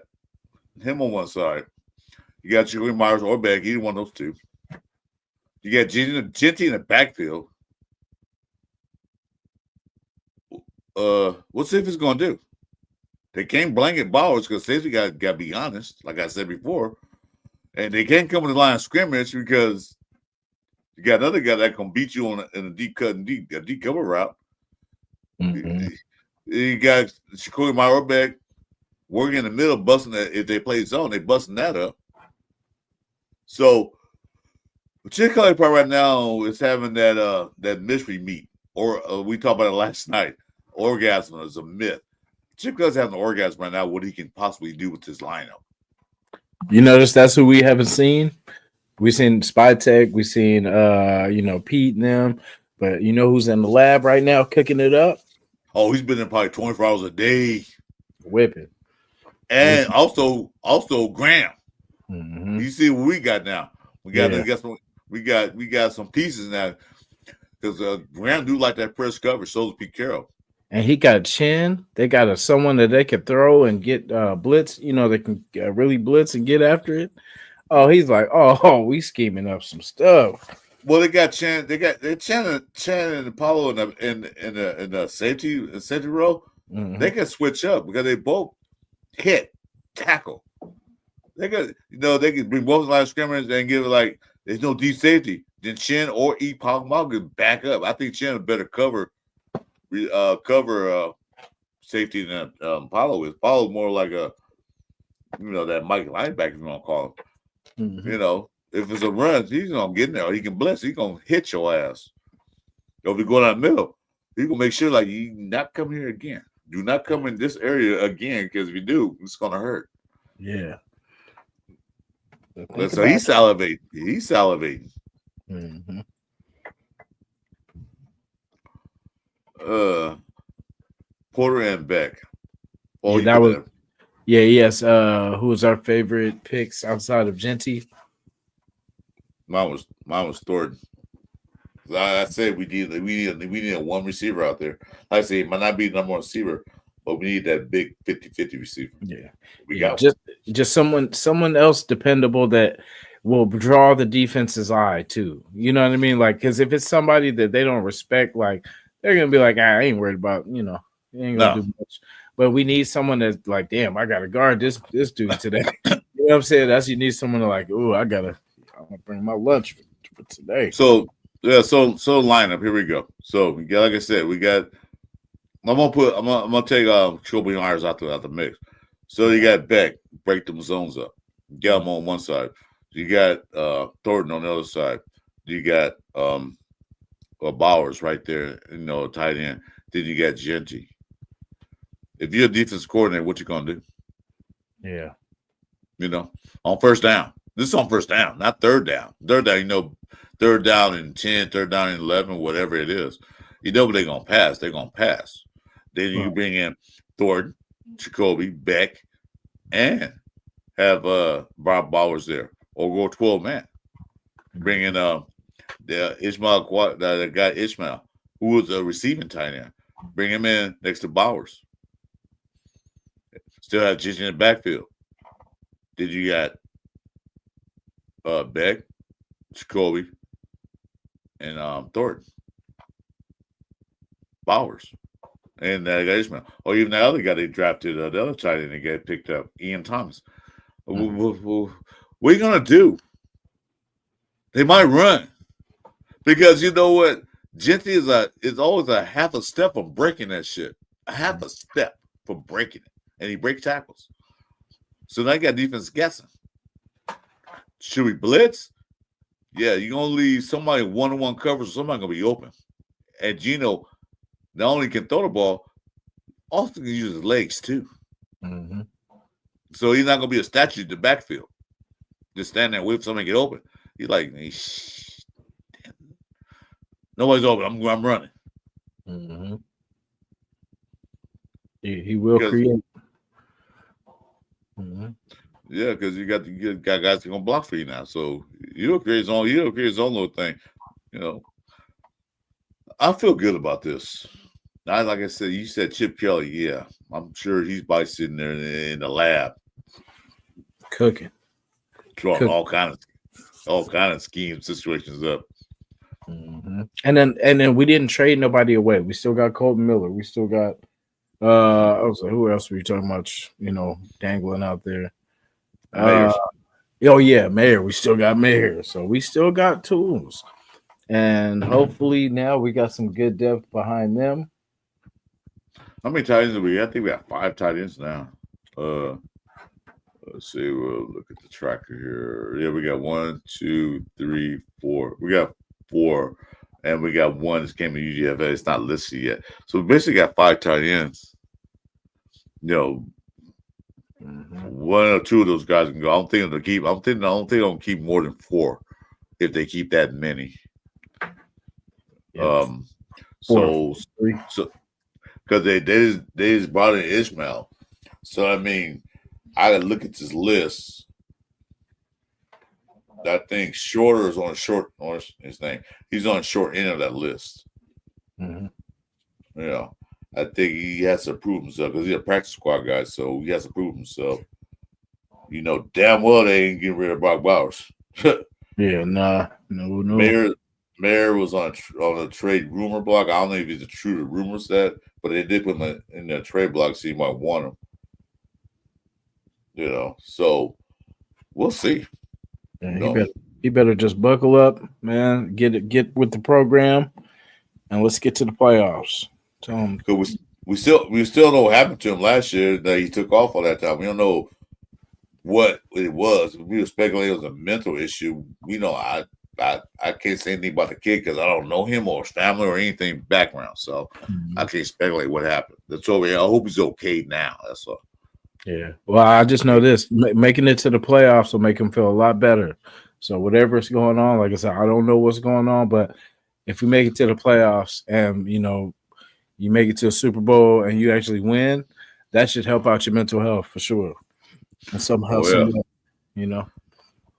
him on one side. You got Jacoby Myers or Beck, either one of those two. You got Genty in the backfield. What's Safety's going to do? They can't blanket Bowers because safety got to be honest, like I said before. And they can't come to the line of scrimmage because you got another guy that can beat you in a deep cut and deep cover route. Mm-hmm. You got Jacoby Myers or Beck working in the middle, busting that. If they play zone, they busting that up. So Chick-fil-A part right now is having that mystery meat, or we talked about it last night. Orgasm is a myth. Chick-fil-A's having an orgasm right now. What he can possibly do with his lineup. You notice that's who we haven't seen. We seen Spytech. We seen Pete and them. But you know who's in the lab right now cooking it up? Oh, he's been in probably 24 hours a day, whipping. And also Graham. Mm-hmm. You see what we got now? We got some pieces now because Graham do like that press coverage. So does Pete Carroll. And he got Chin. They got someone that they could throw and get blitz. They can really blitz and get after it. Oh, he's like, we scheming up some stuff. Well, they got Chin. They got Chin and Apollo in the safety role. Mm-hmm. They can switch up because they both hit tackle. They can bring both line of scrimmage and give it like there's no deep safety. Then Chin or Pogba can back up. I think Chin better cover safety than Apollo is. Apollo's more like that Mike linebacker, if you want to call him. Mm-hmm. If it's a run, he's gonna get in there. He can blitz. He's gonna hit your ass. If you go down the middle, he's gonna make sure like you not come here again. Do not come in this area again, because if you do, it's gonna hurt. Yeah. So he's salivating. He's salivating. Mm-hmm. Porter and Beck. Oh, that was yes. Who was our favorite picks outside of Genty? Mine was Thornton. I said we need a one receiver out there. Like I say, it might not be the number one receiver, but we need that big 50-50 receiver. Yeah. We got just someone else dependable that will draw the defense's eye too. You know what I mean? Like, because if it's somebody that they don't respect, like they're gonna be like, I ain't worried about, he ain't gonna do much. But we need someone that's like, damn, I gotta guard this dude today. You know what I'm saying? You need someone to like, I'm gonna bring my lunch for today. So lineup, here we go. So we got, like I said, I'm gonna take Jacoby Myers out the mix. So you got Beck, break them zones up. You got him on one side. You got Thornton on the other side. You got Bowers right there, tight end. Then you got Genty. If you're a defense coordinator, what you gonna do? Yeah. On first down. This is on first down, not third down. Third down, third down and 10, third down and 11, whatever it is. What they're going to pass. They're going to pass. Then you bring in Thornton, Jacoby, Beck, and have Bob Bowers there. Or go 12 man. Bring in the Ishmael, the guy Ishmael, who was a receiving tight end. Bring him in next to Bowers. Still have Jasin in the backfield. Did you got Beck, Jacoby, and Thornton, Bowers, and Ishmael, or even the other guy they drafted, the other tight end they got picked up, Ian Thomas. What are you gonna do? They might run because you know what, Genty is always a half a step from breaking that shit, a half a step from breaking it, and he breaks tackles. So now you got defense guessing. Should we blitz? Yeah, you're going to leave somebody one-on-one coverage, somebody's going to be open. And Gino not only can throw the ball, also can use his legs too. Mm-hmm. So he's not going to be a statue in the backfield. Just stand there and wait for somebody to get open. He's like, nobody's open. I'm running. Mm-hmm. He will create. Mm-hmm. Yeah, because you got guys that are gonna block for you now. So he'll create his own little thing. I feel good about this. Like I said, you said Chip Kelly. Yeah, I'm sure he's by sitting there in the lab cooking, drawing all kind of schemes, situations up. Mm-hmm. And then we didn't trade nobody away. We still got Colton Miller. We still got I was like, who else were you talking about? Dangling out there. Mayer. We still got Mayer. So we still got tools. And hopefully now we got some good depth behind them. How many tight ends do we got? I think we got 5 tight ends now. Let's see. We'll look at the tracker here. Yeah, we got 1, 2, 3, 4. We got 4. And we got 1 that came in UDFAs. It's not listed yet. So we basically got 5 tight ends. Mm-hmm. 1 or 2 of those guys can go. I don't think they'll keep more than 4 if they keep that many. Yes. So because they just brought in Ishmael. So I mean, I gotta look at this list. I think Shorter is on his name. He's on the short end of that list. Mm-hmm. I think he has to prove himself because he's a practice squad guy, so he has to prove himself. Damn well they ain't getting rid of Brock Bowers. Yeah, no. Mayer was on a trade rumor block. I don't know if it's a true to rumor set, but they did put him in the trade block, so you might want him. So we'll see. Yeah, he better just buckle up, man. Get with the program, and let's get to the playoffs. Tell him because we still know what happened to him last year that he took off all that time. We don't know what it was. We were speculating it was a mental issue. I can't say anything about the kid because I don't know him or his family or anything background. So I can't speculate what happened. That's over here. I hope he's okay now. That's all. Yeah. Well, I just know this: making it to the playoffs will make him feel a lot better. So whatever's going on, like I said, I don't know what's going on, but if we make it to the playoffs and you make it to a Super Bowl and you actually win, that should help out your mental health for sure. And somehow,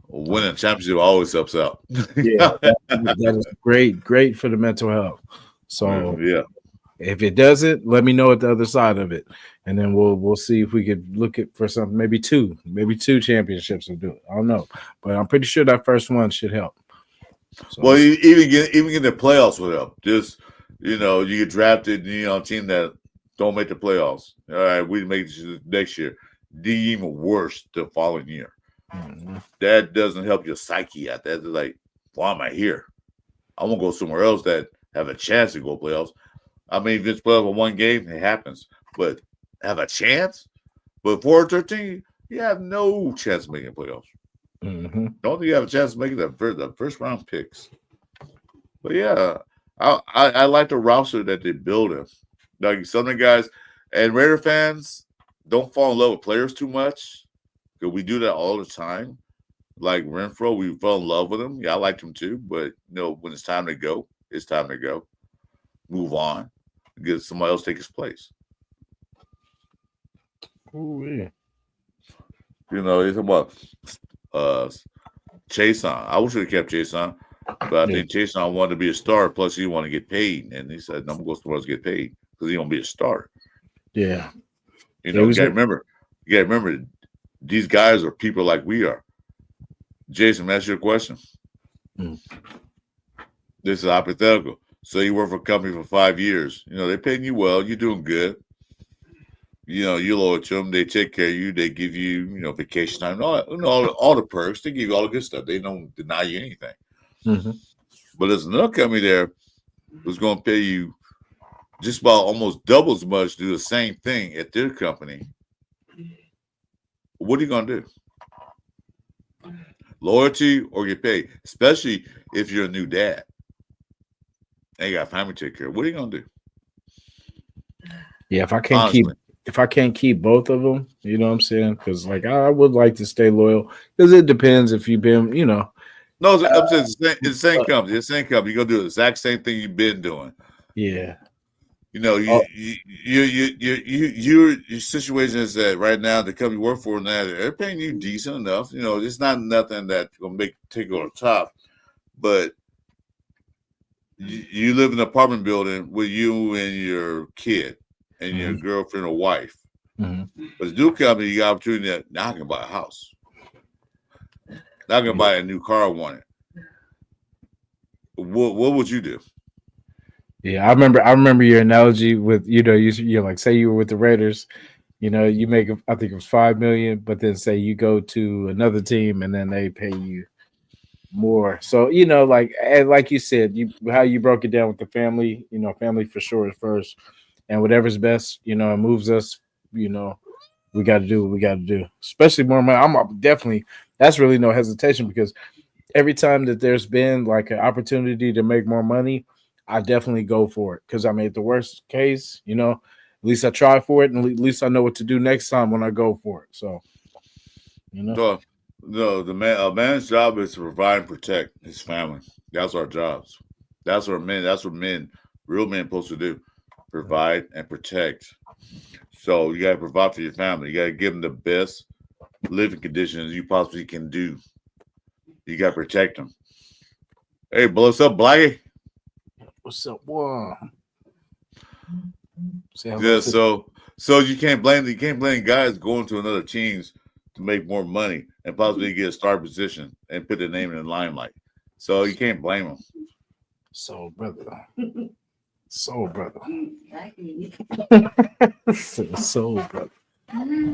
winning a championship always helps out. Yeah, that is great for the mental health. So yeah, if it doesn't, let me know at the other side of it, and then we'll see if we could look at for something. Maybe two championships will do it. I don't know, but I'm pretty sure that first one should help. So well, even get the playoffs would help. Just you get drafted, a team that don't make the playoffs. All right, we make it next year. Even worse the following year. Mm-hmm. That doesn't help your psyche out. That's like, why am I here? I want to go somewhere else that have a chance to go playoffs. I mean, if it's 12 in one game, it happens. But have a chance? But 4-13, you have no chance of making playoffs. Mm-hmm. Don't think you have a chance of making the first round picks. But yeah, I like the roster that they build. Like some of the guys, And Raider fans, don't fall in love with players too much because we do that all the time. Like Renfro, we fell in love with him. Yeah, I liked him too. But when it's time to go, it's time to go. Move on. Get somebody else take his place. Ooh, yeah. It's about Jasin. I wish we have kept Jasin, but I think Jasin wanted to be a star. Plus, he wanted to get paid, and he said, "I'm going to go somewhere else to get paid because he want to be a star." Yeah. You got to remember. You got to remember, these guys are people like we are. Jason, that's your question. This is hypothetical. So you work for a company for 5 years. They're paying you well. You're doing good. You loyal to them. They take care of you. They give you, vacation time, all the perks. They give you all the good stuff. They don't deny you anything. Mm-hmm. But there's another company there who's going to pay you just about almost double as much to do the same thing at their company. What are you going to do? Loyalty or get paid, especially if you're a new dad and you got family to take care of. What are you going to do? Yeah, if I can't keep both of them, you know what I'm saying? Because I would like to stay loyal because it depends if you've been, No, I'm saying it's the same company. It's the same company. You're gonna do the exact same thing you've been doing. Yeah. Your situation is that right now the company you work for now they're paying you decent enough. It's not nothing that's gonna take you on top, but you live in an apartment building with you and your kid and your girlfriend or wife. Mm-hmm. But the new company, you got opportunity that now I can buy a house. Now I can buy a new car I wanted. What would you do? Yeah, I remember your analogy with you're like, say you were with the Raiders, you make I think it was 5 million, but then say you go to another team and then they pay you more. So like you said, how you broke it down with the family, family for sure is first, and whatever's best, it moves us. We got to do what we got to do, especially more money. I'm definitely that's really no hesitation because every time that there's been like an opportunity to make more money, I definitely go for it because I made the worst case, at least I try for it, and at least I know what to do next time when I go for it. So, No, the a man's job is to provide and protect his family. That's our jobs. That's what men, real men, supposed to do: provide and protect. So you got to provide for your family. You got to give them the best living conditions you possibly can do. You got to protect them. Hey, what's up, Blackie? What's up? Whoa. Yeah, so you can't blame guys going to another teams to make more money and possibly get a star position and put their name in the limelight. So you can't blame them. So brother. So brother.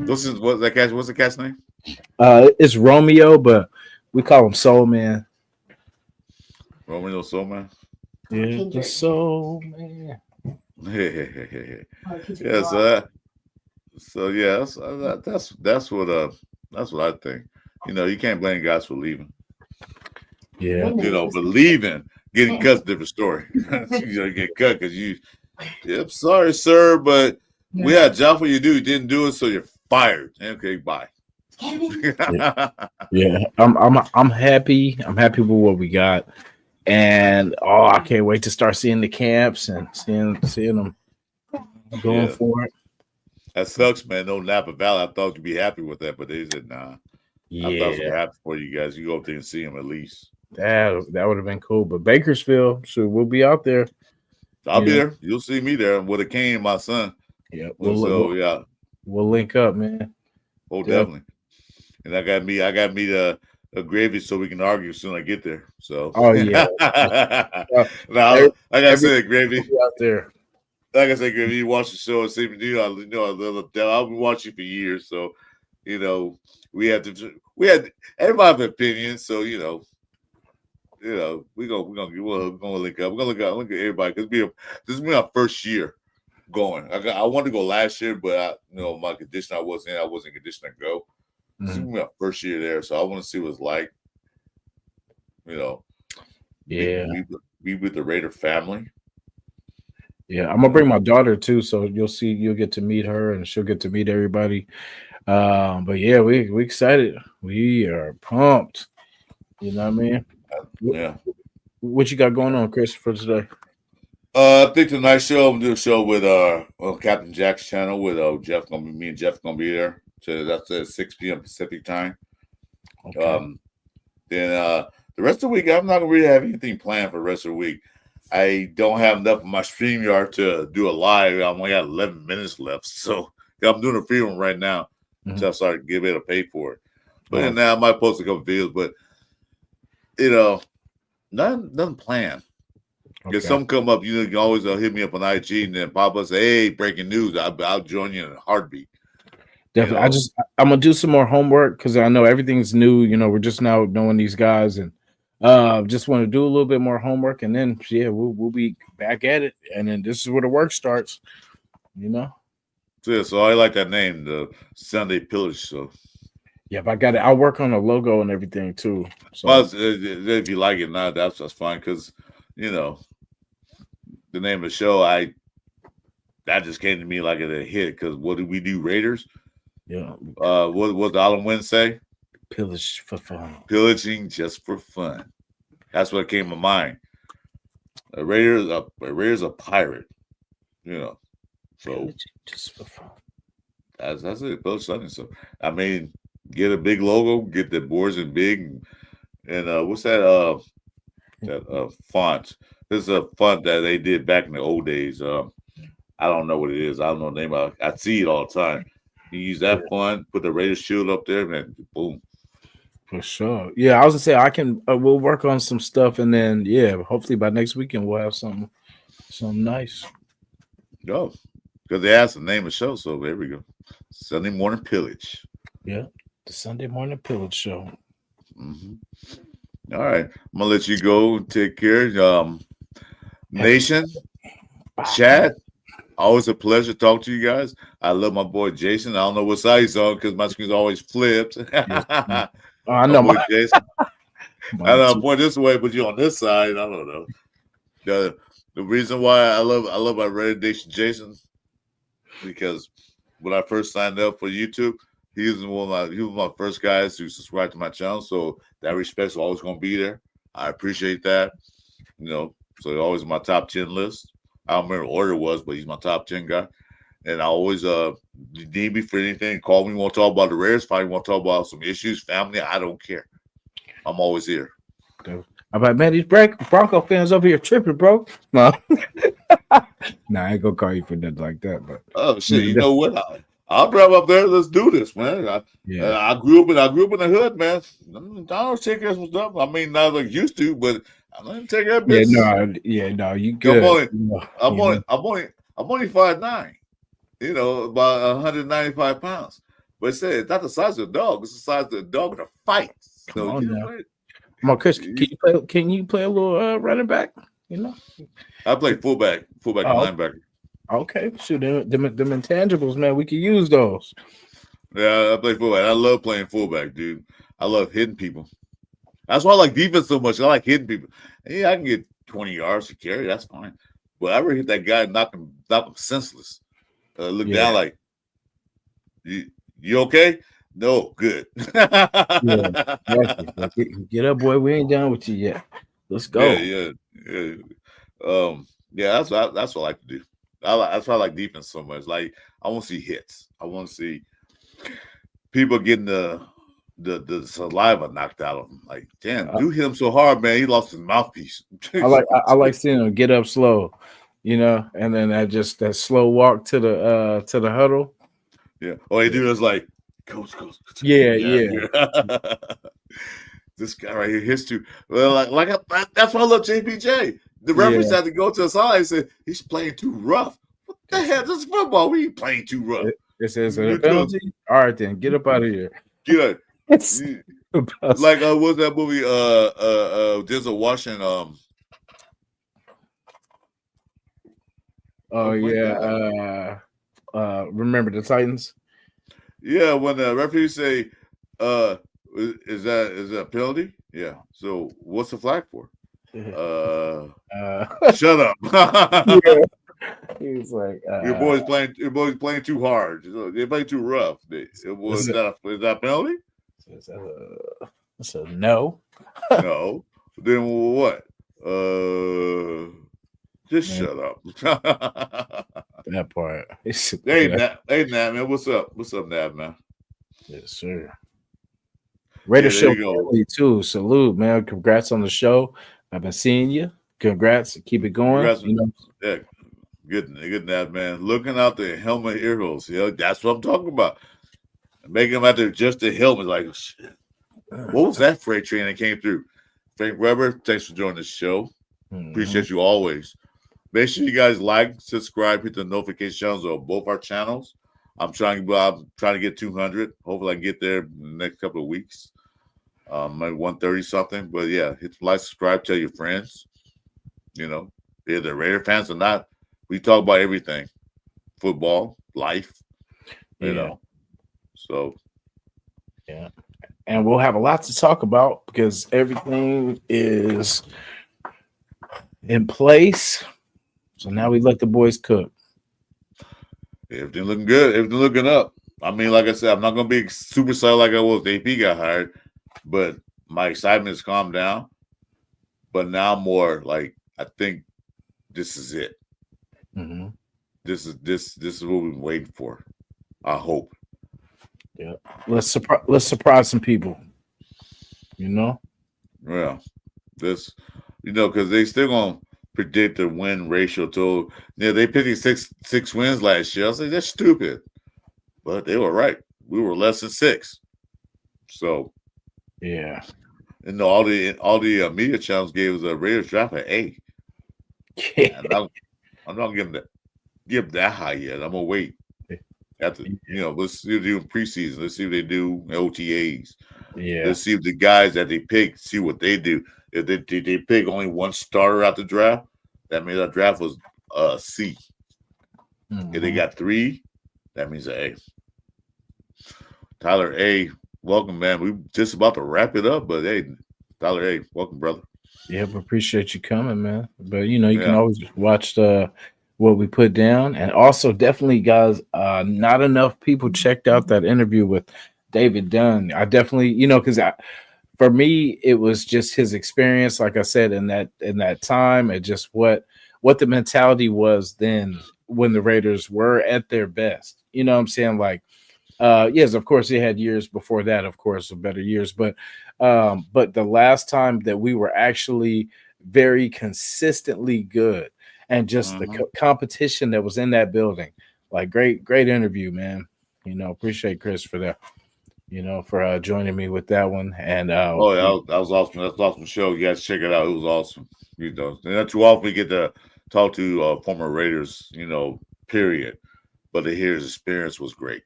What's the cat's name? It's Romeo, but we call him Soul Man. Romeo Soul Man. Yeah, the Soul Man. Yeah, that's what I think. You can't blame guys for leaving. Yeah, but leaving, getting cut's a different story. You get cut because yep, sorry, sir, but we had a job for you to do. You didn't do it, so you're fired. Okay, bye. Yeah. I'm happy. I'm happy with what we got. And I can't wait to start seeing the camps and seeing them going for it. That sucks, man. No Napa Valley. I thought you'd be happy with that, but they said nah. Yeah, I thought it was happy for you guys. You go up there and see them at least. That would have been cool. But Bakersfield, so we'll be out there. I'll be there. You'll see me there with a cane, my son. Yeah, we'll link up, man. Oh, definitely. And I got me a gravy so we can argue as soon as I get there. So yeah. Now I gotta say gravy out there. Like I said, gravy, you watch the show and see me do. I've been watching you for years, so we had everybody have an opinion, so we're gonna link up. We're gonna look at everybody because this is my first year going. I wanted to go last year, but my condition I wasn't conditioned to go. This is my first year there, so I want to see what it's like. Yeah, be with the Raider family. Yeah, I'm gonna bring my daughter too, so you'll get to meet her, and she'll get to meet everybody. But yeah, we excited. We are pumped. You know what I mean? What, Yeah. what you got going on, Chris, for today? I think tonight's show, I'm gonna do a show with on Captain Jack's channel with Jeff. Gonna be me and Jeff gonna be there. So that's at 6 p.m. Pacific time. Okay. Um, then the rest of the week, I'm not gonna really have anything planned for the rest of the week. I don't have enough of my StreamYard to do a live. I only got 11 minutes left, so I'm doing a free one right now until I start getting able to pay for it. But then now I might post a couple videos, but nothing planned. If something come up, you can always hit me up on IG and then pop up say, "Hey, breaking news!" I'll join you in a heartbeat. Definitely. I'm gonna do some more homework because I know everything's new. You know, we're just now knowing these guys, and just want to do a little bit more homework, and then we'll be back at it, and then this is where the work starts. You know. So I like that name, the Sunday Pillage. So yeah, but I got it. I'll work on the logo and everything too. So if you like it, not that's fine because the name of the show that just came to me like a hit because what did we do, Raiders? Yeah. What Alan Wynn say? Pillage for fun. Pillaging just for fun. That's what came to mind. A Raiders a pirate. So Pillaging just for fun. That's it. Pillage Sunday. So I mean, get a big logo, get the boards in big, and what's that? That font. This is a font that they did back in the old days. I don't know what it is. I don't know the name of it. I see it all the time. You use that font, put the Raiders shield up there, and boom. For sure. Yeah, I was gonna say I can. We'll work on some stuff, and then hopefully by next weekend we'll have something nice. No, because they asked the name of the show, so there we go. Sunday Morning Pillage. Yeah, the Sunday Morning Pillage show. All right, I'm gonna let you go. Take care, nation, chat. Always a pleasure to talk to you guys. I love my boy Jason. I don't know what side he's on because my screen's always flipped. I know my boy Jason. I know I'm pointing this way, but you're on this side. I don't know. The reason why I love my Red Nation Jason because when I first signed up for YouTube, he was my first guys to subscribe to my channel. So that respect's always gonna be there. I appreciate that. So always my top 10 list. I don't remember what order it was, but he's my top 10 guy. And I always need me for anything. Call me, want to talk about the Rares fight, want to talk about some issues, family. I don't care. I'm always here. I'm like, man, these Bronco fans over here tripping, bro. No. Nah, I ain't gonna call you for nothing like that. But oh shit, you know what? I'll drive up there. Let's do this, man. I grew up in the hood, man. I don't take care of some stuff. I mean, not like used to, but I'm gonna take care of business. No, you good. I'm only 5'9", about 195 pounds. But it's not the size of the dog. It's the size of the dog in a fight. Come on, Chris. Can you play a little running back? I play fullback and linebacker. Okay, shoot, them intangibles, man. We can use those. Yeah, I play fullback. I love playing fullback, dude. I love hitting people. That's why I like defense so much. I like hitting people. Yeah, I can get 20 yards to carry. That's fine. But I ever hit that guy and knock him senseless. Look down like, you okay? No, good. Get up, boy. We ain't done with you yet. Let's go. Yeah. That's what I like to do. That's why I like defense so much. Like I want to see hits. I want to see people getting the saliva knocked out of him. Like, damn, dude hit him so hard, man. He lost his mouthpiece. I like seeing him get up slow, and then that slow walk to the huddle. Yeah. Oh, he do is like, coach. Yeah. This guy right here hits too. Well, that's why I love JPJ. The referees had to go to the side and say he's playing too rough. What the hell? This is football. We ain't playing too rough. It says a penalty. All right, then get up out of here. Yeah. What's that movie? Denzel Washington. Remember the Titans? Yeah, when the referees say, is that a penalty? Yeah. So what's the flag for? Shut up. He was like, Your boy's playing too hard. They playing too rough. Is that a penalty? So no. No. Then what? Just shut up. That part. Hey, Nat, man. What's up? What's up, Nat, man? Yes, sir. Raider Show family too. Salute, man. Congrats on the show. I've been seeing you. Congrats. Keep it going. Yeah, good, Nat, man. Looking out the helmet ear holes. Yeah, that's what I'm talking about. Making them out there just the helmet. Like, shit. What was that freight train that came through? Frank Weber, thanks for joining the show. Appreciate you always. Make sure you guys like, subscribe, hit the notification bells on both our channels. I'm trying to get 200. Hopefully, I can get there in the next couple of weeks. Maybe 130 something. But yeah, hit like, subscribe, tell your friends. You know, if they're Raider fans or not, we talk about everything: football, life. You know, so yeah. And we'll have a lot to talk about because everything is in place. So now we let the boys cook. Everything looking good. Everything looking up. I mean, like I said, I'm not going to be super excited like I was. The AP got hired, but my excitement has calmed down. But now more like I think this is it. Mm-hmm. This is what we've been waiting for. I hope. Yeah, let's surprise some people. You know. Yeah, because they still gonna predict the win ratio. They picked six wins last year. I was like, that's stupid, but they were right. We were less than 6. So yeah, and all the media channels gave us a Raiders draft at A. Yeah, I'm not gonna give that high yet. I'm gonna wait. After let's see what they do in preseason. Let's see what they do in OTAs. Yeah. Let's see if the guys that they pick, see what they do. If they pick only one starter out the draft, that means that draft was C. Mm-hmm. If they got 3, that means an A. Tyler A, welcome, man. We just about to wrap it up, but hey, Tyler A, welcome, brother. Yeah, we appreciate you coming, man. But you can always watch what we put down, and also definitely, guys, not enough people checked out that interview with David Dunn. I definitely, because for me, it was just his experience, like I said, in that time, and just what the mentality was then when the Raiders were at their best. You know what I'm saying? Like, yes, of course, they had years before that, of course, better years, but the last time that we were actually very consistently good. And just the competition that was in that building, like great interview, man. Appreciate Chris for that. For joining me with that one. And that was awesome. That's an awesome show. You guys check it out. It was awesome. And not too often we get to talk to former Raiders. Period. But to hear his experience was great.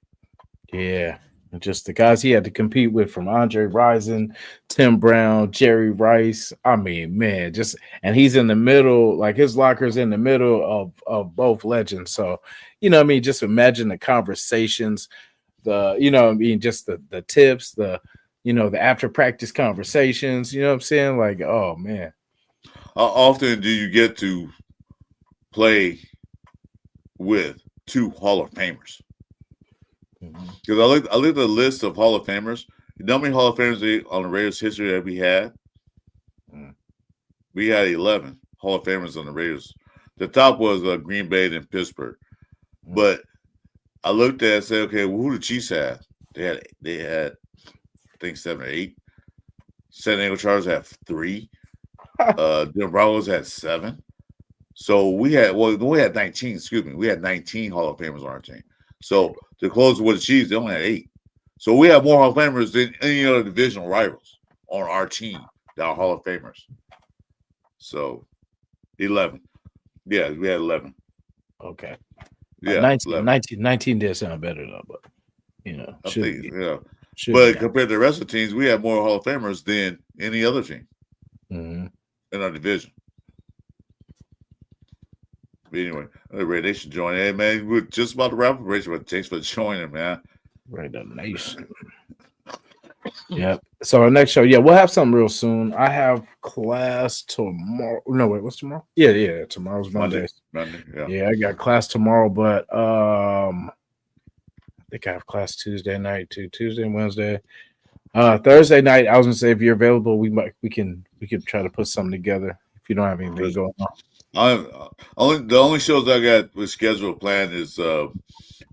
Yeah. Just the guys he had to compete with, from Andre Rison, Tim Brown, Jerry Rice. I mean, man, and he's in the middle, like his locker's in the middle of both legends. So, just imagine the conversations, just the tips, the after practice conversations, you know what I'm saying? Like, oh man. How often do you get to play with 2 Hall of Famers? Because I looked at the list of Hall of Famers. You know how many Hall of Famers on the Raiders history that we had? We had 11 Hall of Famers on the Raiders. The top was Green Bay and Pittsburgh. But I looked at it and said, okay, well, who the Chiefs had? They had I think 7 or 8. San Diego Chargers had 3. The Broncos had 7. So we had 19. Excuse me, we had 19 Hall of Famers on our team. So to close with the Chiefs, they only had 8. So we have more Hall of Famers than any other divisional rivals on our team that are Hall of Famers. So 11. Yeah, we had 11. Okay. Yeah, 19 did sound better though, but I think, yeah. But compared to the rest of the teams, we have more Hall of Famers than any other team in our division. But anyway, they should join. Hey, man, we're just about to wrap up. Rachel, thanks for joining, man. Raider Nation. Yep. So our next show, yeah, we'll have something real soon. I have class tomorrow. No, wait, what's tomorrow? Yeah, tomorrow's Monday. Monday, yeah. Yeah, I got class tomorrow, but I think I have class Tuesday night too. Tuesday and Wednesday. Thursday night, I was gonna say if you're available, we can try to put something together if you don't have anything going on. The only shows I got with scheduled planned is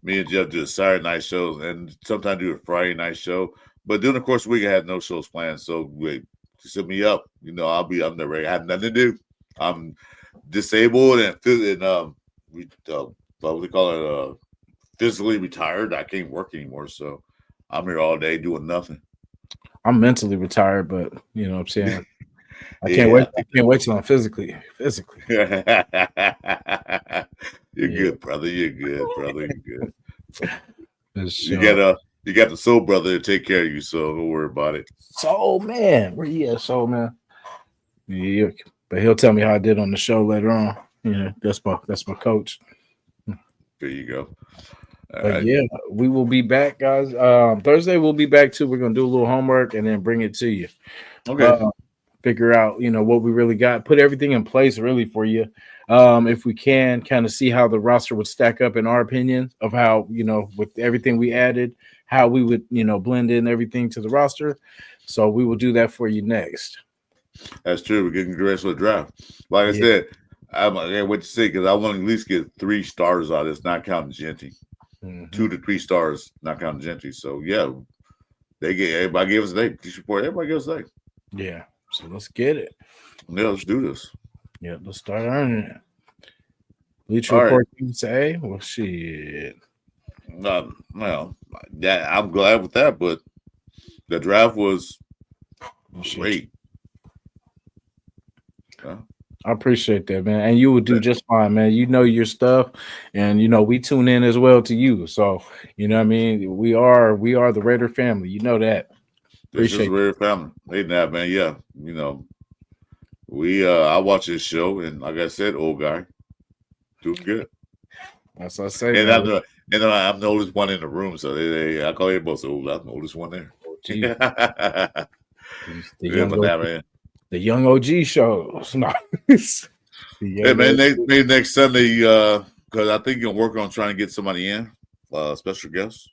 me and Jeff do a Saturday night shows and sometimes do a Friday night show. But during the course of the week, I had no shows planned. So wait, set me up. I'm never ready. I have nothing to do. I'm disabled and what we call it, physically retired. I can't work anymore. So I'm here all day doing nothing. I'm mentally retired, but you know what I'm saying. I can't wait. I can't wait till I'm physically. You're good, brother. You're good, brother. You're good. You got the soul brother to take care of you, so don't worry about it. Soul man, where you at, soul man? Yeah, but he'll tell me how I did on the show later on. Yeah, that's my coach. There you go. But yeah, we will be back, guys. Thursday we'll be back too. We're gonna do a little homework and then bring it to you. Okay. Figure out, what we really got. Put everything in place really for you. If we can kind of see how the roster would stack up in our opinion of how, with everything we added, how we would, blend in everything to the roster. So we will do that for you next. That's true. We're getting the rest of the draft. Like I said, I can't wait to see because I want to at least get 3 stars out of this, not counting Genty. 2 to 3 stars, not counting Gentry. So yeah, everybody gave us a day. Everybody gave us a day. Yeah. So let's get it. Yeah, let's do this. Yeah, let's start earning it. Bleach Report say, well, shit. Well, I'm glad with that, but the draft was great. I appreciate that, man. And you would do just fine, man. You know your stuff, and we tune in as well to you. So what I mean, we are the Raider family. You know that. This is Raider family. Hey, that man, yeah. We I watch this show, and like I said, old guy, doing good. That's what I say. And I'm the oldest one in the room, so I call you both old. I'm the oldest one there. The young OG shows. No. Hey man, maybe next Sunday, because I think you're working on trying to get somebody in, special guest.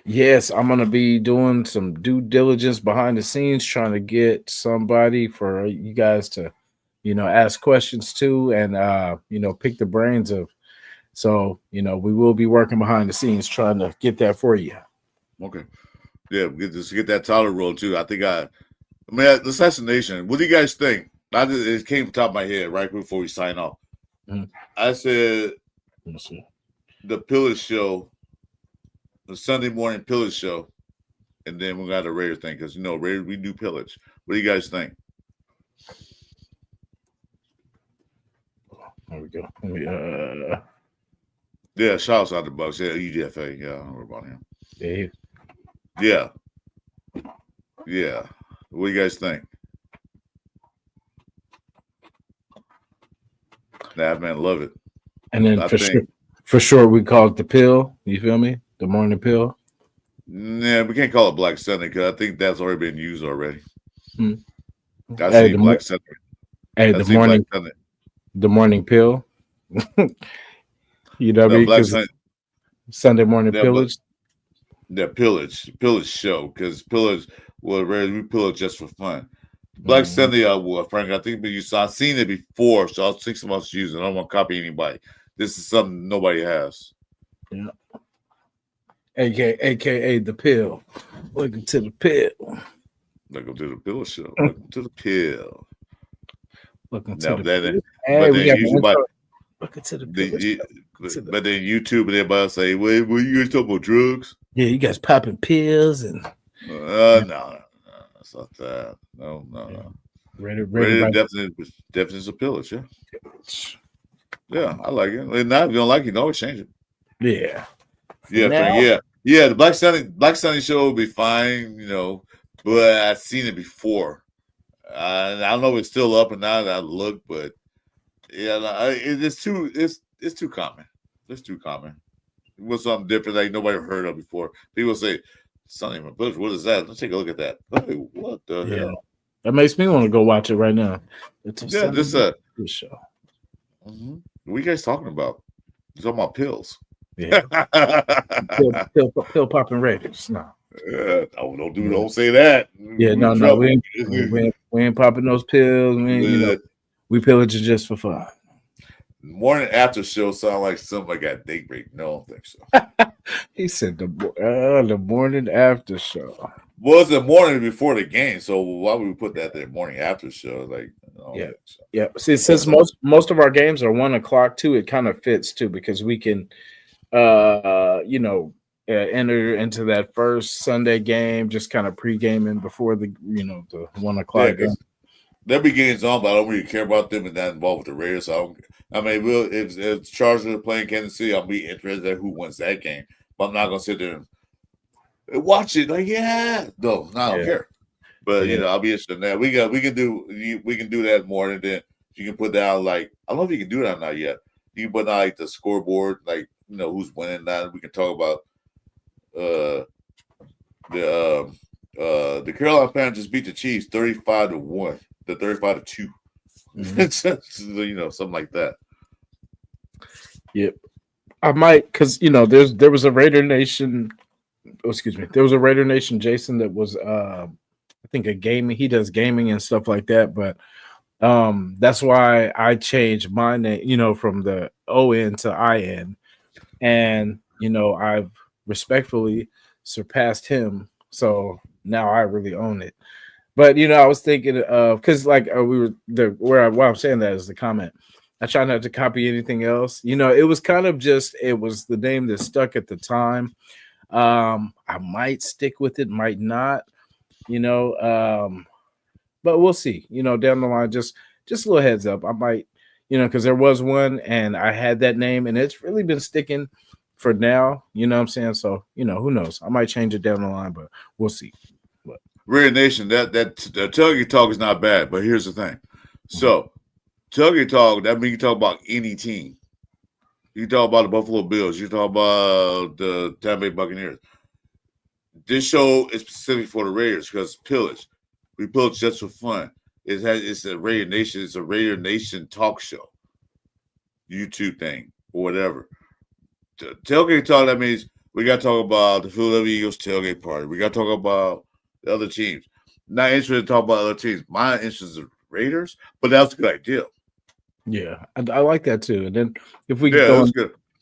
Yes, I'm gonna be doing some due diligence behind the scenes, trying to get somebody for you guys to, ask questions to, and pick the brains of. So we will be working behind the scenes trying to get that for you. Okay, yeah, get that title role too. I think the assassination. What do you guys think? It came top of my head right before we sign off. Mm-hmm. I said the Pillage show, the Sunday morning Pillage show, and then we got the Raider thing because Raiders we do Pillage. What do you guys think? There we go. Yeah, shouts out to Bucks. Yeah, UDFA. Yeah, I don't know about him. Yeah. What do you guys think? Nah, man, love it. And then for sure, we call it the pill. You feel me? The morning pill. Yeah, we can't call it Black Sunday because I think that's already been used already. Black Sunday. Hey, the morning pill. You know what I mean? Sunday morning pillage. The pillage show because pillage we pillage just for fun. Black Sunday, Frank, I think I've seen it before, so I'll think someone else using it. I don't want to copy anybody. This is something nobody has. Yeah. AKA the pill. Welcome to the pill. Welcome to the pill show. Welcome to the pill. Welcome to the pill. Welcome to the pill. But then YouTube and everybody say, "Wait, you guys talking about drugs?" Yeah, you guys popping pills and. No, that's not that. No. Raider definitely is a pillage. Yeah, I like it. And now if you don't like it, you can always change it. Yeah. Yeah, Frank, yeah. The Black Sunday show will be fine, but I've seen it before. I don't know if it's still up or not. I look, but yeah, it's too common. It's too common. It was something different that nobody heard of before. People say Sunday morning village. What is that? Let's take a look at that. Hey, what the hell? That makes me want to go watch it right now. It's a Yeah, Sunday this show. What are you guys talking about? You're talking about pills. Yeah. pill popping Raiders. No. Don't say that. Yeah, no, we ain't popping those pills. We pillaging just for fun. Morning after show sound like something I got date break. No, I don't think so. He said the morning after show. Well, it's the morning before the game, so why would we put that there? Morning after show, Yeah. See, since most of our games are 1 o'clock too, it kind of fits too because we can, enter into that first Sunday game, just kind of pre-gaming before the 1 o'clock game. There'll be games on, but I don't really care about them and not involved with the Raiders. So if Chargers are playing Kansas City, I'll be interested in who wins that game. But I'm not gonna sit there and watch it. I don't care. But I'll be interested in that. We can do that more, and then you can put down I don't know if you can do that or not yet. You can put down the scoreboard, who's winning now. We can talk about the Carolina Panthers just beat the Chiefs 35-1. The 35-2. Something like that. Yep. I might because there was a Raider Nation. Oh, excuse me. There was a Raider Nation Jason that was I think a gaming. He does gaming and stuff like that, but that's why I changed my name, from the ON to IN, and I've respectfully surpassed him. So now I really own it. But I was thinking of because why I'm saying that is the comment. I try not to copy anything else. It was kind of it was the name that stuck at the time. I might stick with it, might not. But we'll see. Down the line, just a little heads up. I might, because there was one and I had that name and it's really been sticking for now. You know what I'm saying? So who knows? I might change it down the line, but we'll see. Raider Nation, that tailgate talk is not bad, but here's the thing. So tailgate talk, that means you talk about any team. You talk about the Buffalo Bills. You talk about the Tampa Bay Buccaneers. This show is specific for the Raiders because pillage. We pillage just for fun. It's a Raider Nation. It's a Raider Nation talk show, YouTube thing or whatever. Tailgate talk. That means we got to talk about the Philadelphia Eagles tailgate party. We got to talk about the other teams. Not interested to talk about other teams. My interest is the Raiders, but that's a good idea. Yeah, I like that too. And then if we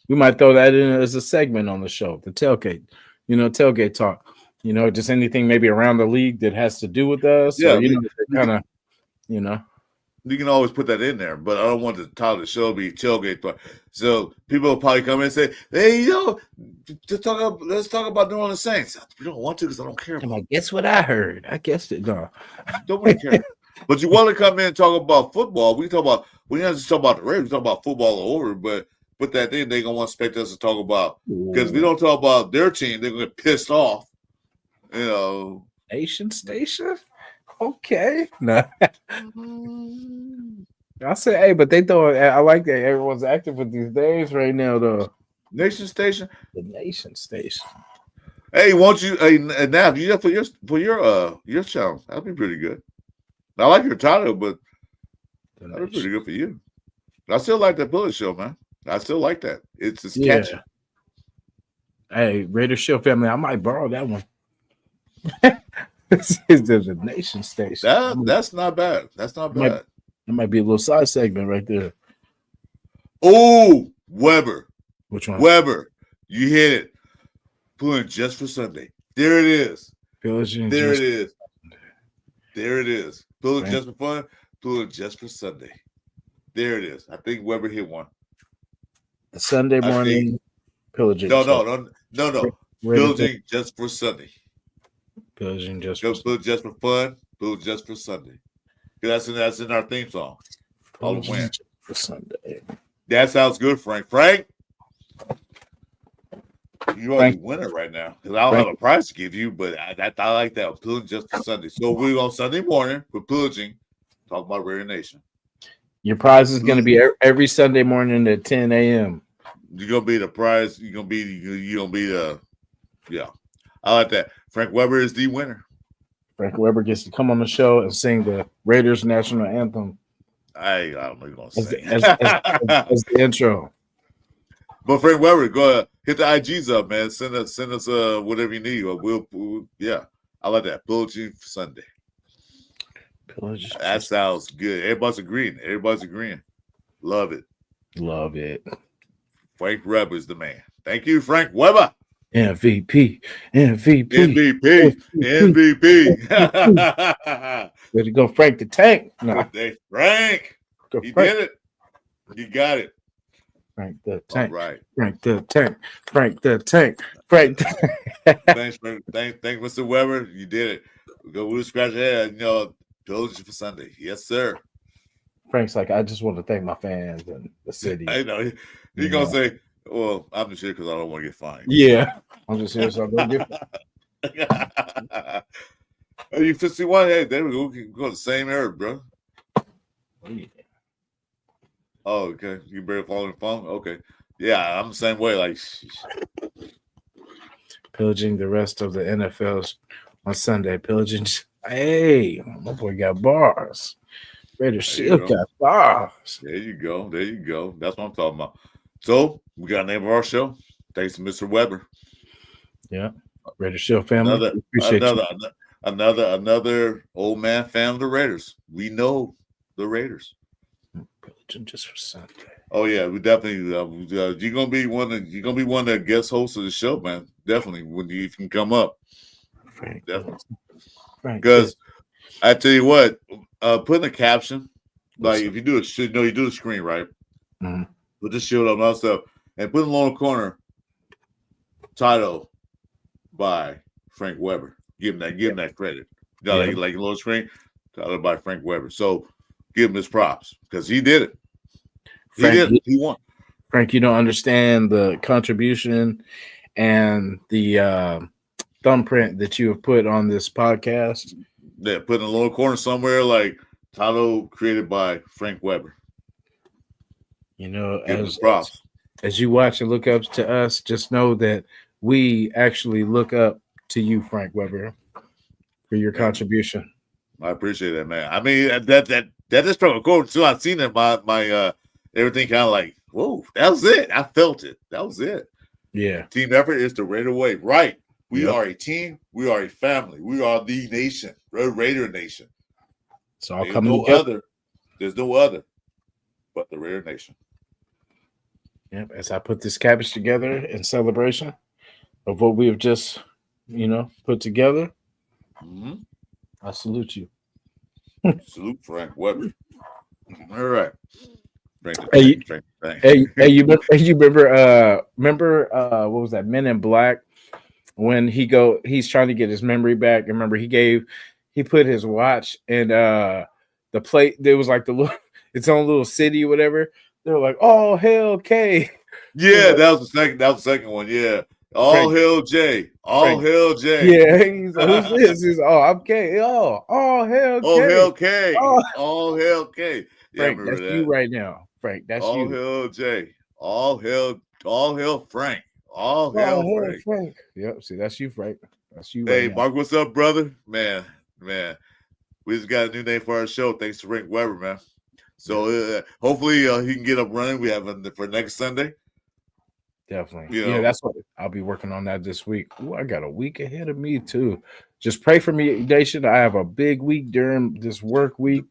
we might throw that in as a segment on the show, the tailgate, tailgate talk. Just anything maybe around the league that has to do with us. Yeah, You can always put that in there, but I don't want the title of the show to be tailgate. But so people will probably come in and say, "Hey, let's talk about New Orleans Saints." We don't want to because I don't care. Guess what I heard? I guessed it. No, don't really care. But you want to come in and talk about football? We don't just talk about the Raiders. We talk about football all over. But put that in, they're gonna want to expect us to talk about because if we don't talk about their team, they're gonna get pissed off. Nation station. Okay. No. I say, hey, but they throw. I like that everyone's active with these names right now, though. Nation Station. The Nation Station. Hey, won't you? Hey, Nav, you for your channel? That'd be pretty good. I like your title, but that'd be pretty good for you. I still like that Bullet Show, man. I still like that. It's catchy. Hey, Raider Show family, I might borrow that one. This is the Nation Station. That's not bad. That's not bad. That might be a little side segment right there. Oh, Weber. Which one? Weber. You hit it. Pulling just for Sunday. There it is. There it is. There it is. Pulling just for fun. Pulling just for Sunday. There it is. I think Weber hit one. The Sunday morning pillaging. No. Pillaging just for Sunday. Pillaging just for fun. Pillaging just for Sunday. That's in our theme song. All the win for Sunday. That sounds good, Frank. Frank, you are the winner right now because I don't have a prize to give you, but I like that. Pillaging just for Sunday. So we're on Sunday morning for pillaging. Talk about Raider Nation. Your prize is going to be every Sunday morning at 10 a.m. You're gonna be the prize. You're gonna be the yeah. I like that. Frank Weber is the winner. Frank Weber gets to come on the show and sing the Raiders national anthem I don't know what as you're the, gonna as the intro. But Frank Weber, go ahead, hit the IGs up, man. Send us whatever you need. Or we'll yeah. I like that. Pillaging for Sunday. Pillage. That sounds good. Everybody's agreeing. Love it. Love it. Frank Weber is the man. Thank you, Frank Weber. MVP. MVP. Way to go, Frank the Tank. No, Good day, Frank. go He Frank. did it. You got it. Frank the All Tank. right. Frank the Tank. Frank the Tank. Frank. Thanks, Frank. Thanks, Mr. Weber. You did it. We'll scratch your head. Pillaging for Sunday. Yes, sir. Frank's like, I just want to thank my fans and the city. I know. He's going to say, well, I'm just here because I don't want to get fined. Yeah. I'm just here so I don't get Are you 51? Hey, there we go. We can go to the same area, bro. Yeah. Oh, okay. You better follow the phone? Okay. Yeah, I'm the same way. Like, Pillaging the rest of the NFLs on Sunday. Pillaging. Hey, my boy got bars. Raiders still got bars. There you go. That's what I'm talking about. So, we got the name of our show. Thanks to Mr. Weber. Yeah. Raiders Shield family. Appreciate you. Another old man fan of the Raiders. We know the Raiders. Pillaging just for Sunday. Oh yeah, we definitely. You're gonna be one of the guest hosts of the show, man. Definitely when you can come up. Frank. Definitely. Because I tell you what, putting a caption, like if you do it, you do the screen right. Mm-hmm. Put the shield up and all stuff, and put in the lower corner. Title by Frank Weber. Give him that credit. Like a little screen. Title by Frank Weber. So give him his props because he did it. He won. Frank, you don't understand the contribution and the thumbprint that you have put on this podcast. Yeah, put in the lower corner somewhere like title created by Frank Weber. As you watch and look up to us, just know that we actually look up to you, Frank Weber, for your contribution. I appreciate that, man. I mean, that is strong. Cool. So I've seen it. My everything kind of like, whoa, that was it. I felt it. That was it. Yeah. Team effort is the Raider way. Right. We are a team. We are a family. We are the nation. Raider Nation. It's all coming together. There's no other but the Raider Nation. Yep. As I put this cabbage together in celebration of what we have just, put together, I salute you. Salute Frank Weber. All right. You remember what was that, Men in Black, when he's trying to get his memory back? Remember he put his watch and the plate, there was like its own little city or whatever. They were like, oh hell K. Yeah, that was the second one. Yeah. All hell J. All hell J. Yeah, he's like, who's this? He's I'm K. Oh hell K. Oh hell K. All hell K. Yeah, Frank, that's you right now. Frank, that's all you. All hell J. All hell Frank. All hell Frank. Yep, see, that's you, Frank. That's you. Hey, right Mark, what's up, brother? Man. We just got a new name for our show. Thanks to Frank Weber, man. So hopefully he can get up running. We have him for next Sunday. Definitely. Yeah, that's what I'll be working on that this week. Ooh, I got a week ahead of me too. Just pray for me, Nation. I have a big week during this work week.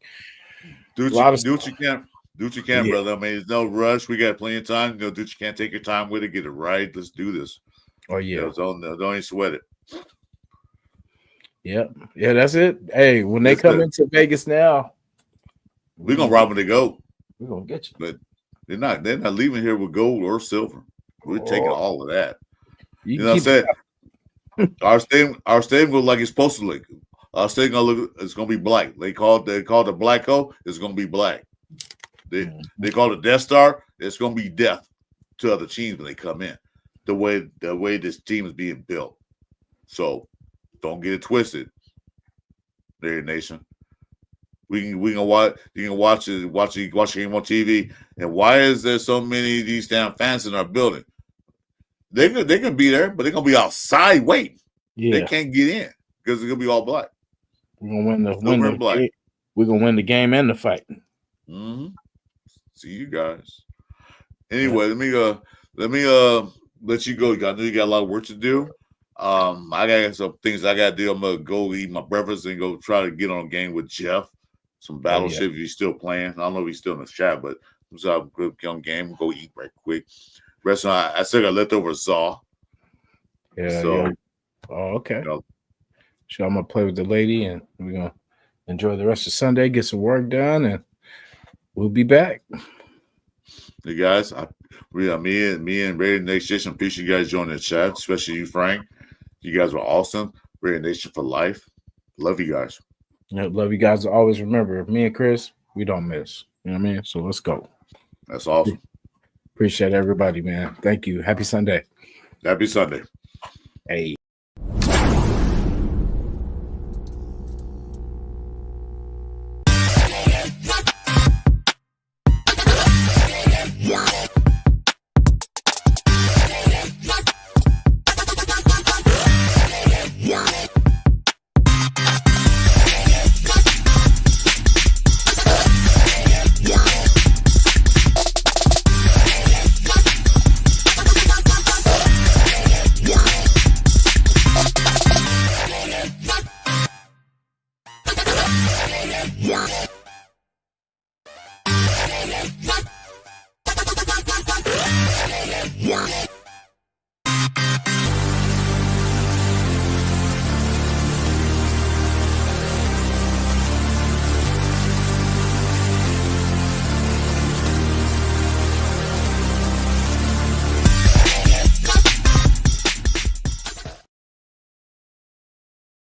Do what you can. Do what you can, brother. I mean, there's no rush. We got plenty of time. Do what you can. Take your time with it. Get it right. Let's do this. Oh, yeah. Don't even sweat it. Yep. Yeah, that's it. Hey, when they come into Vegas now, we're going to rob them to go. We're going to get you. But they're not leaving here with gold or silver. We're taking all of that. You know what I'm saying? Our stadium goes like it's supposed to look. Our stadium gonna look. It's gonna be black. They call the Black Hole. It's gonna be black. They call it Death Star. It's gonna be death to other teams when they come in. The way this team is being built. So don't get it twisted. There, Nation. We can watch. You can watch the game on TV. And why is there so many of these damn fans in our building? They can be there, but they're gonna be outside waiting. Yeah, They can't get in because it's gonna be all black. we're gonna win the Silver and black. We're gonna win the game and the fight. Mm-hmm. See you guys. Anyway, let me let you go. I know you got a lot of work to do. I got some things I gotta do. I'm gonna go eat my breakfast and go try to get on a game with Jeff. Some Battleship if he's still playing. I don't know if he's still in the chat, but I'm gonna get on game, go eat right quick. Rest of I still got leftover saw. Yeah, so, yeah. Oh, okay. You know, So I'm gonna play with the lady, and we're gonna enjoy the rest of Sunday, get some work done, and we'll be back. you guys, me and Radio Nation appreciate you guys joining the chat, especially you, Frank. You guys were awesome. Radio Nation for life. Love you guys. Love you guys. Always remember, me and Chris, we don't miss. You know what I mean? So let's go. That's awesome. Appreciate everybody, man. Thank you. Happy Sunday. Happy Sunday. Hey. Yeah.